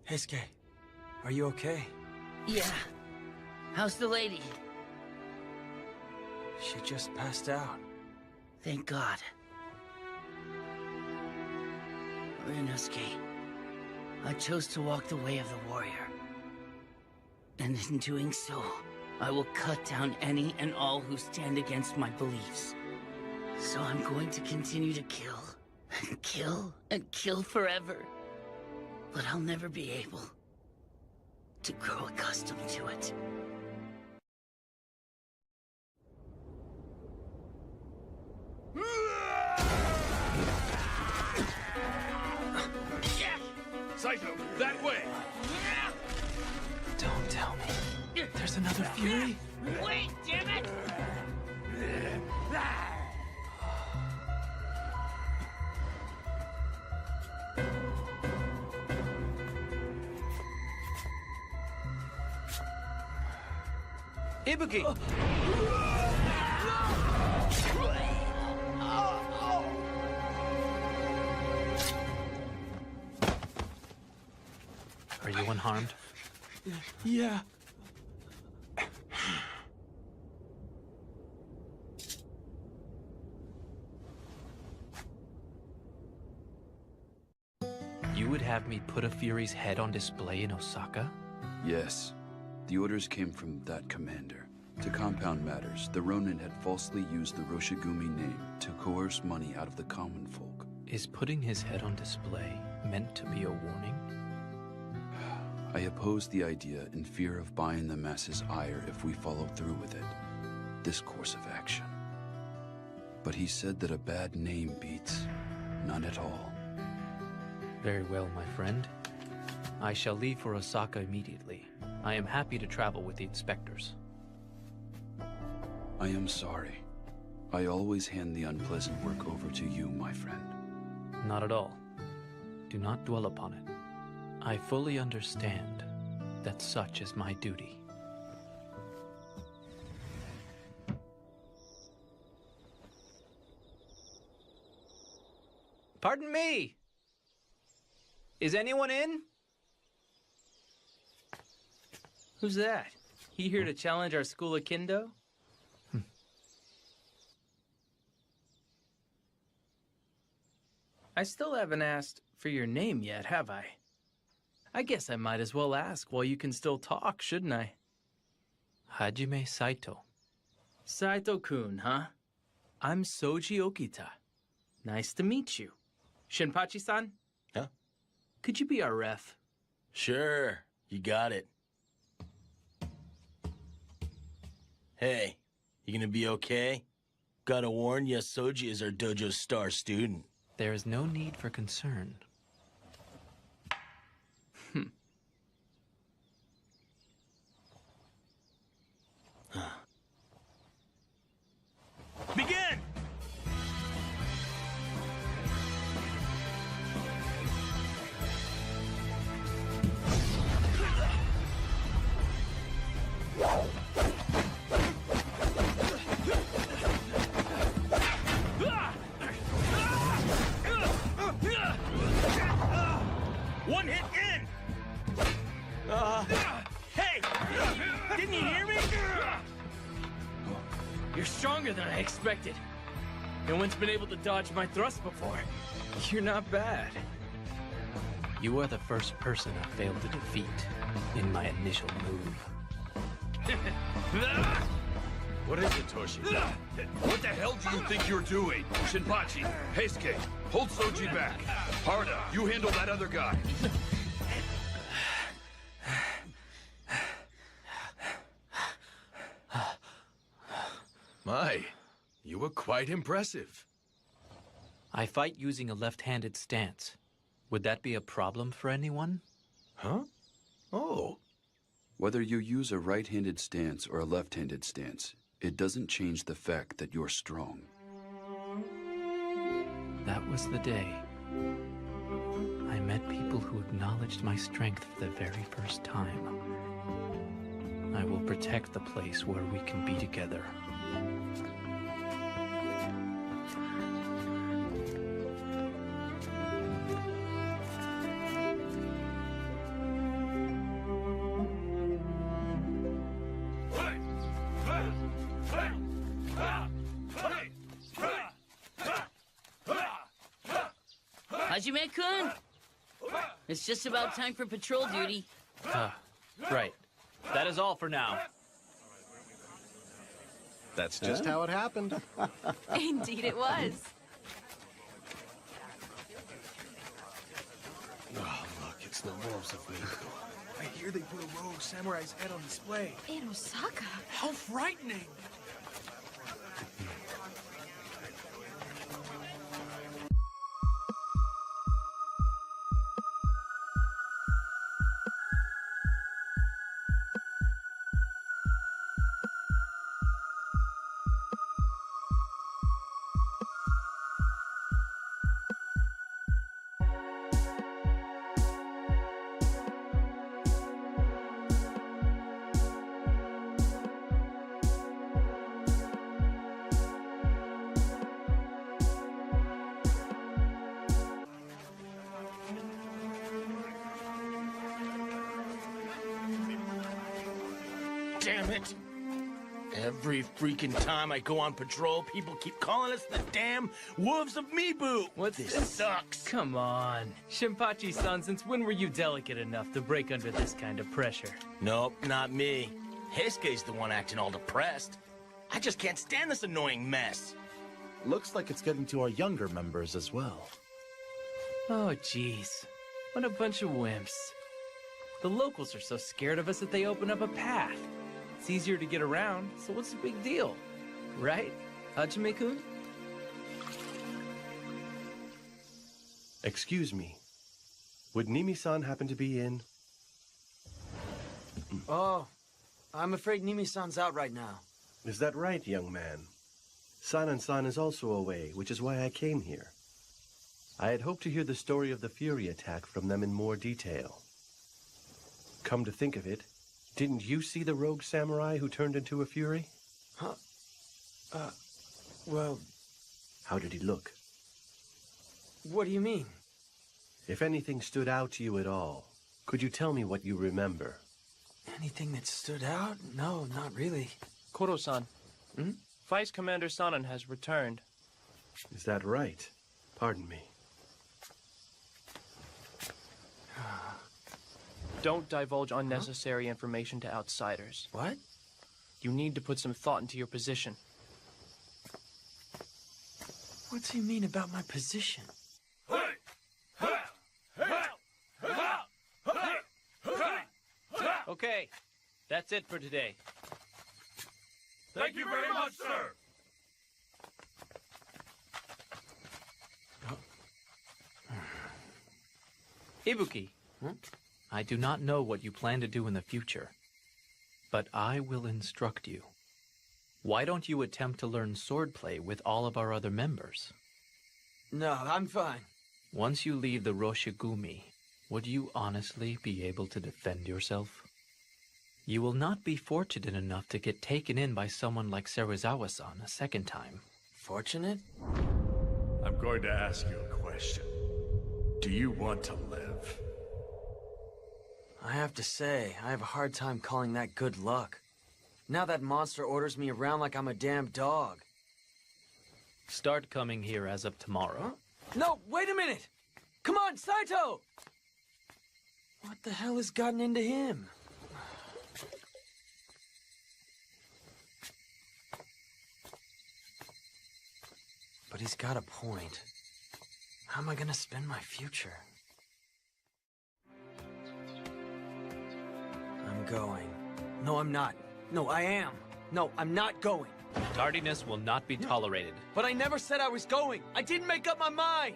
Heisuke, are you okay? Yeah. How's the lady? She just passed out. Thank God. Ryunosuke, I chose to walk the way of the warrior. And in doing so, I will cut down any and all who stand against my beliefs. So I'm going to continue to kill, and kill, and kill forever. But I'll never be able to grow accustomed to it. Saito, that way! Don't tell me. There's another Fury? Wait, damn it! Ibuki! Are you unharmed? Yeah. You would have me put a Fury's head on display in Osaka? Yes. The orders came from that commander. To compound matters, the Ronin had falsely used the Roshigumi name to coerce money out of the common folk. Is putting his head on display meant to be a warning? I opposed the idea in fear of buying the masses' ire if we followed through with it. This course of action. But he said that a bad name beats none at all. Very well, my friend. I shall leave for Osaka immediately. I am happy to travel with the inspectors. I am sorry. I always hand the unpleasant work over to you, my friend. Not at all. Do not dwell upon it. I fully understand that such is my duty. Pardon me! Is anyone in? Who's that? He here to challenge our school of Kendo? I still haven't asked for your name yet, have I? I guess I might as well ask while you can still talk, shouldn't I? Hajime Saito. Saito-kun, huh? I'm Soji Okita. Nice to meet you. Shinpachi-san? Huh? Could you be our ref? Sure, you got it. Hey, you gonna be okay? Gotta warn ya, Soji is our dojo's star student. There is no need for concern. Begin! stronger than I expected. No one's been able to dodge my thrust before. You're not bad. You are the first person I failed to defeat in my initial move. What is it, Toshi? What the hell do you think you're doing? Shinpachi, Heisuke, hold Soji back. Harda, you handle that other guy. My, you were quite impressive. I fight using a left-handed stance. Would that be a problem for anyone? Huh? Oh. Whether you use a right-handed stance or a left-handed stance, it doesn't change the fact that you're strong. That was the day I met people who acknowledged my strength for the very first time. I will protect the place where we can be together. Hajime-kun! It's just about time for patrol duty. Right. That is all for now. That's just how it happened. Indeed it was. Oh, look, it's the wolves of Miku. I hear they put a rogue samurai's head on display. In Osaka? How frightening! Damn it! Every freaking time I go on patrol, people keep calling us the damn Wolves of Mibu! What's this? Sucks! Come on. Shinpachi-san, since when were you delicate enough to break under this kind of pressure? Nope, not me. Heisuke's the one acting all depressed. I just can't stand this annoying mess. Looks like it's getting to our younger members as well. Oh, jeez. What a bunch of wimps. The locals are so scared of us that they open up a path. It's easier to get around, so what's the big deal? Right, Hajime-kun? Excuse me. Would Nimi-san happen to be in? Oh, I'm afraid Nimi-san's out right now. Is that right, young man? Sanan-san is also away, which is why I came here. I had hoped to hear the story of the Fury attack from them in more detail. Come to think of it, didn't you see the rogue samurai who turned into a Fury? Huh? Well... How did he look? What do you mean? If anything stood out to you at all, could you tell me what you remember? Anything that stood out? No, not really. Koro-san. Vice Commander Sanan has returned. Is that right? Pardon me. Don't divulge unnecessary information to outsiders. What? You need to put some thought into your position. What do you mean about my position? Okay, that's it for today. Thank you very much, sir. Ibuki, I do not know what you plan to do in the future, but I will instruct you. Why don't you attempt to learn swordplay with all of our other members? No, I'm fine. Once you leave the Roshigumi, would you honestly be able to defend yourself? You will not be fortunate enough to get taken in by someone like Serizawa-san a second time. Fortunate? I'm going to ask you a question. Do you want to live? I have to say, I have a hard time calling that good luck. Now that monster orders me around like I'm a damn dog. Start coming here as of tomorrow. Huh? No, wait a minute! Come on, Saito! What the hell has gotten into him? But he's got a point. How am I gonna spend my future? I'm going. No, I'm not. No, I am. No, I'm not going. Tardiness will not be tolerated. But I never said I was going. I didn't make up my mind.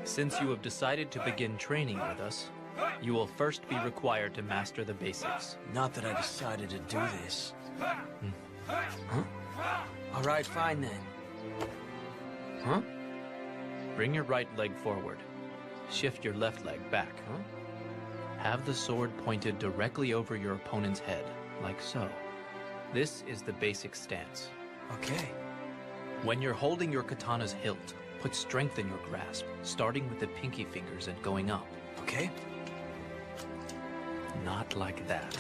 Since you have decided to begin training with us, you will first be required to master the basics. Not that I decided to do this. Huh? All right, fine then. Huh? Bring your right leg forward. Shift your left leg back. Huh? Have the sword pointed directly over your opponent's head, like so. This is the basic stance. Okay. When you're holding your katana's hilt, put strength in your grasp, starting with the pinky fingers and going up. Okay. Not like that.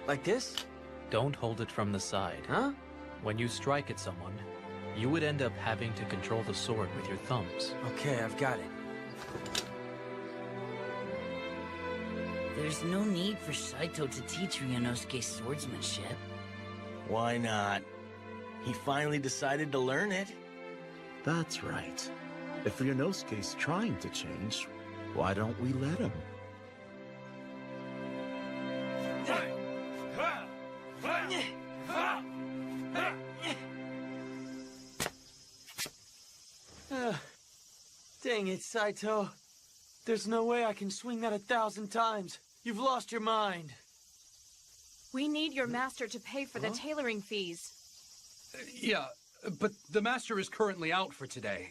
Like this? Don't hold it from the side. Huh? When you strike at someone, you would end up having to control the sword with your thumbs. Okay, I've got it. There's no need for Saito to teach Ryunosuke swordsmanship. Why not? He finally decided to learn it. That's right. If Ryunosuke's trying to change, why don't we let him? Dang it, Saito. There's no way I can swing that 1,000 times. You've lost your mind. We need your master to pay for the tailoring fees. Yeah, but the master is currently out for today.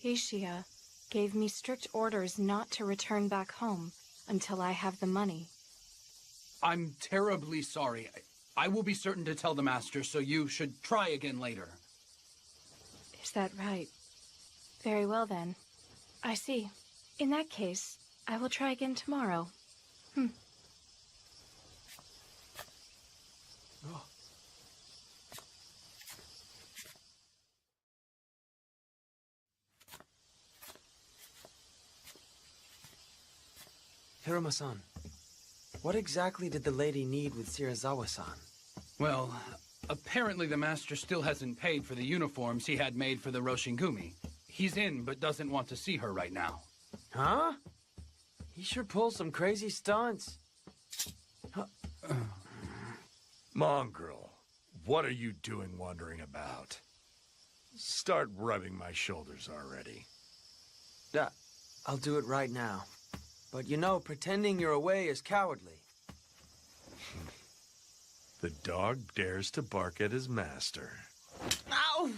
Ishia gave me strict orders not to return back home until I have the money. I'm terribly sorry. I will be certain to tell the master, so you should try again later. Is that right? Very well then. I see. In that case, I will try again tomorrow. Hiruma-san, what exactly did the lady need with Shirazawa-san? Well, apparently the master still hasn't paid for the uniforms he had made for the Roshingumi. He's in, but doesn't want to see her right now. Huh? He sure pulls some crazy stunts. Mongrel, what are you doing wandering about? Start rubbing my shoulders already. I'll do it right now. But you know, pretending you're away is cowardly. The dog dares to bark at his master. Ow!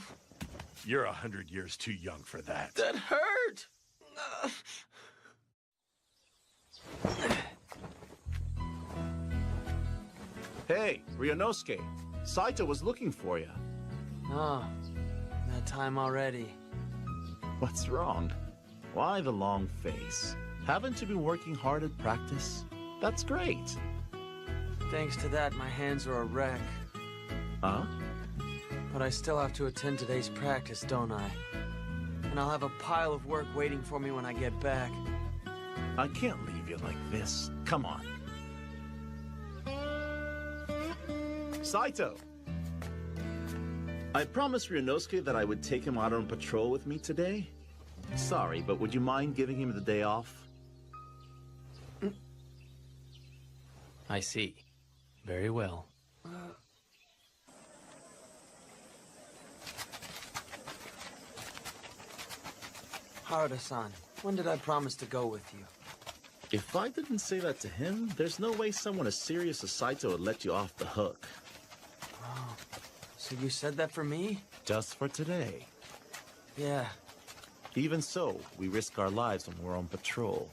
You're 100 years too young for that. That hurt! Hey, Ryunosuke. Saito was looking for you. Oh, that time already. What's wrong? Why the long face? Haven't you been working hard at practice? That's great. Thanks to that, my hands are a wreck. Huh? But I still have to attend today's practice, don't I? And I'll have a pile of work waiting for me when I get back. I can't leave you like this. Come on. Saito! I promised Ryunosuke that I would take him out on patrol with me today. Sorry, but would you mind giving him the day off? I see. Very well. Harada-san, when did I promise to go with you? If I didn't say that to him, there's no way someone as serious as Saito would let you off the hook. Oh, so you said that for me? Just for today. Yeah. Even so, we risk our lives when we're on patrol.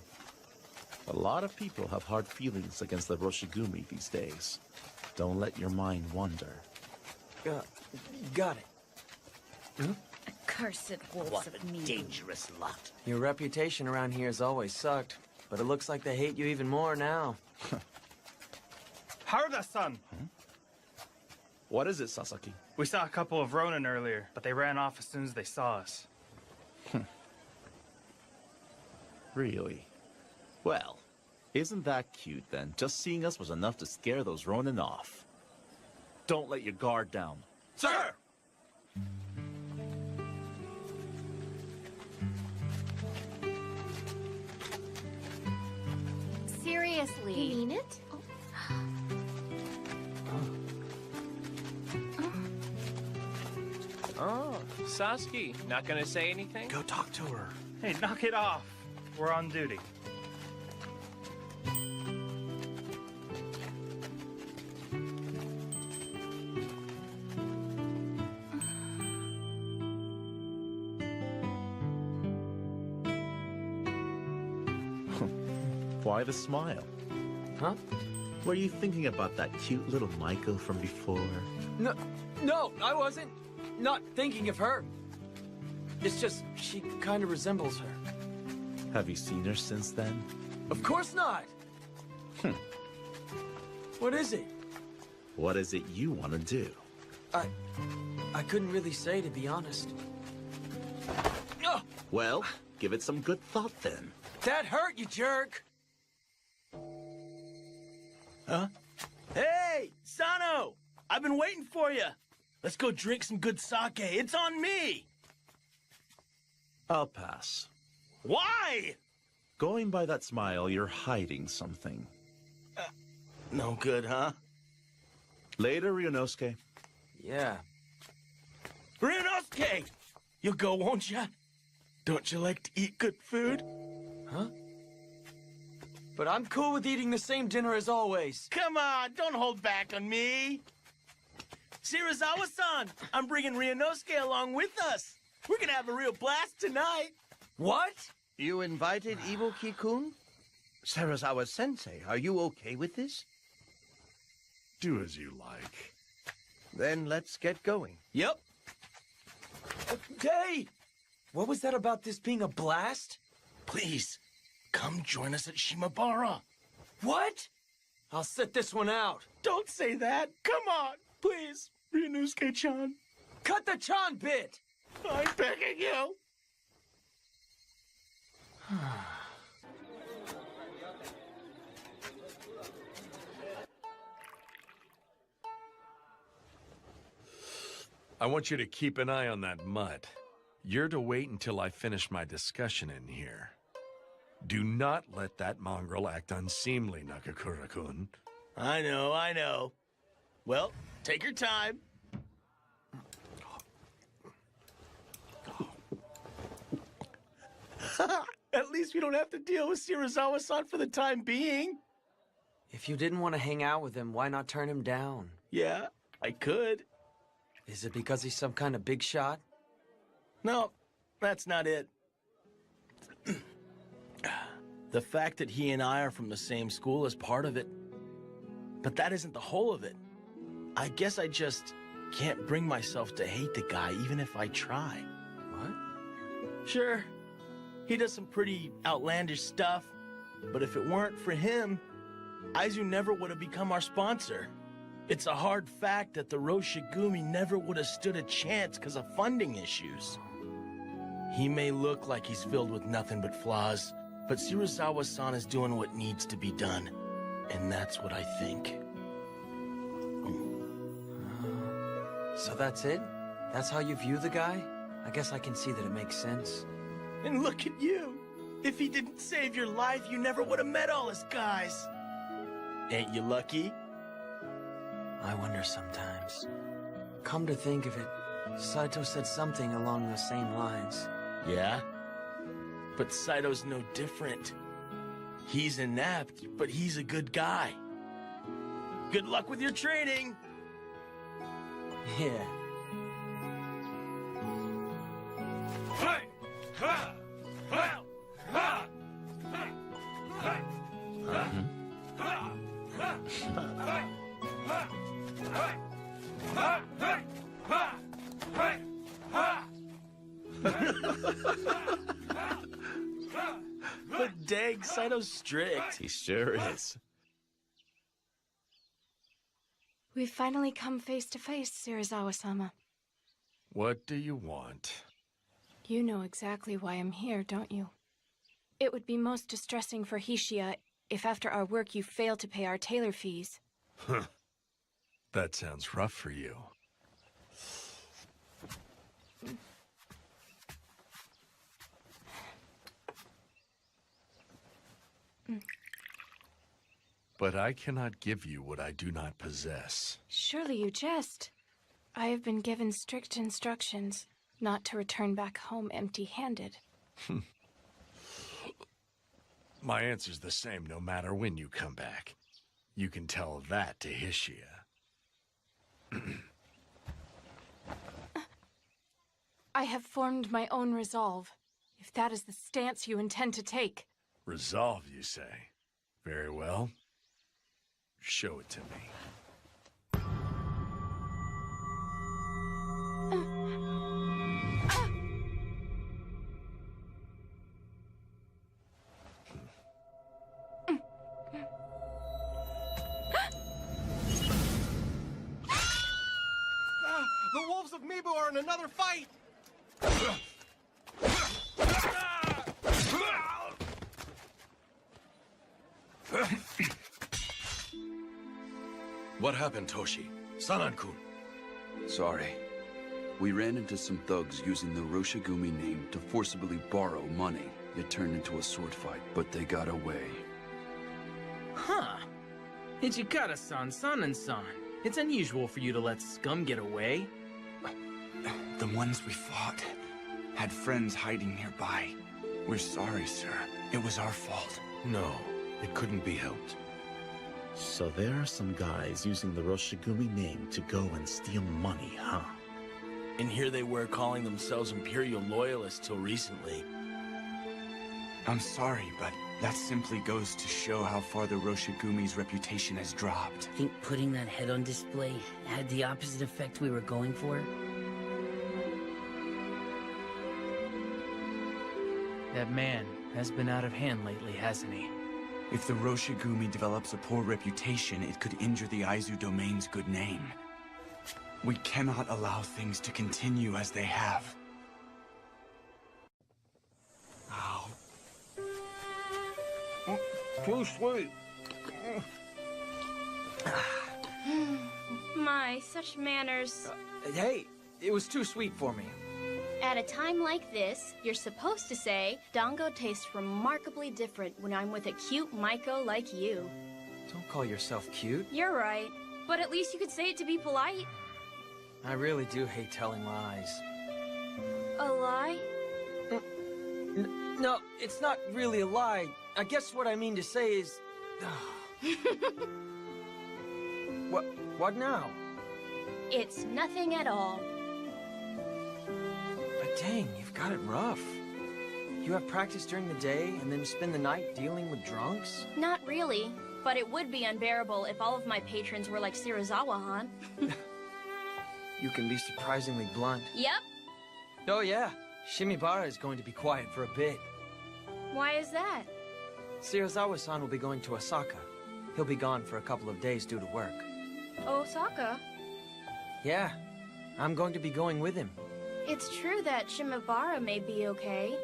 A lot of people have hard feelings against the Roshigumi these days. Don't let your mind wander. Got it. Cursed wolves What of a me. dangerous lot. Your reputation around here has always sucked, but it looks like they hate you even more now. Haruda-san! What is it, Sasaki? We saw a couple of Ronin earlier, but they ran off as soon as they saw us. Really? Well, isn't that cute then? Just seeing us was enough to scare those Ronin off. Don't let your guard down. Sir! Seriously. You mean it? Oh, Sasuke, not gonna say anything? Go talk to her. Hey, knock it off. We're on duty. Why the smile? Huh? Were you thinking about that cute little Maiko from before? No, I wasn't. Not thinking of her. It's just, she kind of resembles her. Have you seen her since then? Of course not! What is it? What is it you want to do? I couldn't really say, to be honest. Ugh! Well, give it some good thought then. That hurt, you jerk! Huh? Hey, Sano! I've been waiting for you. Let's go drink some good sake. It's on me! I'll pass. Why? Going by that smile, you're hiding something. No good, huh? Later, Ryunosuke. Yeah. Ryunosuke! You'll go, won't ya? Don't you like to eat good food? Huh? But I'm cool with eating the same dinner as always. Come on, don't hold back on me. Shirazawa-san, I'm bringing Ryunosuke along with us. We're gonna have a real blast tonight. What? You invited Ibuki-kun? Serizawa-sensei, are you okay with this? Do as you like. Then let's get going. Yep. Hey! What was that about this being a blast? Please, come join us at Shimabara. What? I'll sit this one out. Don't say that. Come on, please, Ryunosuke-chan. Cut the Chan bit! I'm begging you. I want you to keep an eye on that mutt. You're to wait until I finish my discussion in here. Do not let that mongrel act unseemly, Nakakura-kun. I know. Well, take your time. At least we don't have to deal with Shirazawa-san for the time being. If you didn't want to hang out with him, why not turn him down? Yeah, I could. Is it because he's some kind of big shot? No, that's not it. The fact that he and I are from the same school is part of it. But that isn't the whole of it. I guess I just can't bring myself to hate the guy, even if I try. What? Sure, he does some pretty outlandish stuff, but if it weren't for him, Aizu never would have become our sponsor. It's a hard fact that the Roshigumi never would have stood a chance because of funding issues. He may look like he's filled with nothing but flaws, but Shirazawa-san is doing what needs to be done. And that's what I think. So that's it? That's how you view the guy? I guess I can see that it makes sense. And look at you! If he didn't save your life, you never would have met all his guys. Ain't you lucky? I wonder sometimes. Come to think of it, Saito said something along the same lines. Yeah? But Saito's no different. He's inept, but he's a good guy. Good luck with your training! Yeah. But dang, Saito's strict. He sure is. We've finally come face to face, Serizawa-sama. What do you want? You know exactly why I'm here, don't you? It would be most distressing for Hishiya if after our work you fail to pay our tailor fees. Huh. That sounds rough for you. But I cannot give you what I do not possess. Surely you jest. I have been given strict instructions not to return back home empty-handed. My answer's the same no matter when you come back. You can tell that to Hishiya. I have formed my own resolve, if that is the stance you intend to take. Resolve, you say? Very well. Show it to me. The wolves of Mibu are in another fight! What happened, Toshi? Sanan-kun. Sorry. We ran into some thugs using the Roshigumi name to forcibly borrow money. It turned into a sword fight, but they got away. Huh. Ichikata-san, Sanan-san. It's unusual for you to let scum get away. The ones we fought had friends hiding nearby. We're sorry, sir. It was our fault. No, it couldn't be helped. So there are some guys using the Roshigumi name to go and steal money, huh? And here they were calling themselves Imperial Loyalists till recently. I'm sorry, but that simply goes to show how far the Roshigumi's reputation has dropped. Think putting that head on display had the opposite effect we were going for? That man has been out of hand lately, hasn't he? If the Roshigumi develops a poor reputation, it could injure the Aizu domain's good name. We cannot allow things to continue as they have. Ow. Too sweet. My, such manners. Hey, it was too sweet for me. At a time like this, you're supposed to say, Dango tastes remarkably different when I'm with a cute Maiko like you. Don't call yourself cute. You're right, but at least you could say it to be polite. I really do hate telling lies. A lie? No, it's not really a lie. I guess what I mean to say is... What now? It's nothing at all. But dang, you've got it rough. You have practice during the day and then spend the night dealing with drunks? Not really, but it would be unbearable if all of my patrons were like Serizawa-han. You can be surprisingly blunt. Yep. Oh yeah, Shimibara is going to be quiet for a bit. Why is that? Serizawa-san will be going to Osaka. He'll be gone for a couple of days due to work. Osaka? Yeah, I'm going to be going with him. It's true that Shimabara may be okay,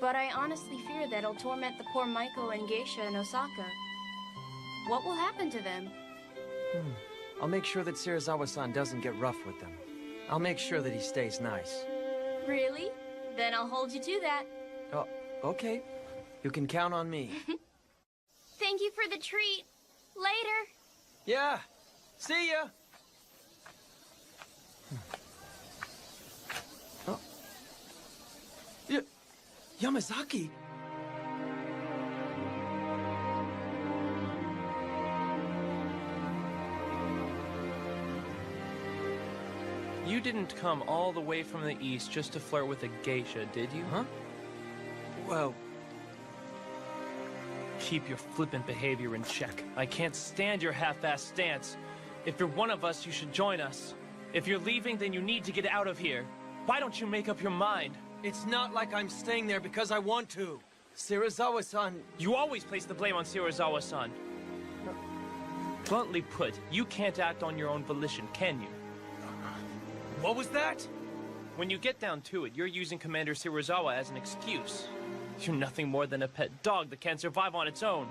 but I honestly fear that it'll torment the poor Maiko and Geisha in Osaka. What will happen to them? I'll make sure that Serizawa-san doesn't get rough with them. I'll make sure that he stays nice. Really? Then I'll hold you to that. Oh, okay. You can count on me. Thank you for the treat. Later. Yeah. See ya. Oh. Yamazaki. You didn't come all the way from the east just to flirt with a geisha, did you? Huh? Well... Keep your flippant behavior in check. I can't stand your half-assed stance. If you're one of us, you should join us. If you're leaving, then you need to get out of here. Why don't you make up your mind? It's not like I'm staying there because I want to. Serizawa-san... You always place the blame on Serizawa-san. Bluntly put, you can't act on your own volition, can you? What was that? When you get down to it, you're using Commander Serizawa as an excuse. You're nothing more than a pet dog that can't survive on its own.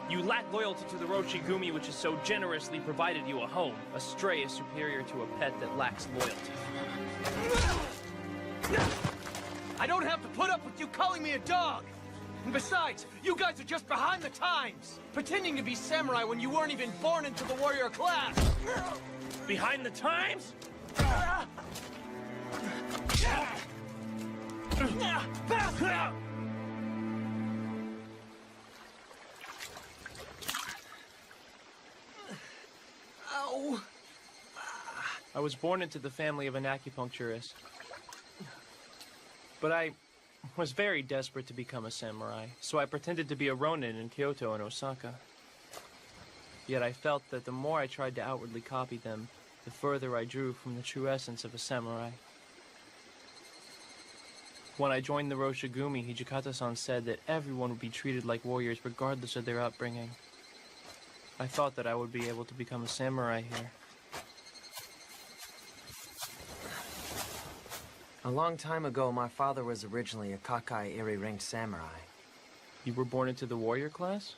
You lack loyalty to the Roshigumi, which has so generously provided you a home. A stray is superior to a pet that lacks loyalty. I don't have to put up with you calling me a dog! And besides, you guys are just behind the times! Pretending to be samurai when you weren't even born into the warrior class! Behind the times? Ow! I was born into the family of an acupuncturist. But I was very desperate to become a samurai, so I pretended to be a ronin in Kyoto and Osaka. Yet I felt that the more I tried to outwardly copy them, the further I drew from the true essence of a samurai. When I joined the Roshigumi, Hijikata-san said that everyone would be treated like warriors regardless of their upbringing. I thought that I would be able to become a samurai here. A long time ago, my father was originally a Kakai Iri-ring samurai. You were born into the warrior class?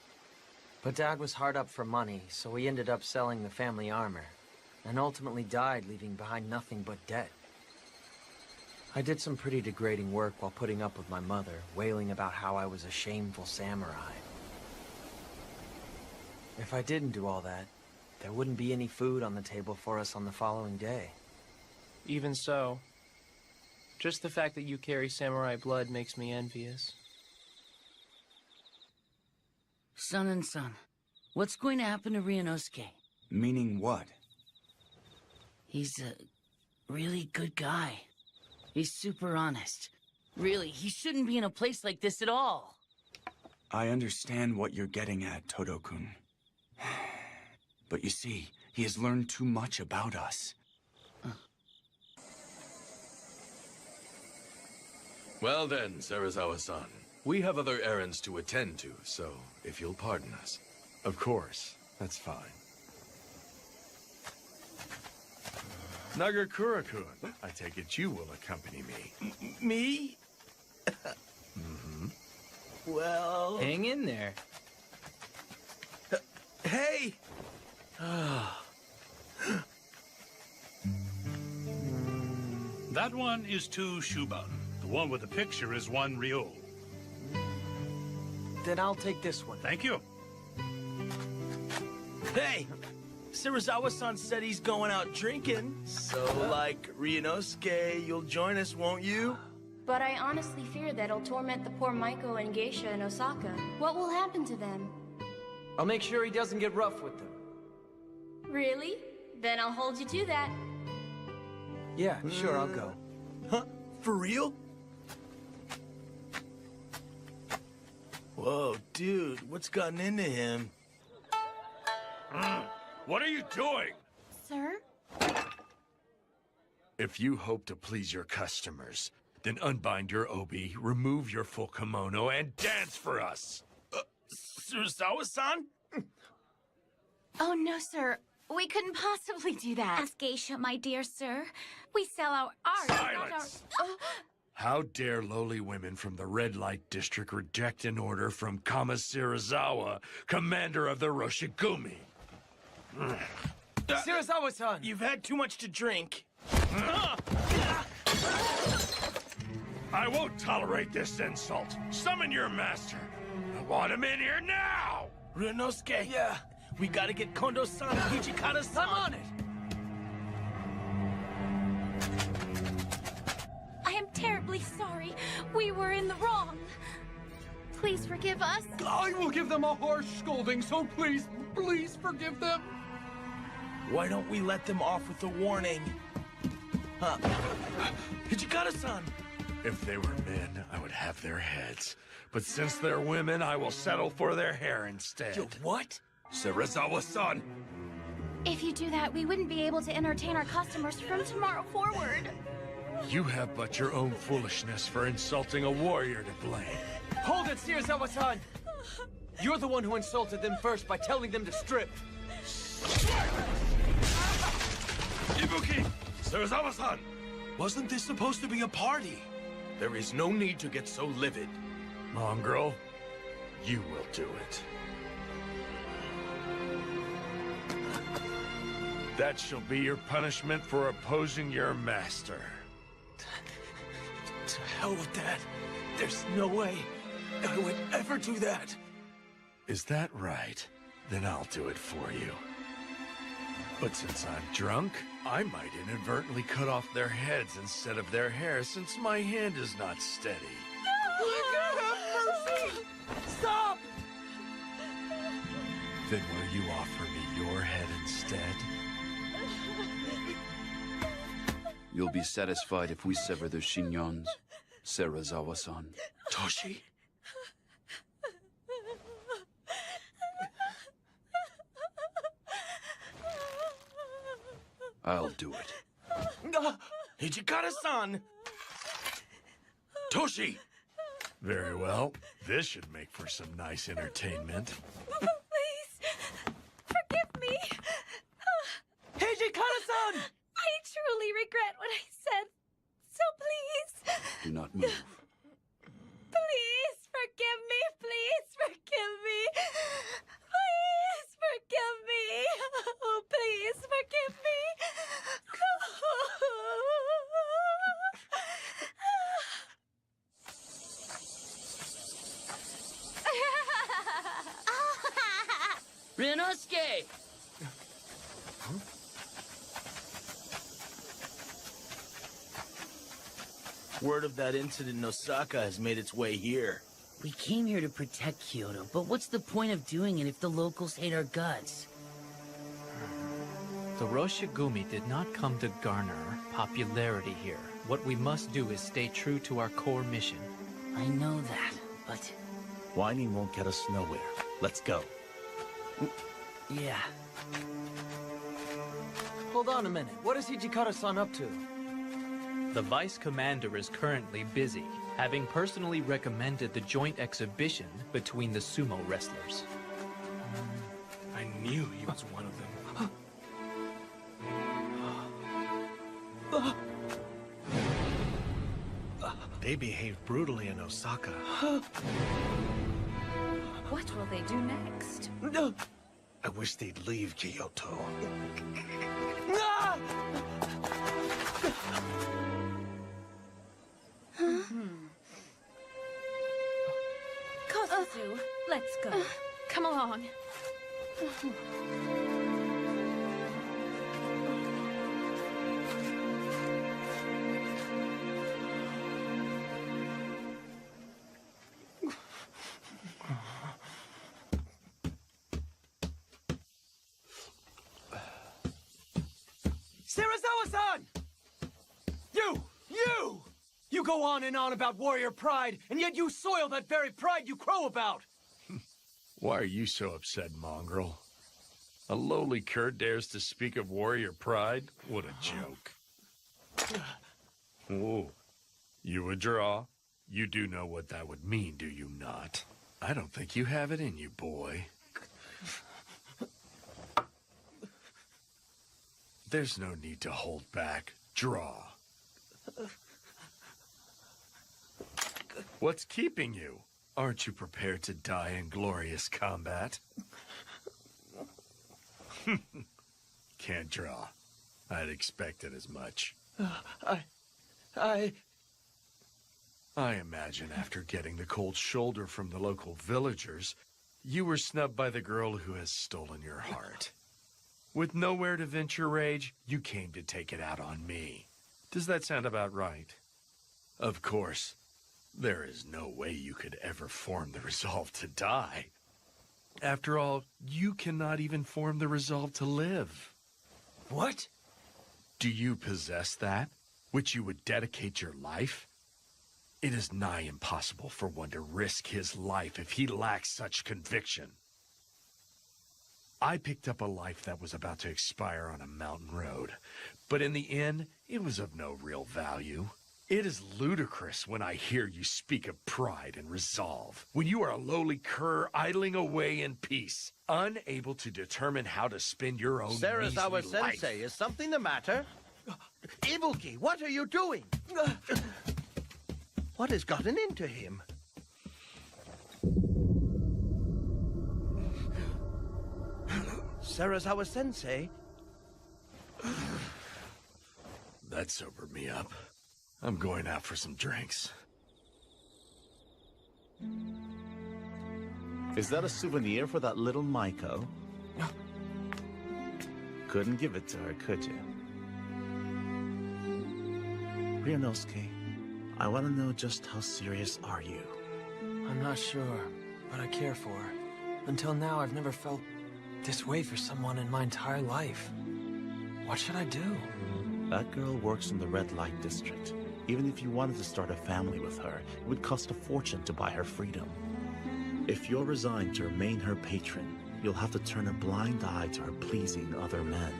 But Dad was hard up for money, so he ended up selling the family armor, and ultimately died, leaving behind nothing but debt. I did some pretty degrading work while putting up with my mother, wailing about how I was a shameful samurai. If I didn't do all that, there wouldn't be any food on the table for us on the following day. Even so, just the fact that you carry samurai blood makes me envious. Son and son, what's going to happen to Ryunosuke? Meaning what? He's a really good guy. He's super honest. Really, he shouldn't be in a place like this at all. I understand what you're getting at, Todo-kun. But you see, he has learned too much about us. Well then, Serizawa-san, we have other errands to attend to, so if you'll pardon us. Of course, that's fine. Nagakura-kun, I take it you will accompany me. Me? Mm-hmm. Well... Hang in there. Hey! That one is 2 Shuban. The one with the picture is 1 Ryo. Then I'll take this one. Thank you. Hey! Serizawa-san said he's going out drinking. So, like, Ryunosuke, you'll join us, won't you? But I honestly fear that it'll torment the poor Maiko and Geisha in Osaka. What will happen to them? I'll make sure he doesn't get rough with them. Really? Then I'll hold you to that. Yeah, sure, I'll go. Huh? For real? Whoa, dude, what's gotten into him? What are you doing? Sir? If you hope to please your customers, then unbind your obi, remove your full kimono, and dance for us! Serizawa-san? Oh, no, sir. We couldn't possibly do that. Ask Geisha, my dear sir. We sell our art, Silence! not our... How dare lowly women from the Red Light District reject an order from Kama Serizawa, commander of the Roshigumi? Serizawa-san! You've had too much to drink. I won't tolerate this insult. Summon your master. I want him in here now! Ryunosuke, yeah, we gotta get Kondo-san and Hijikata-san. I'm on it! I am terribly sorry. We were in the wrong. Please forgive us. I will give them a harsh scolding, so please, please forgive them. Why don't we let them off with a warning? Huh? Hijikata-san! If they were men, I would have their heads. But since they're women, I will settle for their hair instead. Yo, what? Serizawa-san! If you do that, we wouldn't be able to entertain our customers from tomorrow forward. You have but your own foolishness for insulting a warrior to blame. Hold it, Searzawa-san! You're the one who insulted them first by telling them to strip. Ibuki! Serizawa-san! Wasn't this supposed to be a party? There is no need to get so livid. Mongrel, you will do it. That shall be your punishment for opposing your master. To hell with that. There's no way I would ever do that. Is that right? Then I'll do it for you. But since I'm drunk, I might inadvertently cut off their heads instead of their hair since my hand is not steady. Mercy! Stop! Then will you offer me your head instead? You'll be satisfied if we sever their shinyons, Serizawa-san. Toshi? I'll do it. Hijikata-san! Toshi! Very well. This should make for some nice entertainment. Please, forgive me. Hijikata-san! I truly regret what I said. So please, Do not move. please forgive me. Please forgive me. Please forgive me. Oh, please forgive me. Rinosuke! Word of that incident in Osaka has made its way here. We came here to protect Kyoto, but what's the point of doing it if the locals hate our guts? The Roshigumi did not come to garner popularity here. What we must do is stay true to our core mission. I know that, but... Whining won't get us nowhere. Let's go. Yeah. Hold on a minute. What is Hijikata-san up to? The Vice Commander is currently busy, having personally recommended the joint exhibition between the sumo wrestlers. I knew he was one of them. They behaved brutally in Osaka. What will they do next? I wish they'd leave Kyoto. Kosuzu, let's go. Come along. Serizawa-san! You! You go on and on about warrior pride, and yet you soil that very pride you crow about! Why are you so upset, Mongrel? A lowly cur dares to speak of warrior pride? What a joke. Oh, you would draw? You do know what that would mean, do you not? I don't think you have it in you, boy. There's no need to hold back. Draw. What's keeping you? Aren't you prepared to die in glorious combat? Can't draw. I'd expected as much. I imagine after getting the cold shoulder from the local villagers, you were snubbed by the girl who has stolen your heart. With nowhere to vent your rage, you came to take it out on me. Does that sound about right? Of course, there is no way you could ever form the resolve to die. After all, you cannot even form the resolve to live. What? Do you possess that, which you would dedicate your life? It is nigh impossible for one to risk his life if he lacks such conviction. I picked up a life that was about to expire on a mountain road. But in the end, it was of no real value. It is ludicrous when I hear you speak of pride and resolve, when you are a lowly cur idling away in peace, unable to determine how to spend your own Sarazawa measly life. Sensei, is something the matter? Ibuki, what are you doing? What has gotten into him? Sarazawa Sensei? That sobered me up. I'm going out for some drinks. Is that a souvenir for that little Maiko? Couldn't give it to her, could you? Ryunosuke, I want to know just how serious are you? I'm not sure, but I care for her. Until now, I've never felt this way for someone in my entire life. What should I do? That girl works in the red light district. Even if you wanted to start a family with her, it would cost a fortune to buy her freedom. If you're resigned to remain her patron, you'll have to turn a blind eye to her pleasing other men.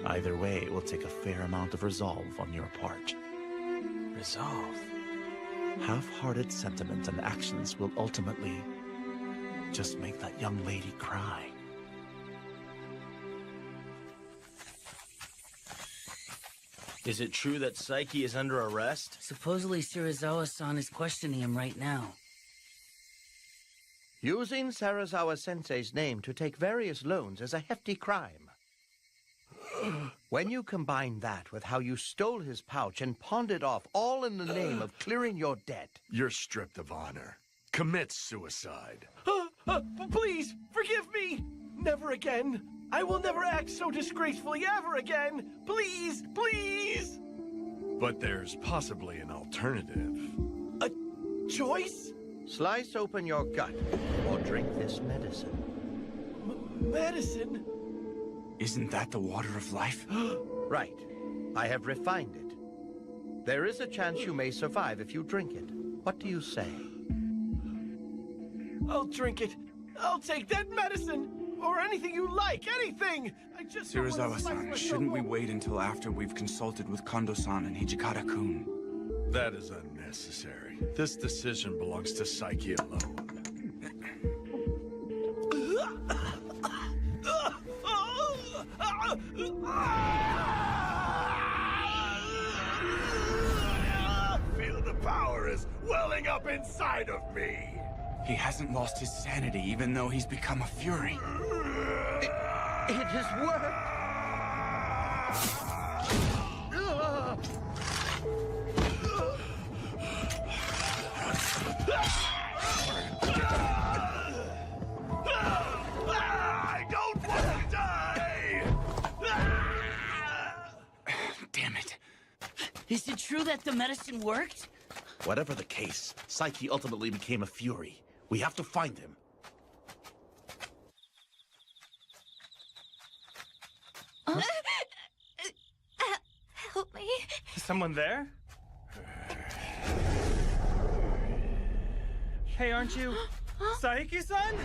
Either way, it will take a fair amount of resolve on your part. Resolve? Half-hearted sentiment and actions will ultimately just make that young lady cry. Is it true that Saiki is under arrest? Supposedly Shirazawa-san is questioning him right now. Using Sarazawa Sensei's name to take various loans is a hefty crime. When you combine that with how you stole his pouch and pawned it off, all in the name of clearing your debt... You're stripped of honor. Commit suicide. Please, forgive me! Never again! I will never act so disgracefully ever again! Please, please! But there's possibly an alternative. A choice? Slice open your gut, or drink this medicine. Medicine? Isn't that the water of life? Right. I have refined it. There is a chance you may survive if you drink it. What do you say? I'll drink it. I'll take that medicine! Or anything you like, anything! I just Shirazawa-san, shouldn't we wait until after we've consulted with Kondo-san and Hijikata-kun? That is unnecessary. This decision belongs to Saiki alone. Feel the power is welling up inside of me. He hasn't lost his sanity, even though he's become a fury. It has worked! I don't want to die! Damn it. Is it true that the medicine worked? Whatever the case, Saiki ultimately became a fury. We have to find him. Help me. Is someone there? Hey, aren't you Saiki-san?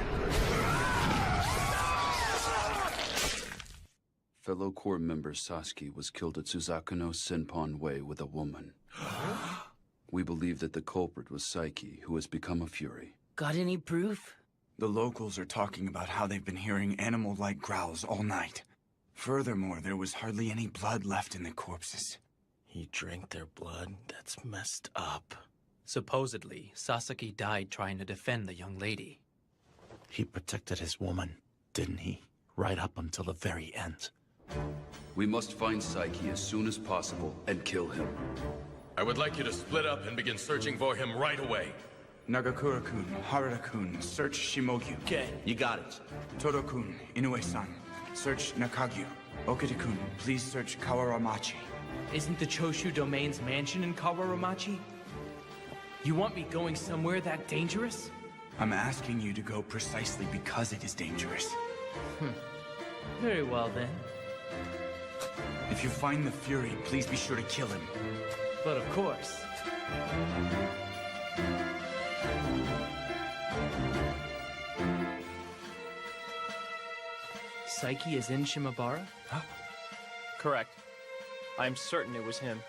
Fellow Corps member Sasuke was killed at Suzakuno Senpon Way with a woman. We believe that the culprit was Saiki, who has become a fury. Got any proof? The locals are talking about how they've been hearing animal-like growls all night. Furthermore, there was hardly any blood left in the corpses. He drank their blood? That's messed up. Supposedly, Sasaki died trying to defend the young lady. He protected his woman, didn't he? Right up until the very end. We must find Saiki as soon as possible and kill him. I would like you to split up and begin searching for him right away. Nagakura-kun, Harada-kun, search Shimogyu. Okay. You got it. Todo-kun, Inoue-san, search Nakagyu. Okita-kun, please search Kawaramachi. Isn't the Choshu Domain's mansion in Kawaramachi? You want me going somewhere that dangerous? I'm asking you to go precisely because it is dangerous. Very well then. If you find the Fury, please be sure to kill him. But of course. Saiki is in Shimabara? Huh? Correct. I'm certain it was him.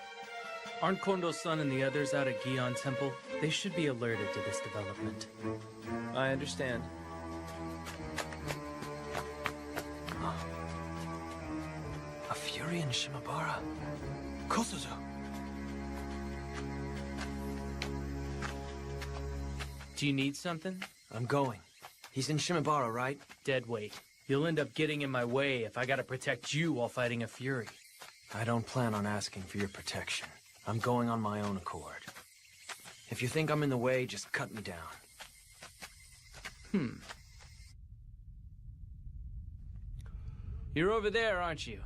Aren't Kondo-san and the others out at Gion Temple? They should be alerted to this development. I understand. A fury in Shimabara. Kosuzu! Do you need something? I'm going. He's in Shimabara, right? Dead weight. You'll end up getting in my way if I gotta protect you while fighting a fury. I don't plan on asking for your protection. I'm going on my own accord. If you think I'm in the way, just cut me down. You're over there, aren't you?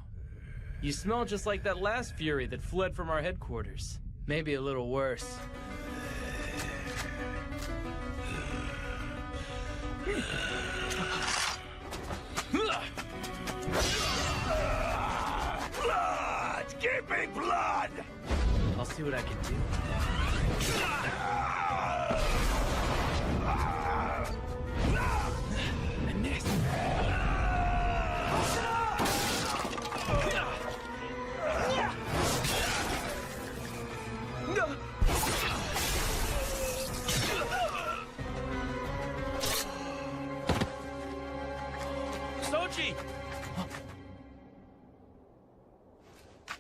You smell just like that last fury that fled from our headquarters. Maybe a little worse. Blood! Give me blood! I'll see what I can do. Soji!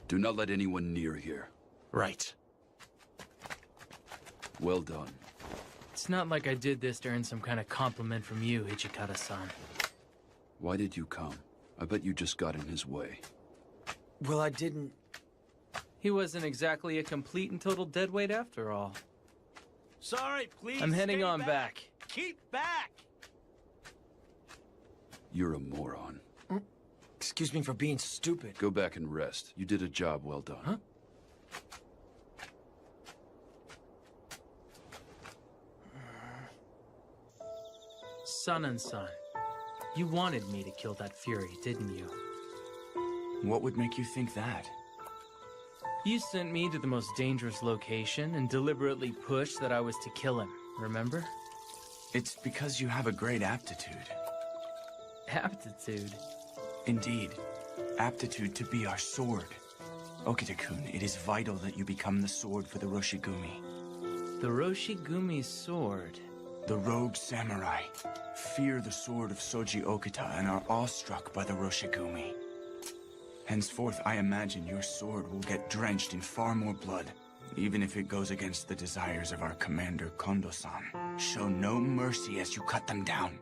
Do not let anyone near here. Right. Well done. It's not like I did this to earn some kind of compliment from you, Ichikata-san. Why did you come? I bet you just got in his way. Well, I didn't... He wasn't exactly a complete and total deadweight after all. Sorry, please. I'm heading stay on back. Keep back! You're a moron. Excuse me for being stupid. Go back and rest. You did a job well done. Huh? Son and son, you wanted me to kill that fury, didn't you? What would make you think that? You sent me to the most dangerous location and deliberately pushed that I was to kill him, remember? It's because you have a great aptitude. Aptitude? Indeed. Aptitude to be our sword. Okita-kun, it is vital that you become the sword for the Roshigumi. The Roshigumi's sword? The rogue samurai fear the sword of Soji Okita and are awestruck by the Roshigumi. Henceforth, I imagine your sword will get drenched in far more blood, even if it goes against the desires of our commander Kondo-san. Show no mercy as you cut them down.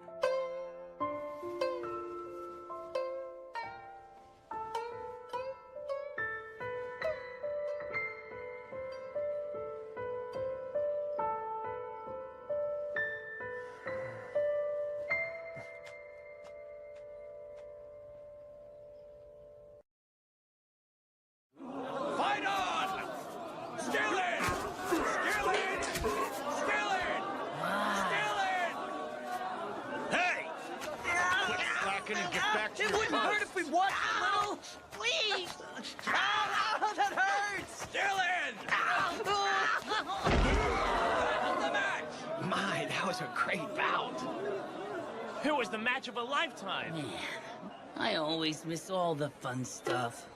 It wouldn't hurt if we watched a little. Please. Ow, that hurts. Still in! The match. My, that was a great bout. It was the match of a lifetime. Man, I always miss all the fun stuff.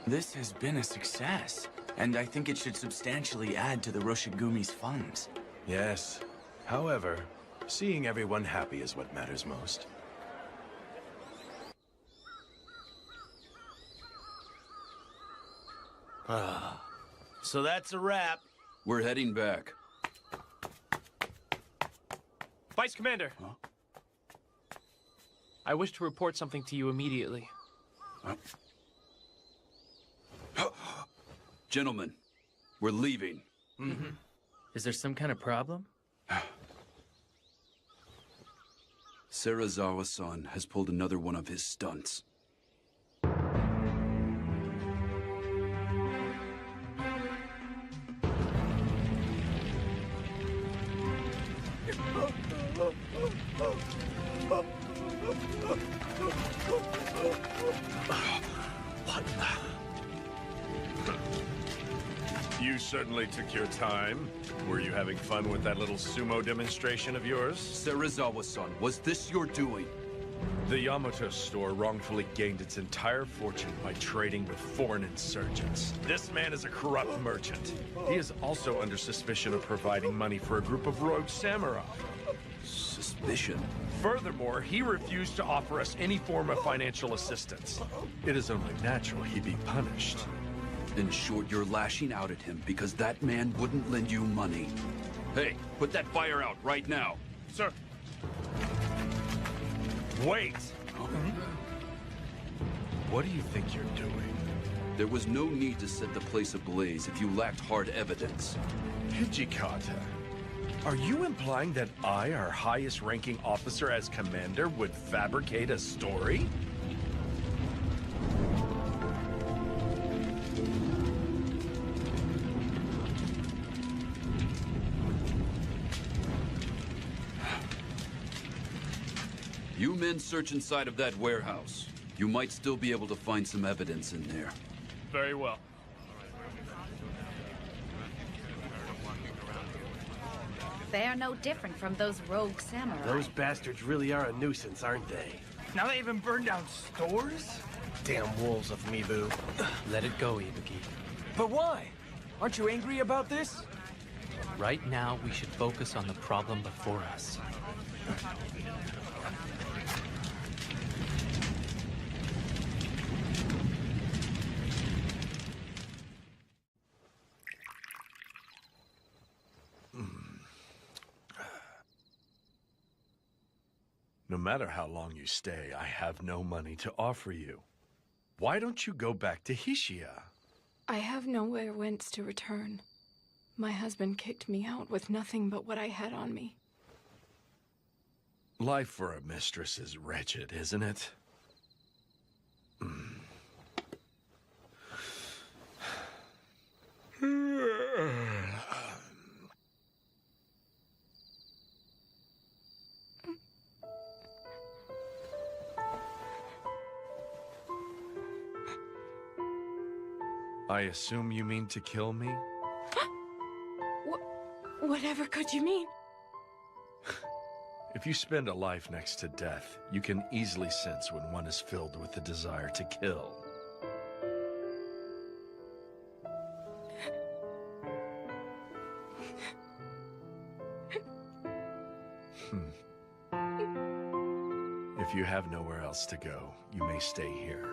This has been a success, and I think it should substantially add to the Roshigumi's funds. Yes. However, seeing everyone happy is what matters most. So that's a wrap. We're heading back. Vice Commander. Huh? I wish to report something to you immediately. Gentlemen, we're leaving. Mm-hmm. Is there some kind of problem? Serizawa-san has pulled another one of his stunts. You certainly took your time. Were you having fun with that little sumo demonstration of yours? Serizawa-san, was this your doing? The Yamato store wrongfully gained its entire fortune by trading with foreign insurgents. This man is a corrupt merchant. He is also under suspicion of providing money for a group of rogue samurai. Suspicion? Furthermore, he refused to offer us any form of financial assistance. It is only natural he be punished. In short, you're lashing out at him because that man wouldn't lend you money. Hey, put that fire out right now. Sir. Wait! What do you think you're doing? There was no need to set the place ablaze if you lacked hard evidence. Hijikata, are you implying that I, our highest-ranking officer as commander, would fabricate a story? You men search inside of that warehouse. You might still be able to find some evidence in there. Very well. They are no different from those rogue samurai. Those bastards really are a nuisance, aren't they? Now they even burn down stores? Damn wolves of Mibu. Let it go, Ibuki. But why? Aren't you angry about this? Right now, we should focus on the problem before us. No matter how long you stay, I have no money to offer you. Why don't you go back to Hishia? I have nowhere whence to return. My husband kicked me out with nothing but what I had on me. Life for a mistress is wretched, isn't it? I assume you mean to kill me? Whatever could you mean? If you spend a life next to death, you can easily sense when one is filled with the desire to kill. If you have nowhere else to go, you may stay here.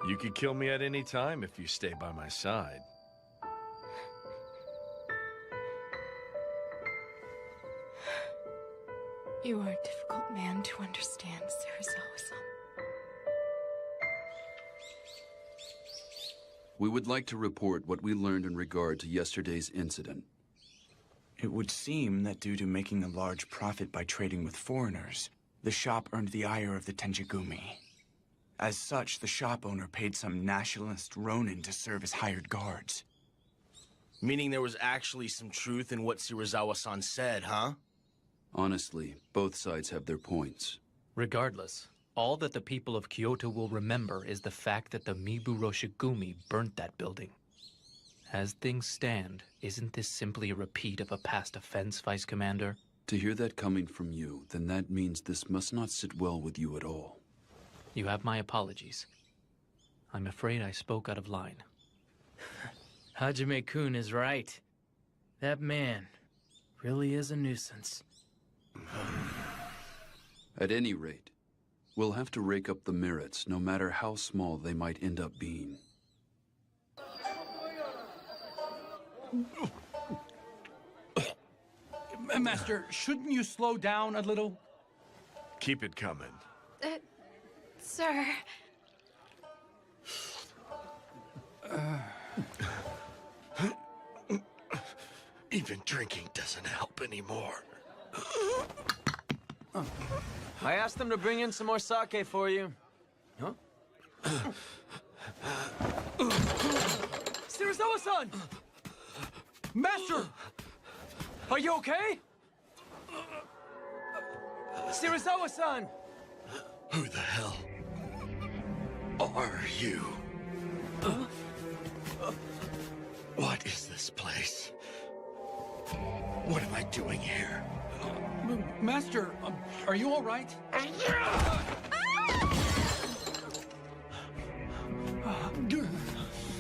You could kill me at any time if you stay by my side. You are a difficult man to understand, Serizawa-san. We would like to report what we learned in regard to yesterday's incident. It would seem that due to making a large profit by trading with foreigners, the shop earned the ire of the Tenjigumi. As such, the shop owner paid some nationalist ronin to serve as hired guards. Meaning there was actually some truth in what Serizawa-san said, huh? Honestly, both sides have their points. Regardless, all that the people of Kyoto will remember is the fact that the Mibu Roshigumi burnt that building. As things stand, isn't this simply a repeat of a past offense, Vice Commander? To hear that coming from you, then that means this must not sit well with you at all. You have my apologies. I'm afraid I spoke out of line. Hajime-kun is right. That man really is a nuisance. At any rate, we'll have to rake up the merits, no matter how small they might end up being. Master, shouldn't you slow down a little? Keep it coming. Sir. Even drinking doesn't help anymore. I asked them to bring in some more sake for you. Huh? Serizawa-san! Master! Are you okay? Serizawa-san! Who the hell are you? What is this place? What am I doing here? Master, are you all right?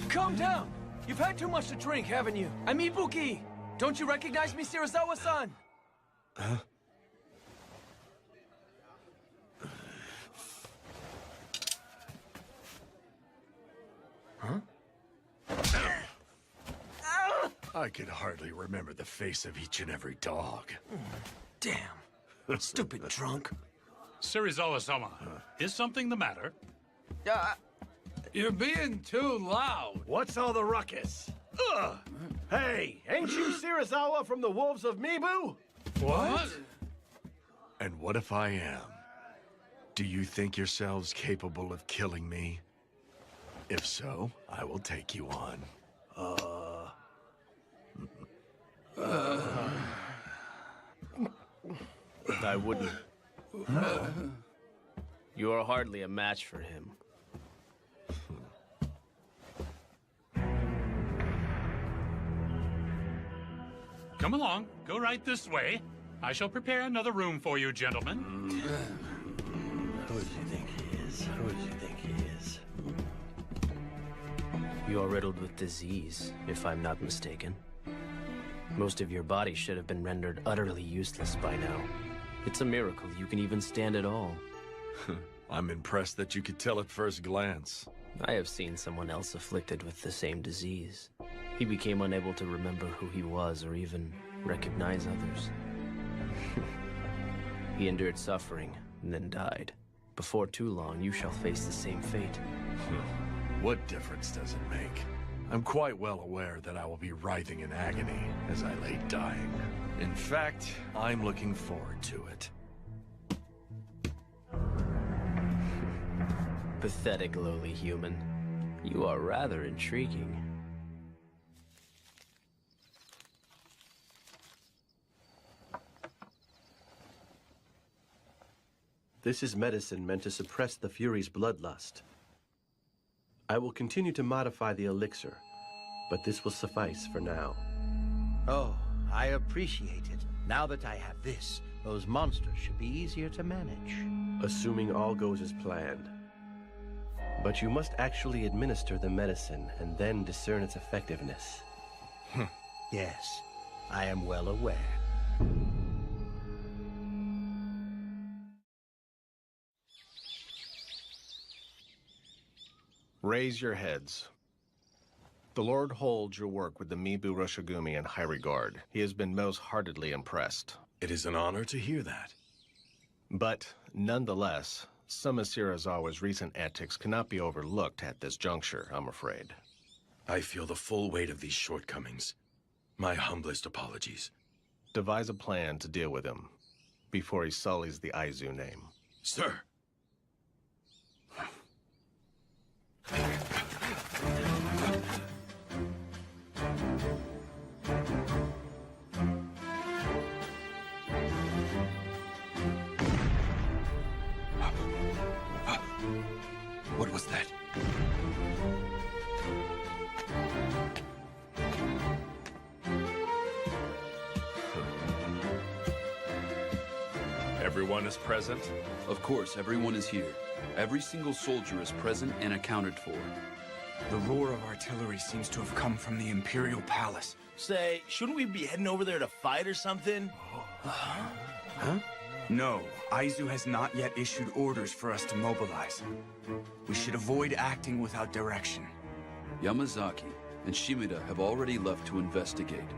Calm down! You've had too much to drink, haven't you? I'm Ibuki! Don't you recognize me, Shirazawa-san? Huh? Huh? I could hardly remember the face of each and every dog. Damn. Stupid drunk. Shirazawa-sama, is something the matter? You're being too loud. What's all the ruckus? Ugh! Hey, ain't you Shirazawa from the Wolves of Mibu? What? And what if I am? Do you think yourselves capable of killing me? If so, I will take you on. I wouldn't. You are hardly a match for him. Come along, go right this way. I shall prepare another room for you, gentlemen. Who does he think he is? Who does he think he is? You are riddled with disease, if I'm not mistaken. Most of your body should have been rendered utterly useless by now. It's a miracle you can even stand at all. I'm impressed that you could tell at first glance. I have seen someone else afflicted with the same disease. He became unable to remember who he was or even recognize others. He endured suffering and then died. Before too long, you shall face the same fate. What difference does it make? I'm quite well aware that I will be writhing in agony as I lay dying. In fact, I'm looking forward to it. Pathetic lowly human. You are rather intriguing. This is medicine meant to suppress the Fury's bloodlust. I will continue to modify the elixir, but this will suffice for now. Oh, I appreciate it. Now that I have this, those monsters should be easier to manage. Assuming all goes as planned. But you must actually administer the medicine and then discern its effectiveness. Yes, I am well aware. Raise your heads. The Lord holds your work with the Mibu Roshigumi in high regard. He has been most heartedly impressed. It is an honor to hear that. But, nonetheless, some of Shirazawa's recent antics cannot be overlooked at this juncture, I'm afraid. I feel the full weight of these shortcomings. My humblest apologies. Devise a plan to deal with him before he sullies the Aizu name. Sir! What was that? Everyone is present? Of course, everyone is here. Every single soldier is present and accounted for. The roar of artillery seems to have come from the Imperial Palace. Say, shouldn't we be heading over there to fight or something? Huh? No, Aizu has not yet issued orders for us to mobilize. We should avoid acting without direction. Yamazaki and Shimida have already left to investigate.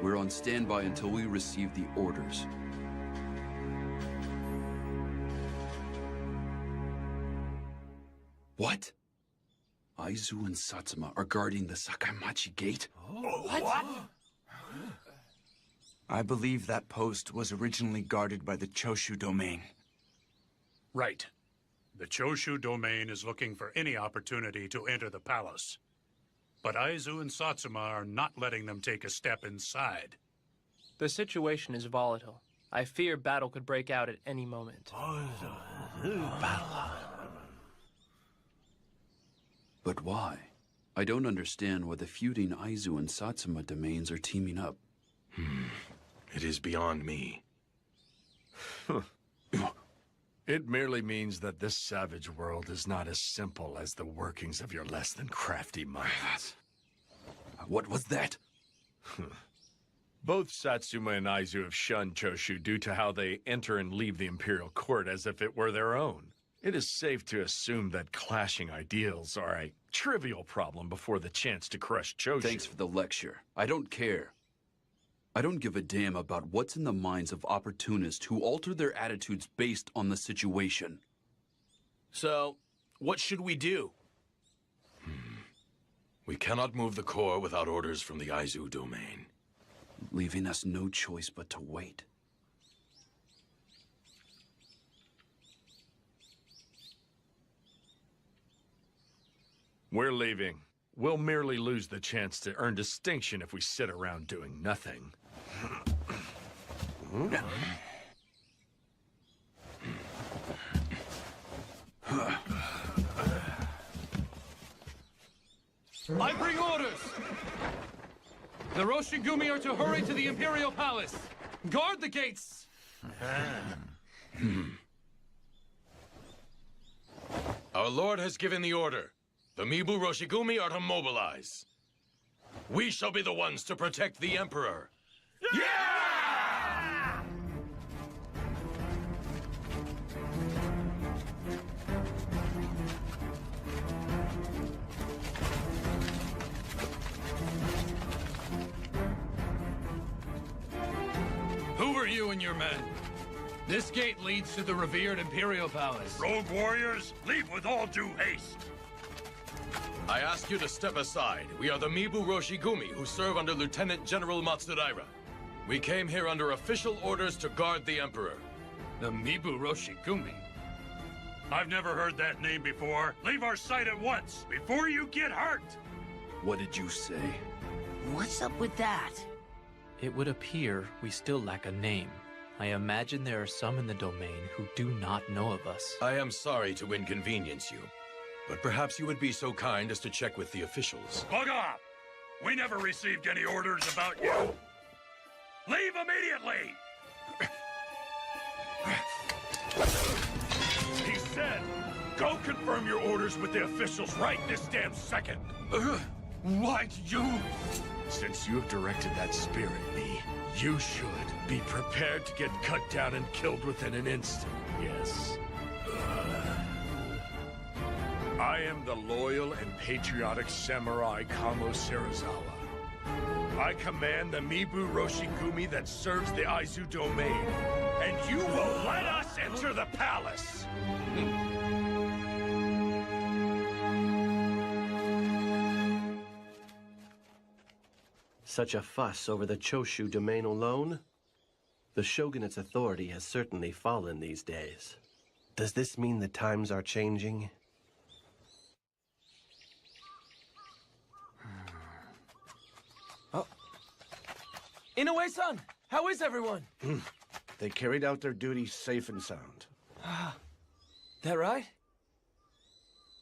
We're on standby until we receive the orders. What? Aizu and Satsuma are guarding the Sakaimachi Gate? What? I believe that post was originally guarded by the Choshu domain. Right. The Choshu domain is looking for any opportunity to enter the palace. But Aizu and Satsuma are not letting them take a step inside. The situation is volatile. I fear battle could break out at any moment. But why? I don't understand why the feuding Aizu and Satsuma domains are teaming up. It is beyond me. It merely means that this savage world is not as simple as the workings of your less than crafty minds. What was that? Both Satsuma and Aizu have shunned Choshu due to how they enter and leave the Imperial Court as if it were their own. It is safe to assume that clashing ideals are a trivial problem before the chance to crush Choshu. Thanks for the lecture. I don't care. I don't give a damn about what's in the minds of opportunists who alter their attitudes based on the situation. So, what should we do? We cannot move the core without orders from the Aizu domain. Leaving us no choice but to wait. We're leaving. We'll merely lose the chance to earn distinction if we sit around doing nothing. I bring orders! The Roshigumi are to hurry to the Imperial Palace. Guard the gates! Our Lord has given the order. The Mibu Roshigumi are to mobilize. We shall be the ones to protect the Emperor. Yeah! Who are you and your men? This gate leads to the revered Imperial Palace. Rogue warriors, leave with all due haste. I ask you to step aside. We are the Mibu Roshigumi, who serve under Lieutenant General Matsudaira. We came here under official orders to guard the Emperor. The Mibu Roshigumi? I've never heard that name before. Leave our sight at once, before you get hurt! What did you say? What's up with that? It would appear we still lack a name. I imagine there are some in the domain who do not know of us. I am sorry to inconvenience you, but perhaps you would be so kind as to check with the officials. Bug off! We never received any orders about you. Leave immediately! He said, go confirm your orders with the officials right this damn second. Why do you? Since you have directed that spear at me, you should be prepared to get cut down and killed within an instant, yes. I am the loyal and patriotic samurai Kamo Serizawa. I command the Mibu Roshigumi that serves the Aizu domain, and you will let us enter the palace! Such a fuss over the Choshu domain alone? The shogunate's authority has certainly fallen these days. Does this mean the times are changing? Inoue-san, how is everyone? They carried out their duties safe and sound. That right?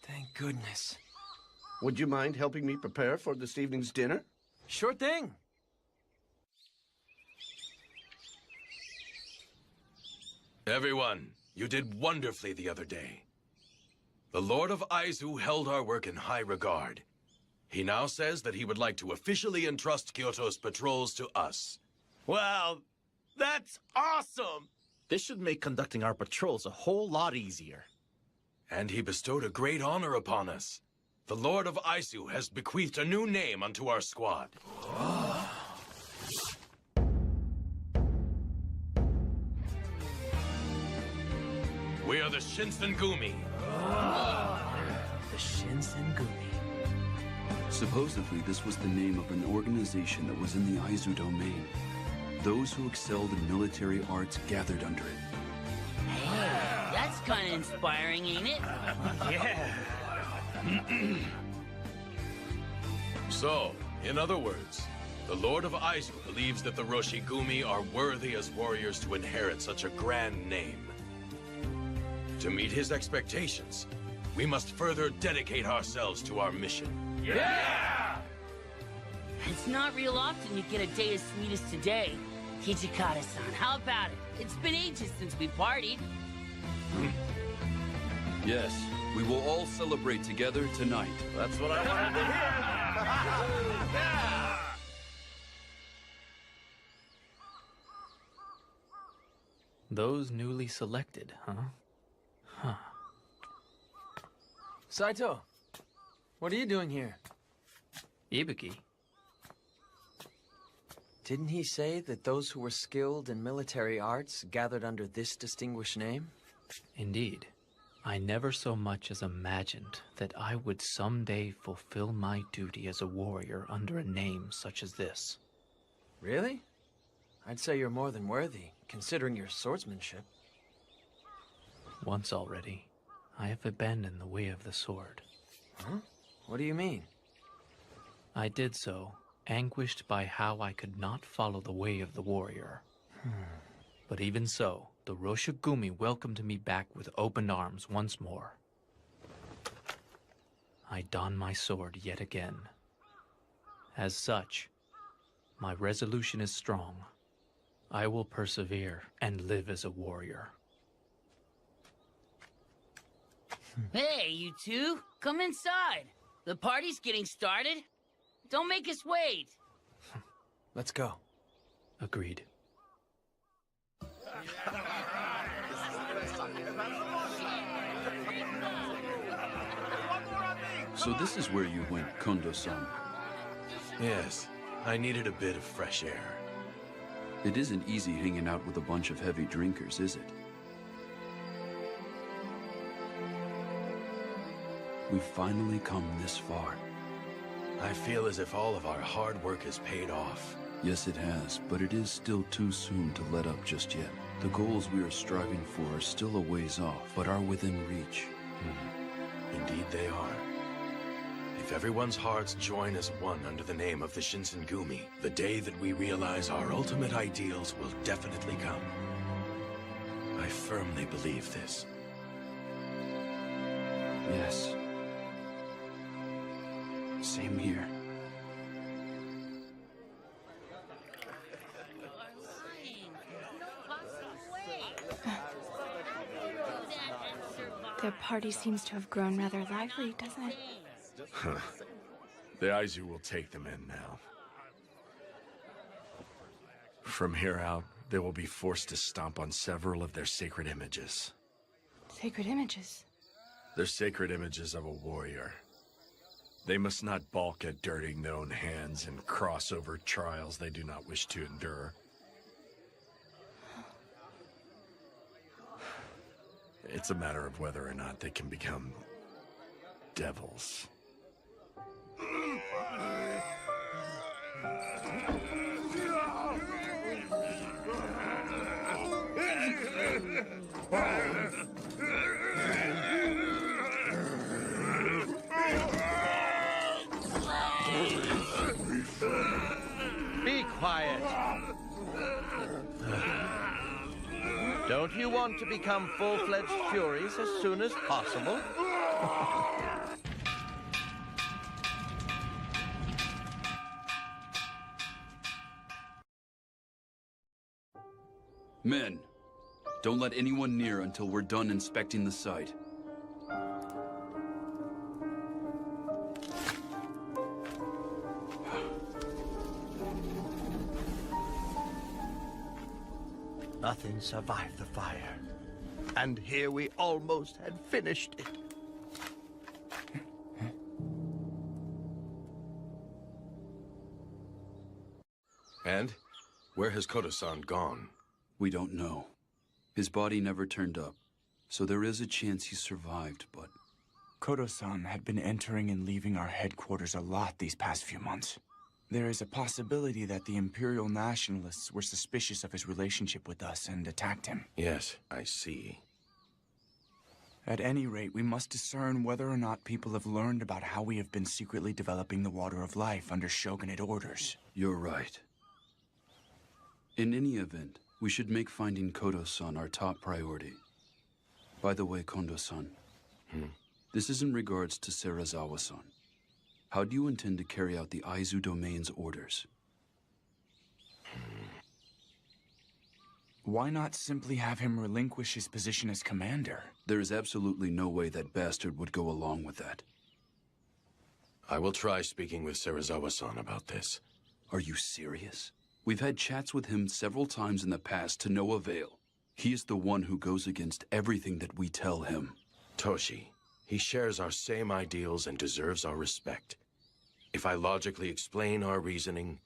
Thank goodness. Would you mind helping me prepare for this evening's dinner? Sure thing. Everyone, you did wonderfully the other day. The Lord of Aizu held our work in high regard. He now says that he would like to officially entrust Kyoto's patrols to us. Wow, that's awesome! This should make conducting our patrols a whole lot easier. And he bestowed a great honor upon us. The Lord of Aizu has bequeathed a new name unto our squad. We are the Shinsengumi. The Shinsengumi. Supposedly, this was the name of an organization that was in the Aizu domain. Those who excelled in military arts gathered under it. Hey, that's kind of inspiring, ain't it? Yeah. So, in other words, the Lord of Aizu believes that the Roshigumi are worthy as warriors to inherit such a grand name. To meet his expectations, we must further dedicate ourselves to our mission. Yeah! It's not real often you get a day as sweet as today. Hijikata-san, how about it? It's been ages since we partied. Yes, we will all celebrate together tonight. That's what I wanted to hear. Those newly selected, huh? Huh. Saito, what are you doing here? Ibuki? Didn't he say that those who were skilled in military arts gathered under this distinguished name? Indeed. I never so much as imagined that I would someday fulfill my duty as a warrior under a name such as this. Really? I'd say you're more than worthy, considering your swordsmanship. Once already, I have abandoned the way of the sword. Huh? What do you mean? I did so, anguished by how I could not follow the way of the warrior. But even so, the Roshigumi welcomed me back with open arms once more. I don my sword yet again. As such, my resolution is strong. I will persevere and live as a warrior. Hey, you two, come inside. The party's getting started. Don't make us wait. Let's go. Agreed. So this is where you went, Kondo-san. Yes, I needed a bit of fresh air. It isn't easy hanging out with a bunch of heavy drinkers, is it? We've finally come this far. I feel as if all of our hard work has paid off. Yes, it has, but it is still too soon to let up just yet. The goals we are striving for are still a ways off, but are within reach. Indeed they are. If everyone's hearts join as one under the name of the Shinsengumi, the day that we realize our ultimate ideals will definitely come. I firmly believe this. Yes. Same here. Their party seems to have grown rather lively, doesn't it? Huh. The Aizu will take them in now. From here out, they will be forced to stomp on several of their sacred images. Sacred images? They're sacred images of a warrior. They must not balk at dirtying their own hands and cross over trials they do not wish to endure. It's a matter of whether or not they can become devils. Be quiet. Don't you want to become full-fledged Furies as soon as possible? Men, don't let anyone near until we're done inspecting the site. Nothing survived the fire. And here we almost had finished it. And? Where has Kodo-san gone? We don't know. His body never turned up, so there is a chance he survived, but... Kodo-san had been entering and leaving our headquarters a lot these past few months. There is a possibility that the Imperial Nationalists were suspicious of his relationship with us and attacked him. Yes, I see. At any rate, we must discern whether or not people have learned about how we have been secretly developing the Water of Life under Shogunate orders. You're right. In any event, we should make finding Kodo-san our top priority. By the way, Kondo-san, this is in regards to Serizawa-san. How do you intend to carry out the Aizu Domain's orders? Why not simply have him relinquish his position as commander? There is absolutely no way that bastard would go along with that. I will try speaking with Serizawa-san about this. Are you serious? We've had chats with him several times in the past to no avail. He is the one who goes against everything that we tell him. Toshi, he shares our same ideals and deserves our respect. If I logically explain our reasoning,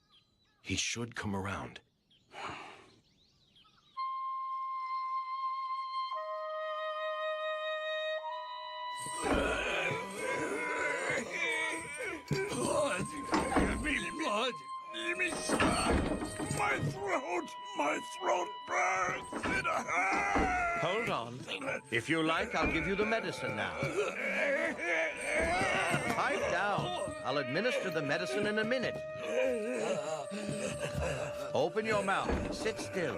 he should come around. Blood! Give me blood! Give me blood! My throat burns! It hurts! Hold on. If you like, I'll give you the medicine now. Pipe down. I'll administer the medicine in a minute. Open your mouth and sit still.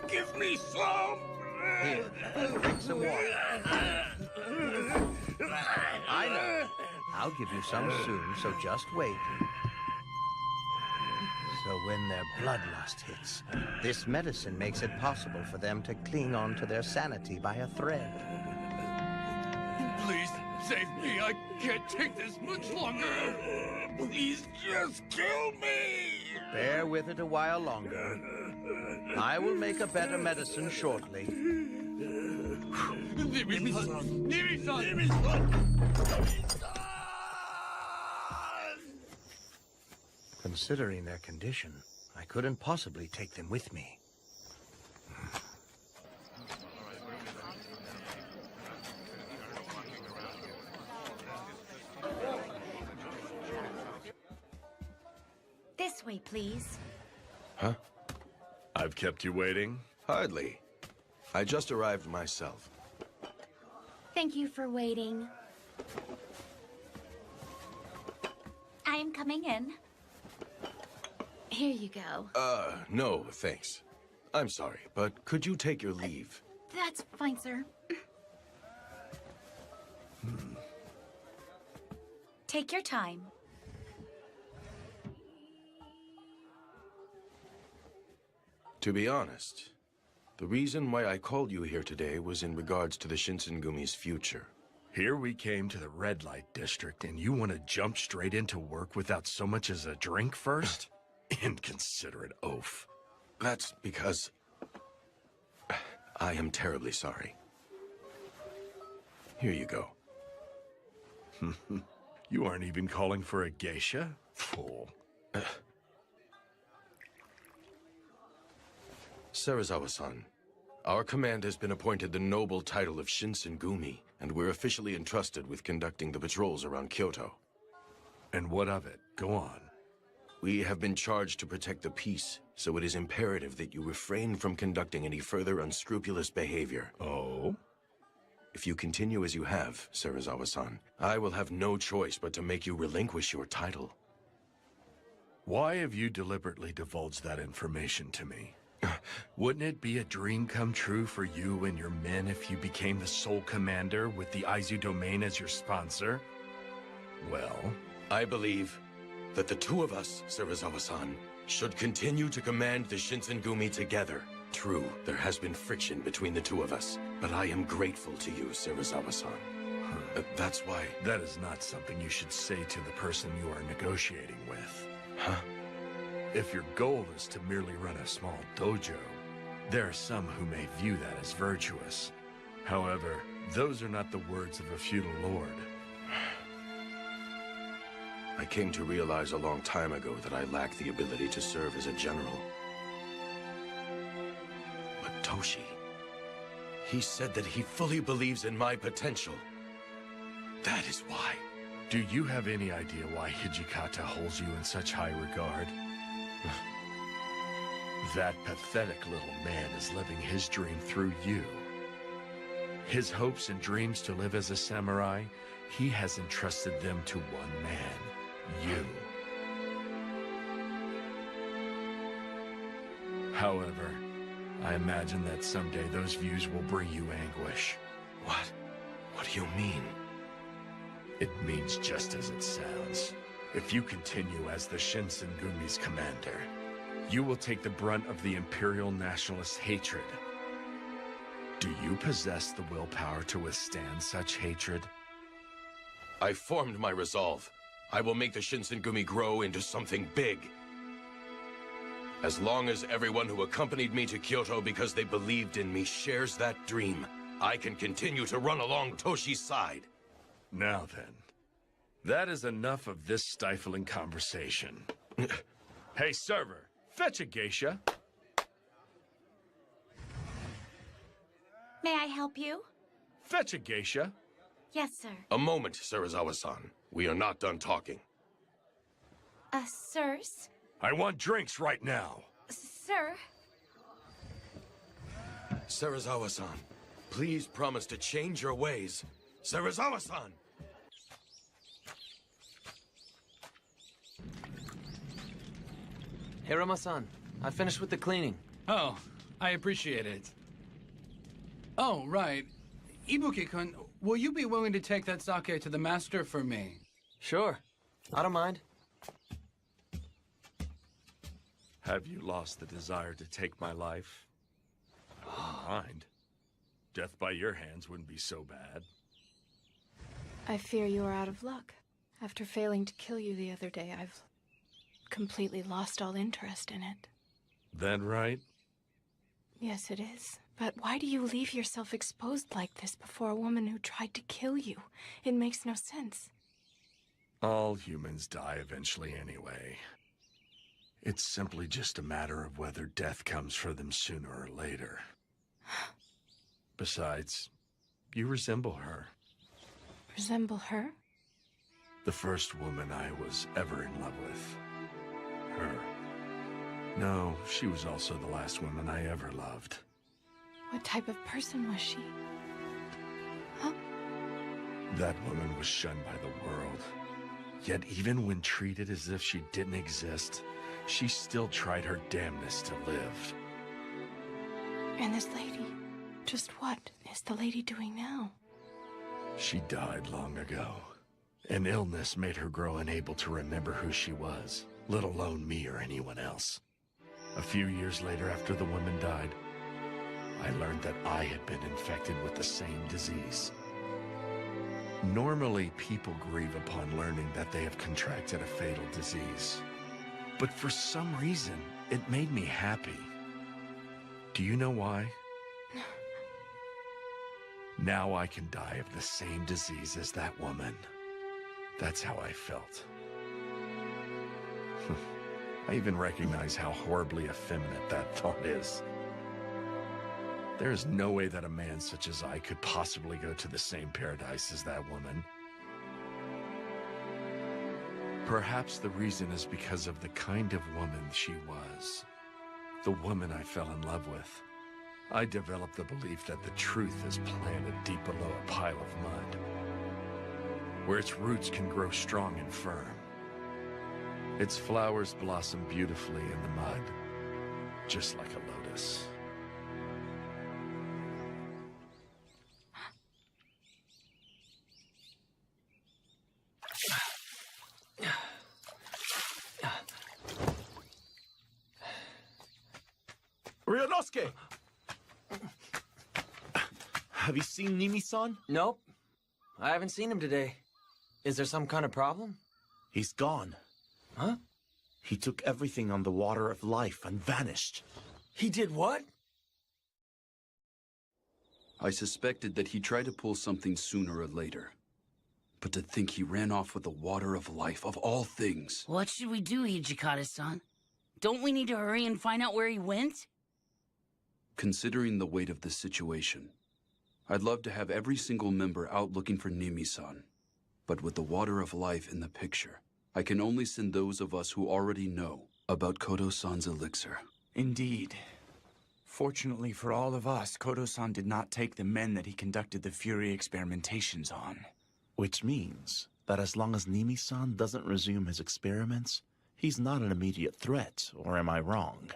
Give me some! Here, drink some water. I know. I'll give you some soon, so just wait. So when their bloodlust hits, this medicine makes it possible for them to cling on to their sanity by a thread. Please, save me. I can't take this much longer. Please just kill me. Bear with it a while longer. I will make a better medicine shortly. Considering their condition, I couldn't possibly take them with me. This way, please. Huh? I've kept you waiting? Hardly. I just arrived myself. Thank you for waiting. I am coming in. Here you go. No, thanks. I'm sorry, but could you take your leave? That's fine, sir. Take your time. To be honest, the reason why I called you here today was in regards to the Shinsengumi's future. Here we came to the red light district, and you want to jump straight into work without so much as a drink first? Inconsiderate oaf. That's because I am terribly sorry. Here you go. You aren't even calling for a geisha? Fool. Serizawa-san, our command has been appointed the noble title of Shinsengumi, and we're officially entrusted with conducting the patrols around Kyoto. And what of it? Go on. We have been charged to protect the peace, so it is imperative that you refrain from conducting any further unscrupulous behavior. Oh? If you continue as you have, Serizawa-san, I will have no choice but to make you relinquish your title. Why have you deliberately divulged that information to me? Wouldn't it be a dream come true for you and your men if you became the sole commander with the Aizu domain as your sponsor? Well, I believe that the two of us, Serizawa-san, should continue to command the Shinsengumi together. True, there has been friction between the two of us, but I am grateful to you, Serizawa-san. That's why... That is not something you should say to the person you are negotiating with. Huh? If your goal is to merely run a small dojo, there are some who may view that as virtuous. However, those are not the words of a feudal lord. I came to realize a long time ago that I lacked the ability to serve as a general. But Toshi, he said that he fully believes in my potential. That is why. Do you have any idea why Hijikata holds you in such high regard? That pathetic little man is living his dream through you. His hopes and dreams to live as a samurai, he has entrusted them to one man, you. However, I imagine that someday those views will bring you anguish. What? What do you mean? It means just as it sounds. If you continue as the Shinsengumi's commander, You will take the brunt of the Imperial Nationalist hatred. Do you possess the willpower to withstand such hatred? I formed my resolve. I will make the Shinsengumi grow into something big. As long as everyone who accompanied me to Kyoto because they believed in me shares that dream, I can continue to run along Toshi's side. Now then, that is enough of this stifling conversation. Hey, server, fetch a geisha. May I help you? Fetch a geisha. Yes, sir. A moment, Serizawa-san. We are not done talking. Sirs? I want drinks right now. Sir? Serizawa-san, please promise to change your ways. Serizawa-san! Hirama-san, I finished with the cleaning. Oh, I appreciate it. Oh, right. Ibuki-kun, will you be willing to take that sake to the master for me? Sure. I don't mind. Have you lost the desire to take my life? I wouldn't mind. Death by your hands wouldn't be so bad. I fear you are out of luck. After failing to kill you the other day, I've completely lost all interest in it. That right? Yes, it is. But why do you leave yourself exposed like this before a woman who tried to kill you? It makes no sense. All humans die eventually anyway. It's simply just a matter of whether death comes for them sooner or later. Besides, you resemble her. Resemble her? The first woman I was ever in love with. Her. No, she was also the last woman I ever loved. What type of person was she? Huh? That woman was shunned by the world. Yet even when treated as if she didn't exist, she still tried her damnedest to live. And this lady? Just what is the lady doing now? She died long ago. An illness made her grow unable to remember who she was, let alone me or anyone else. A few years later, after the woman died, I learned that I had been infected with the same disease. Normally, people grieve upon learning that they have contracted a fatal disease. But for some reason, it made me happy. Do you know why? Now I can die of the same disease as that woman. That's how I felt. I even recognize how horribly effeminate that thought is. There is no way that a man such as I could possibly go to the same paradise as that woman. Perhaps the reason is because of the kind of woman she was. The woman I fell in love with. I developed the belief that the truth is planted deep below a pile of mud, where its roots can grow strong and firm. Its flowers blossom beautifully in the mud, just like a lotus. Ryunosuke! Have you seen Nimi-san? Nope. I haven't seen him today. Is there some kind of problem? He's gone. Huh? He took everything on the water of life and vanished. He did what? I suspected that he tried to pull something sooner or later. But to think he ran off with the water of life, of all things. What should we do, Hijikata-san? Don't we need to hurry and find out where he went? Considering the weight of the situation, I'd love to have every single member out looking for Nimi-san. But with the water of life in the picture, I can only send those of us who already know about Kodo-san's elixir. Indeed. Fortunately for all of us, Kodo-san did not take the men that he conducted the Fury experimentations on. Which means that as long as Nimi-san doesn't resume his experiments, he's not an immediate threat, or am I wrong?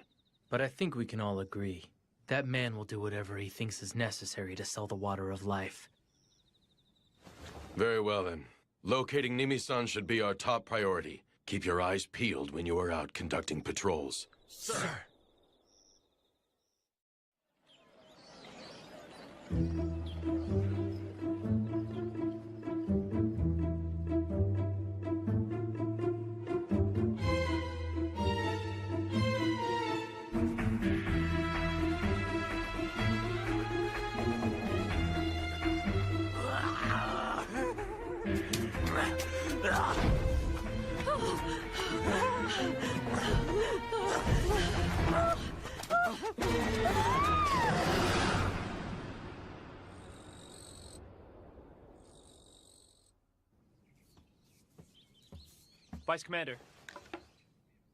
But I think we can all agree. That man will do whatever he thinks is necessary to sell the water of life. Very well, then. Locating Nimi-san should be our top priority. Keep your eyes peeled when you are out conducting patrols. Sir. Vice Commander.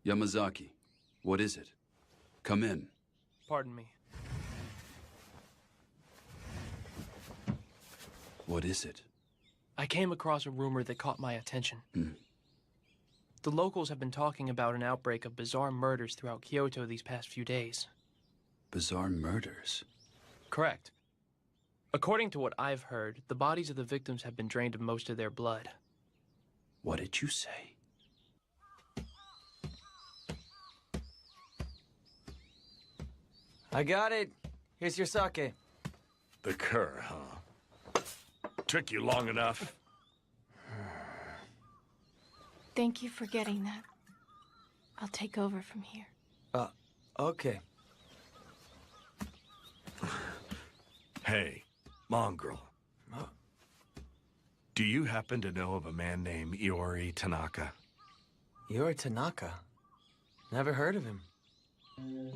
Yamazaki, what is it? Come in. Pardon me. What is it? I came across a rumor that caught my attention. The locals have been talking about an outbreak of bizarre murders throughout Kyoto these past few days. Bizarre murders? Correct. According to what I've heard, the bodies of the victims have been drained of most of their blood. What did you say? I got it. Here's your sake. The cur, huh? Took you long enough. Thank you for getting that. I'll take over from here. Okay. Hey, mongrel. Do you happen to know of a man named Iori Tanaka? Iori Tanaka? Never heard of him.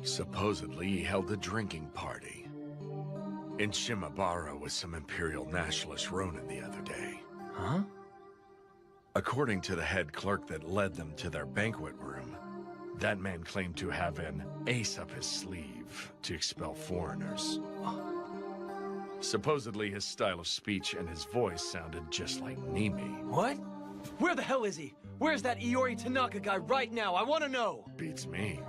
Supposedly, he held a drinking party in Shimabara with some Imperial Nationalist Ronin the other day. Huh? According to the head clerk that led them to their banquet room, that man claimed to have an ace up his sleeve to expel foreigners. Supposedly, his style of speech and his voice sounded just like Nimi. What? Where the hell is he? Where's that Iori Tanaka guy right now? I want to know! Beats me.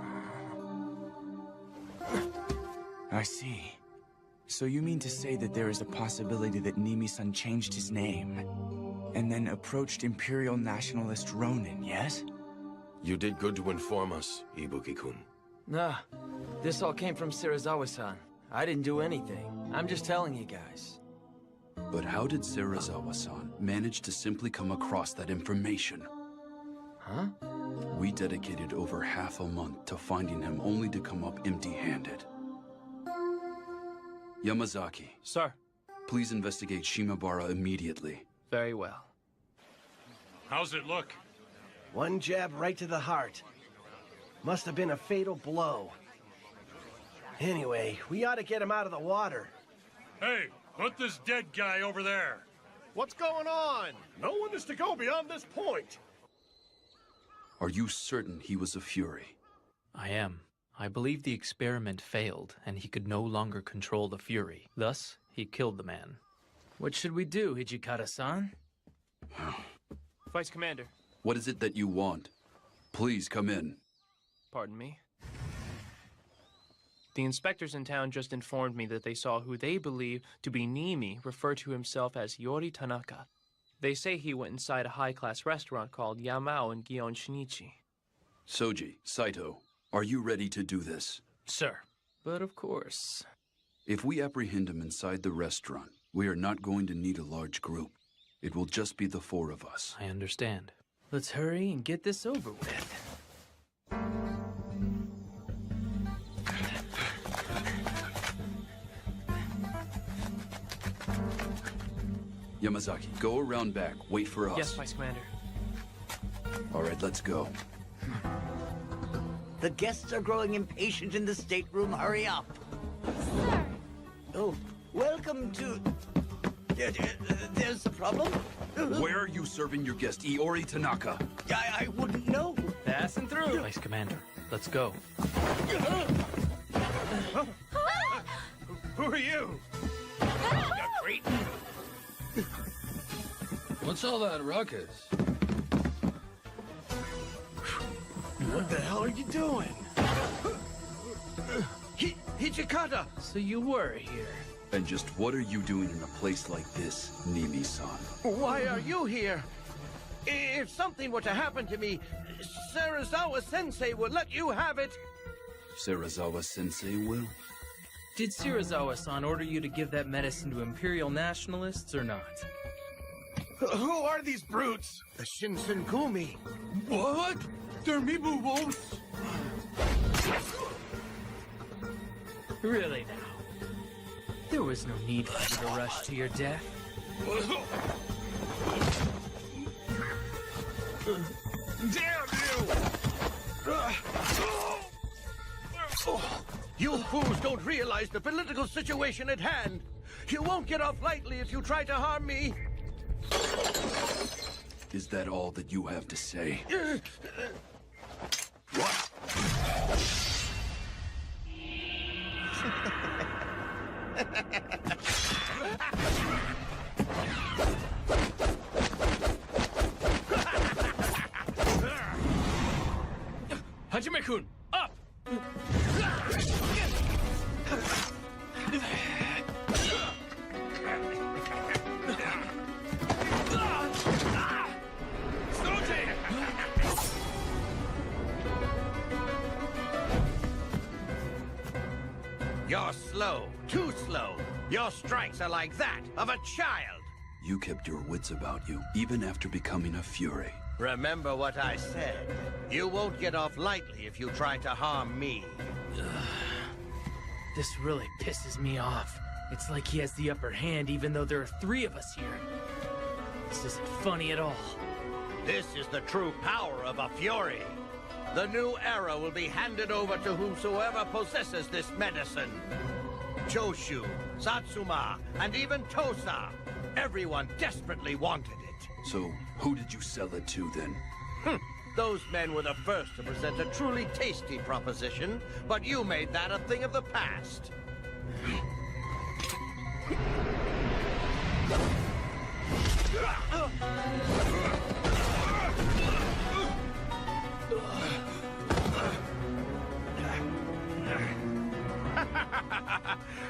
I see. So you mean to say that there is a possibility that Nimi-san changed his name and then approached Imperial Nationalist Ronin, yes? You did good to inform us, Ibuki-kun. Nah, this all came from Serizawa-san. I didn't do anything. I'm just telling you guys. But how did Serizawa-san manage to simply come across that information? Huh? We dedicated over half a month to finding him only to come up empty-handed. Yamazaki. Sir. Please investigate Shimabara immediately. Very well. How's it look? One jab right to the heart. Must have been a fatal blow. Anyway, we ought to get him out of the water. Hey, put this dead guy over there. What's going on? No one is to go beyond this point. Are you certain he was a Fury? I am. I believe the experiment failed, and he could no longer control the Fury. Thus, he killed the man. What should we do, Hijikata-san? Vice Commander. What is it that you want? Please come in. Pardon me. The inspectors in town just informed me that they saw who they believe to be Nimi refer to himself as Iori Tanaka. They say he went inside a high-class restaurant called Yamao in Gion Shinichi. Soji, Saito, are you ready to do this? Sir. But of course. If we apprehend him inside the restaurant, we are not going to need a large group. It will just be the four of us. I understand. Let's hurry and get this over with. Yamazaki, go around back. Wait for us. Yes, Vice Commander. All right, let's go. The guests are growing impatient in the stateroom. Hurry up. Sir! Oh, welcome to... There's a problem? Where are you serving your guest, Iori Tanaka? I wouldn't know. Passing through. Vice Commander, let's go. Who are you? What's all that ruckus? What the hell are you doing? Hijikata! So you were here. And just what are you doing in a place like this, Nimi-san? Why are you here? If something were to happen to me, Serizawa-sensei would let you have it. Serizawa-sensei will. Did Serizawa-san order you to give that medicine to Imperial nationalists or not? Who are these brutes? The Shinsengumi. What? They're Mibu wolves? Really now? There was no need for you to rush to your death. Damn you! You fools don't realize the political situation at hand. You won't get off lightly if you try to harm me. Is that all that you have to say? What? Hajime-kun, up! You're slow, too slow. Your strikes are like that of a child. You kept your wits about you, even after becoming a Fury. Remember what I said. You won't get off lightly if you try to harm me. This really pisses me off. It's like he has the upper hand even though there are 3 of us here. This isn't funny at all. This is the true power of a Fury. The new era will be handed over to whomsoever possesses this medicine. Choshu, Satsuma, and even Tosa. Everyone desperately wanted it. So, who did you sell it to then? Those men were the first to present a truly tasty proposition, but you made that a thing of the past.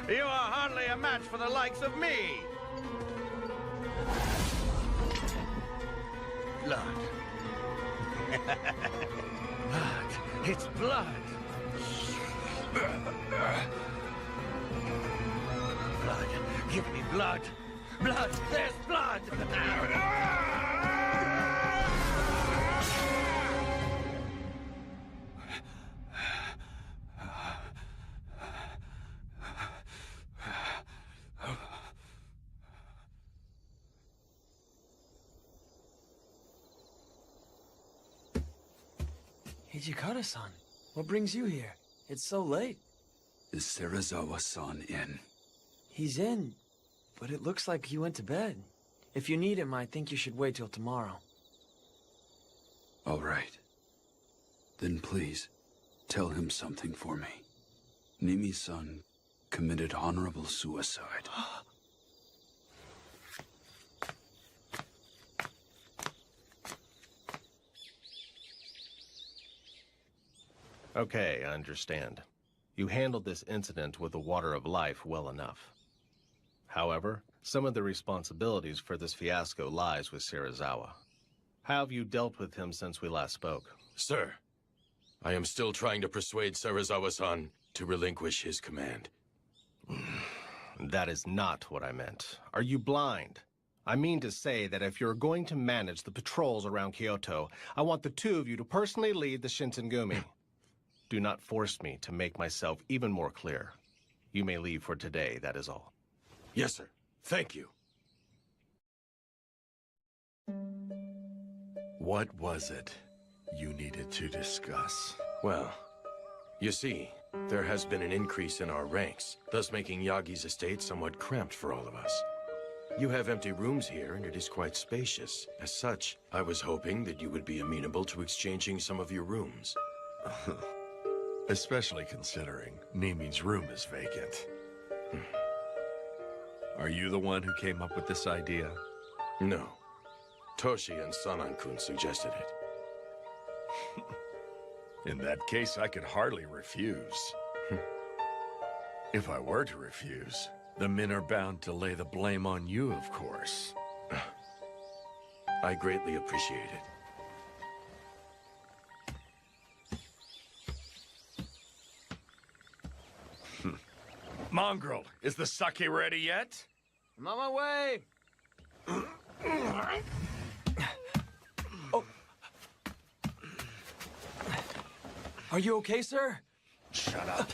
You are hardly a match for the likes of me. Blood. Blood. It's blood. Blood. Give me blood. Blood. There's blood. Hijikata-san, what brings you here? It's so late. Is Serizawa-san in? He's in, but it looks like he went to bed. If you need him, I think you should wait till tomorrow. All right. Then please, tell him something for me. Nimi-san committed honorable suicide. Okay, I understand. You handled this incident with the water of life well enough. However, some of the responsibilities for this fiasco lies with Serizawa. How have you dealt with him since we last spoke? Sir, I am still trying to persuade Serizawa-san to relinquish his command. That is not what I meant. Are you blind? I mean to say that if you're going to manage the patrols around Kyoto, I want the 2 of you to personally lead the Shinsengumi. Do not force me to make myself even more clear. You may leave for today, that is all. Yes, sir. Thank you. What was it you needed to discuss? Well, you see, there has been an increase in our ranks, thus making Yagi's estate somewhat cramped for all of us. You have empty rooms here, and it is quite spacious. As such, I was hoping that you would be amenable to exchanging some of your rooms. Especially considering Nimi's room is vacant. Are you the one who came up with this idea? No. Toshi and Sanan-kun suggested it. In that case, I could hardly refuse. If I were to refuse, the men are bound to lay the blame on you, of course. I greatly appreciate it. Mongrel, is the sake ready yet? I'm on my way. Oh. Are you okay, sir? Shut up.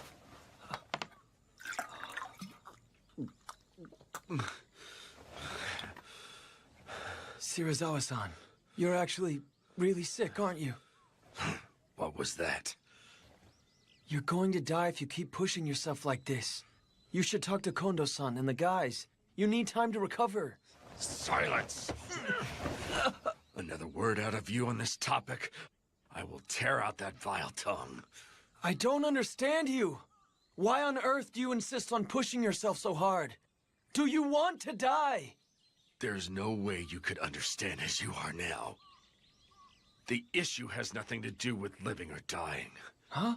Shirazawa-san, you're actually really sick, aren't you? What was that? You're going to die if you keep pushing yourself like this. You should talk to Kondo-san and the guys. You need time to recover. Silence! Another word out of you on this topic, I will tear out that vile tongue. I don't understand you. Why on earth do you insist on pushing yourself so hard? Do you want to die? There's no way you could understand as you are now. The issue has nothing to do with living or dying. Huh?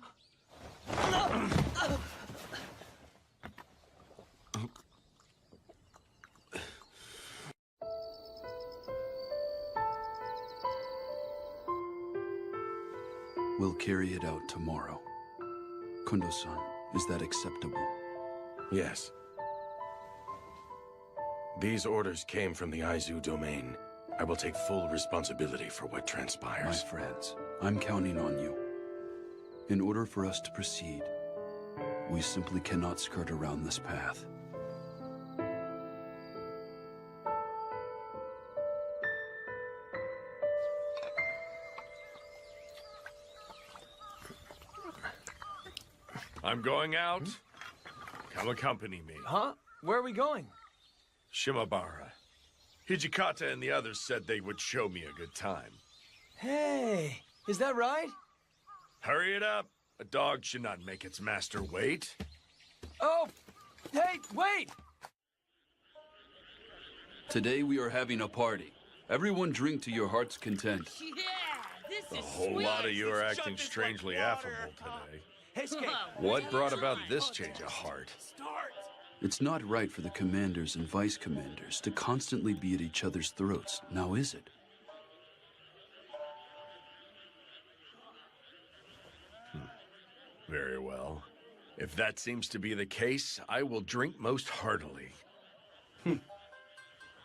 We'll carry it out tomorrow. Kondo-san, is that acceptable? Yes. These orders came from the Aizu domain. I will take full responsibility for what transpires. My friends, I'm counting on you. In order for us to proceed, we simply cannot skirt around this path. I'm going out. Come accompany me. Huh? Where are we going? Shimabara. Hijikata and the others said they would show me a good time. Hey, is that right? Hurry it up. A dog should not make its master wait. Oh, hey, wait! Today we are having a party. Everyone drink to your heart's content. Yeah, this A is whole sweet. lot of you are acting strangely affable today. What brought about this change of heart? It's not right for the commanders and vice commanders to constantly be at each other's throats, now is it? Very well. If that seems to be the case, I will drink most heartily.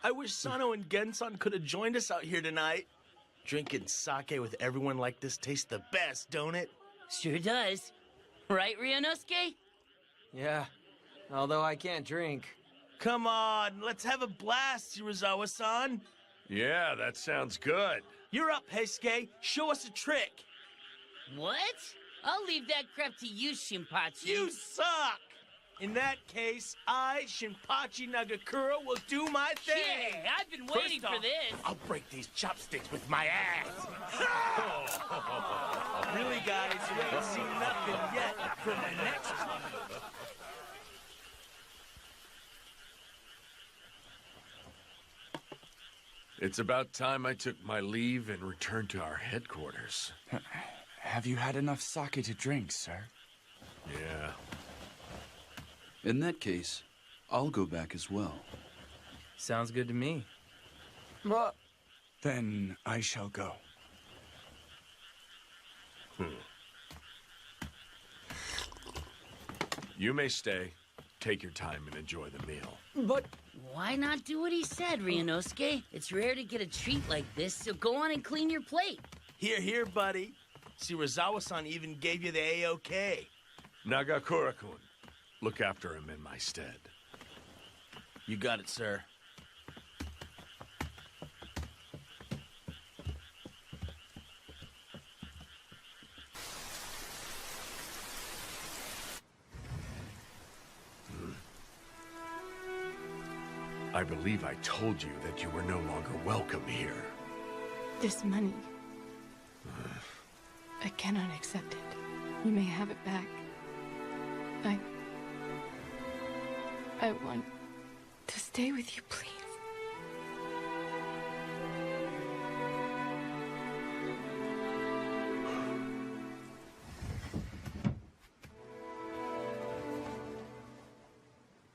I wish Sano and Gensan could have joined us out here tonight. Drinking sake with everyone like this tastes the best, don't it? Sure does. Right, Ryunosuke? Yeah, although I can't drink. Come on, let's have a blast, Shirazawa-san. Yeah, that sounds good. You're up, Heisuke. Show us a trick. What? I'll leave that crap to you, Shinpachi. You suck! In that case, I, Shinpachi Nagakura, will do my thing. Yeah, I've been waiting for this. I'll break these chopsticks with my ass. Really, guys, you ain't seen nothing yet from the next one. It's about time I took my leave and returned to our headquarters. Have you had enough sake to drink, sir? Yeah. In that case, I'll go back as well. Sounds good to me. Then I shall go. You may stay. Take your time and enjoy the meal. But why not do what he said, Ryunosuke? It's rare to get a treat like this, so go on and clean your plate. Here, here, buddy. Shirazawa-san even gave you the A-OK. Nagakura-kun, look after him in my stead. You got it, sir. I believe I told you that you were no longer welcome here. This money. I cannot accept it. You may have it back. I want to stay with you, please.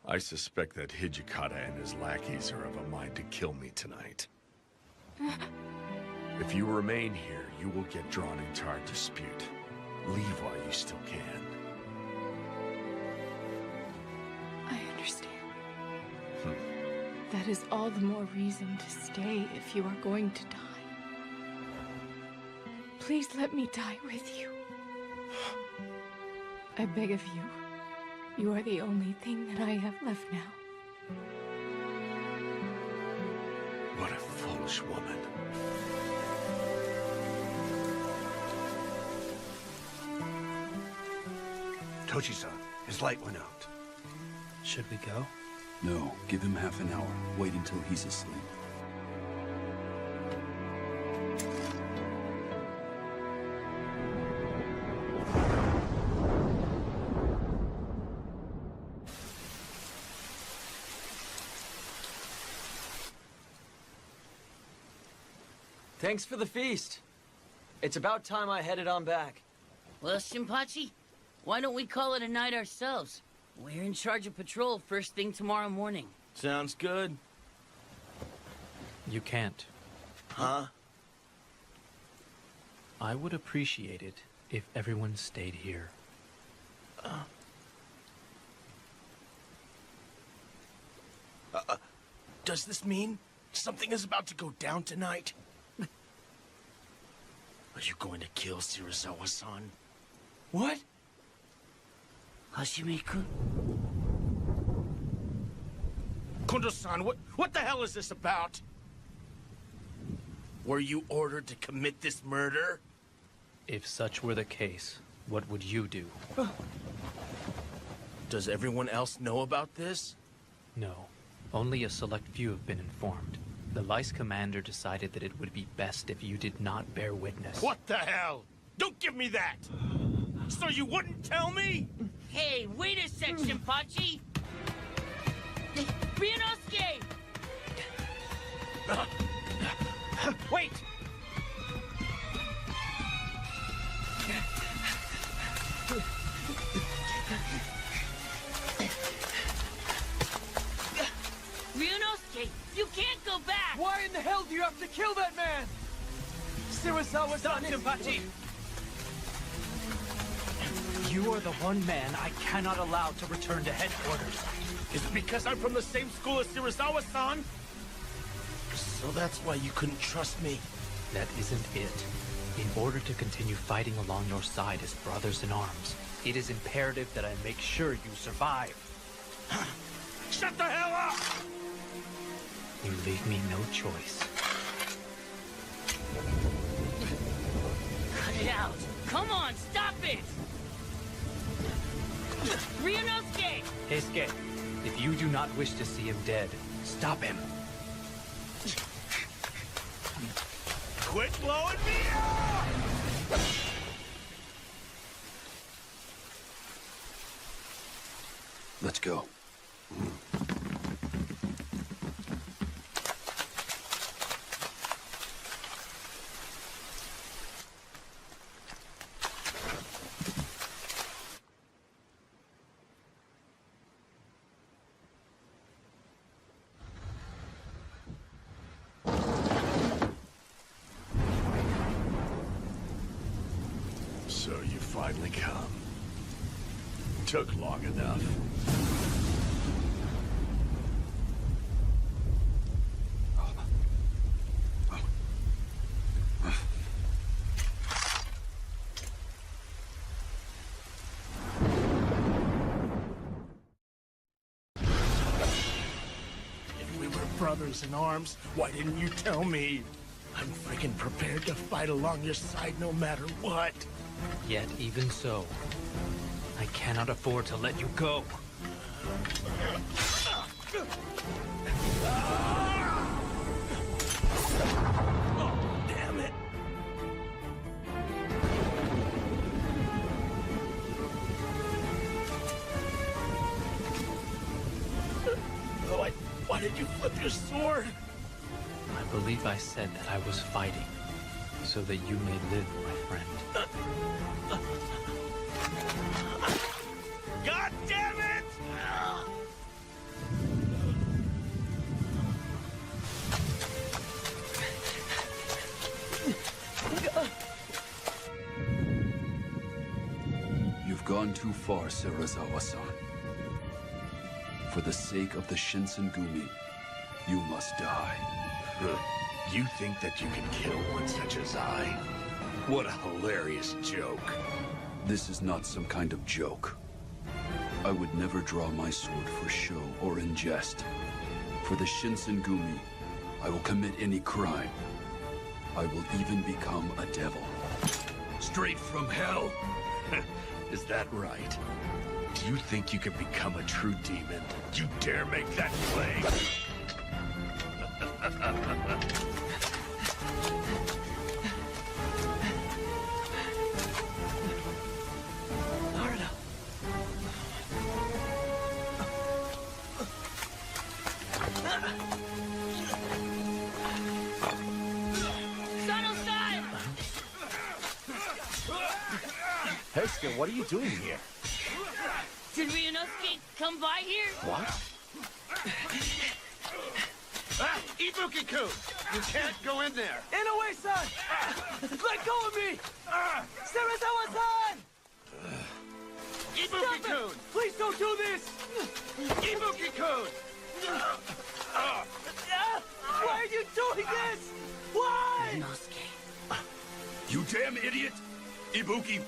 I suspect that Hijikata and his lackeys are of a mind to kill me tonight. If you remain here, you will get drawn into our dispute. Leave while you still can. That is all the more reason to stay if you are going to die. Please let me die with you. I beg of you. You are the only thing that I have left now. What a foolish woman. Tochi-san, his light went out. Should we go? No, give him half an hour. Wait until he's asleep. Thanks for the feast. It's about time I headed on back. Well, Shinpachi, why don't we call it a night ourselves? We're in charge of patrol first thing tomorrow morning. Sounds good. You can't. Huh? I would appreciate it if everyone stayed here. Does this mean something is about to go down tonight? Are you going to kill Shirazawa-san? What? Hashime-kun? Kondo-san, what the hell is this about? Were you ordered to commit this murder? If such were the case, what would you do? Does everyone else know about this? No. Only a select few have been informed. The Lice commander decided that it would be best if you did not bear witness. What the hell? Don't give me that! So you wouldn't tell me? Hey, wait a sec, Shinpachi! Ryunosuke! Wait! Ryunosuke, you can't go back! Why in the hell do you have to kill that man? Shirazawa-san, Shinpachi! You are the one man I cannot allow to return to headquarters. Is it because I'm from the same school as Shirazawa-san? So that's why you couldn't trust me? That isn't it. In order to continue fighting along your side as brothers in arms, it is imperative that I make sure you survive. Shut the hell up! You leave me no choice. Cut it out! Come on, stop it! Ryunosuke! Keisuke, if you do not wish to see him dead, stop him. Quit blowing me up! Let's go. So you finally come. Took long enough. If we were brothers in arms, why didn't you tell me? I'm freaking prepared to fight along your side no matter what. Yet even so, I cannot afford to let you go. Oh, damn it. Why did you flip your sword? I believe I said that I was fighting, so that you may live, my friend. God damn it! You've gone too far, Shirazawa-san. For the sake of the Shinsengumi, You must die. You think that you can kill one such as I? What a hilarious joke. This is not some kind of joke. I would never draw my sword for show or in jest. For the Shinsengumi, I will commit any crime. I will even become a devil. Straight from hell? Is that right? Do you think you can become a true demon? You dare make that claim? Heisuke, what are you doing here? Did Ryunosuke come by here? What? Ibuki-kun! You can't go in there! Inoue-san! Let go of me! Serizawa-san! Ibuki-kun! Please don't do this! Ibuki-kun! Why are you doing this? Why? You damn idiot! Ibuki,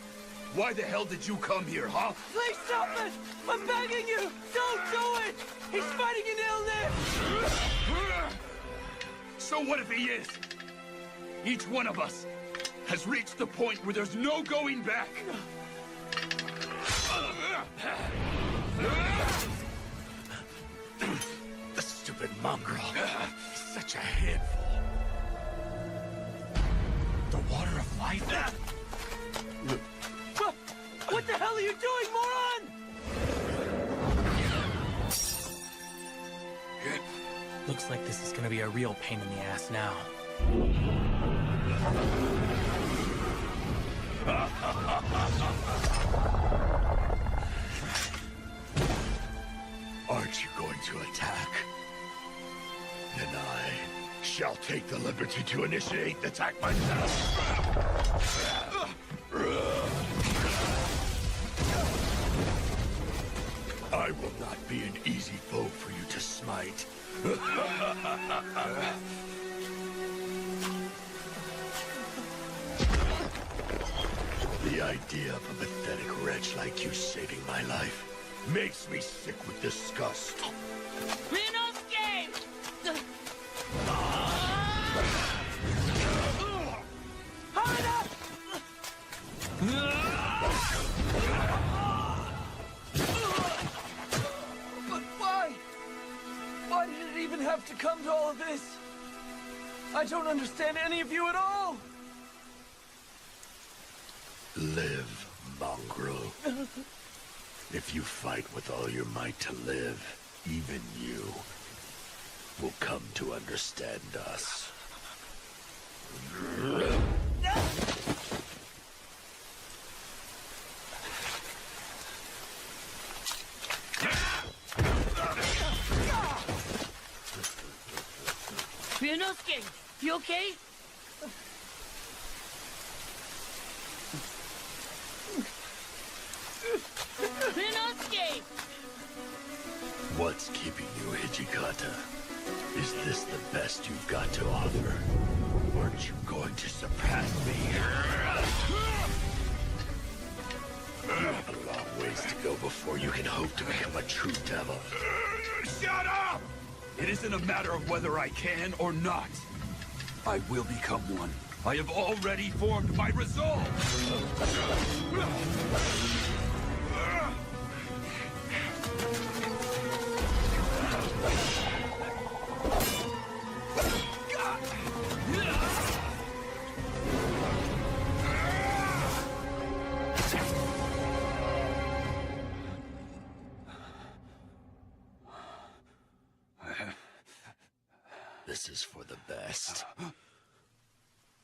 why the hell did you come here, huh? Please stop it! I'm begging you! Don't do it! He's fighting an illness! So what if he is? Each one of us has reached the point where there's no going back. The stupid mongrel. He's such a handful. The water of life? What the hell are you doing, moron? Looks like this is gonna be a real pain in the ass now. Aren't you going to attack? Then I shall take the liberty to initiate the attack myself. I will not be an easy foe for you to smite. The idea of a pathetic wretch like you saving my life makes me sick with disgust. Ryunosuke! Hurry But why? Why did it even have to come to all of this? I don't understand any of you at all! Live, mongrel. If you fight with all your might to live, even you will come to understand us. Ryunosuke, you okay? Ryunosuke! What's keeping you, Hijikata? Is this the best you've got to offer? Aren't you going to surpass me? You have a long ways to go before you can hope to become a true devil. Shut up! It isn't a matter of whether I can or not. I will become one. I have already formed my resolve. This is for the best.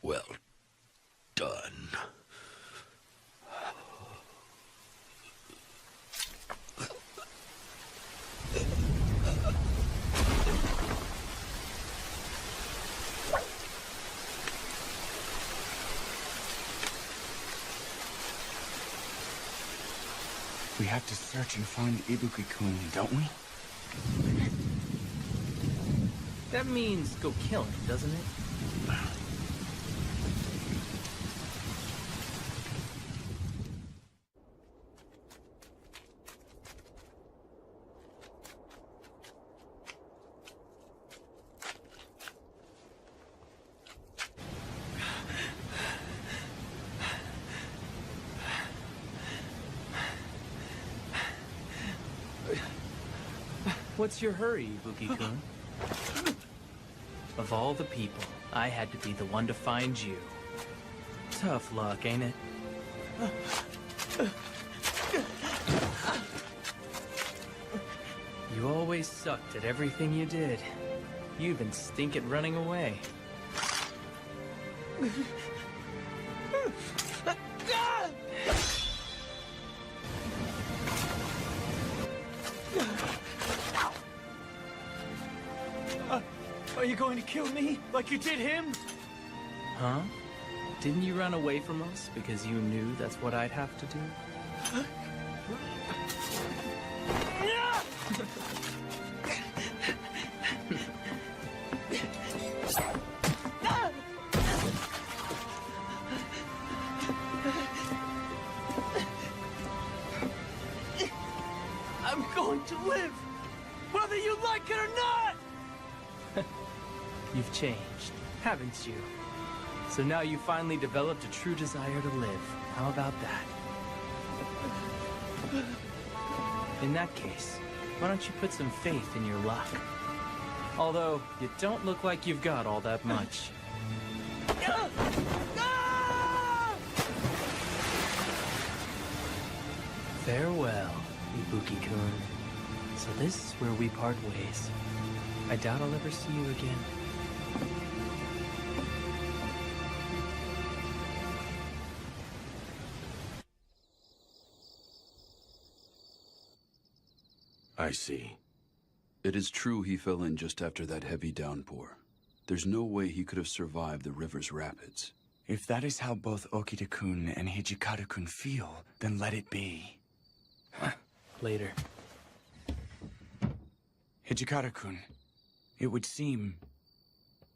Well done. We have to search and find Ibuki-kun, don't we? That means go kill him, doesn't it? What's your hurry, Ibuki-kun? Of all the people, I had to be the one to find you. Tough luck, ain't it? You always sucked at everything you did. You even stink at running away. Are you going to kill me like you did him? Huh? Didn't you run away from us because you knew that's what I'd have to do? I'm going to live, whether you like it or not! You've changed, haven't you? So now you finally developed a true desire to live. How about that? In that case, why don't you put some faith in your luck? Although, you don't look like you've got all that much. Farewell, Ibuki-kun. So this is where we part ways. I doubt I'll ever see you again. I see. It is true he fell in just after that heavy downpour. There's no way he could have survived the river's rapids. If that is how both Okita-kun and Hijikata-kun feel, then let it be. Later. Hijikata-kun, it would seem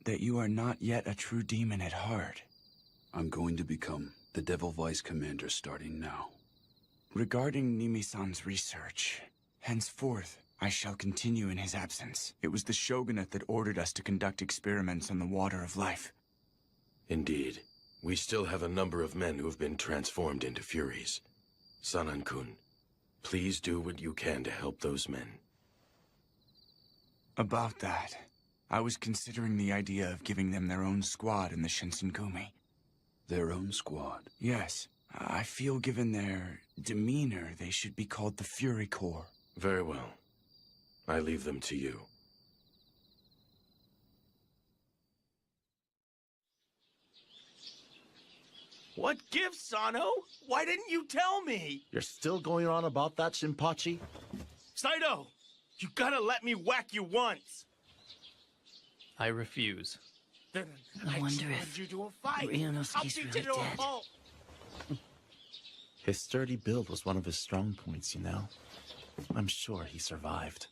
that you are not yet a true demon at heart. I'm going to become the Devil Vice Commander starting now. Regarding Nimi-san's research, henceforth, I shall continue in his absence. It was the shogunate that ordered us to conduct experiments on the water of life. Indeed. We still have a number of men who have been transformed into Furies. Sanan-kun, please do what you can to help those men. About that, I was considering the idea of giving them their own squad in the Shinsengumi. Their own squad? Yes. I feel given their demeanor, they should be called the Fury Corps. Very well. I leave them to you. What gift, Sano? Why didn't you tell me? You're still going on about that, Shinpachi? Saito, you gotta let me whack you once. I refuse. Then I wonder challenge if you to a fight. Ryunosuke's I'll beat really you to a dead. pulp. His sturdy build was one of his strong points, you know. I'm sure he survived.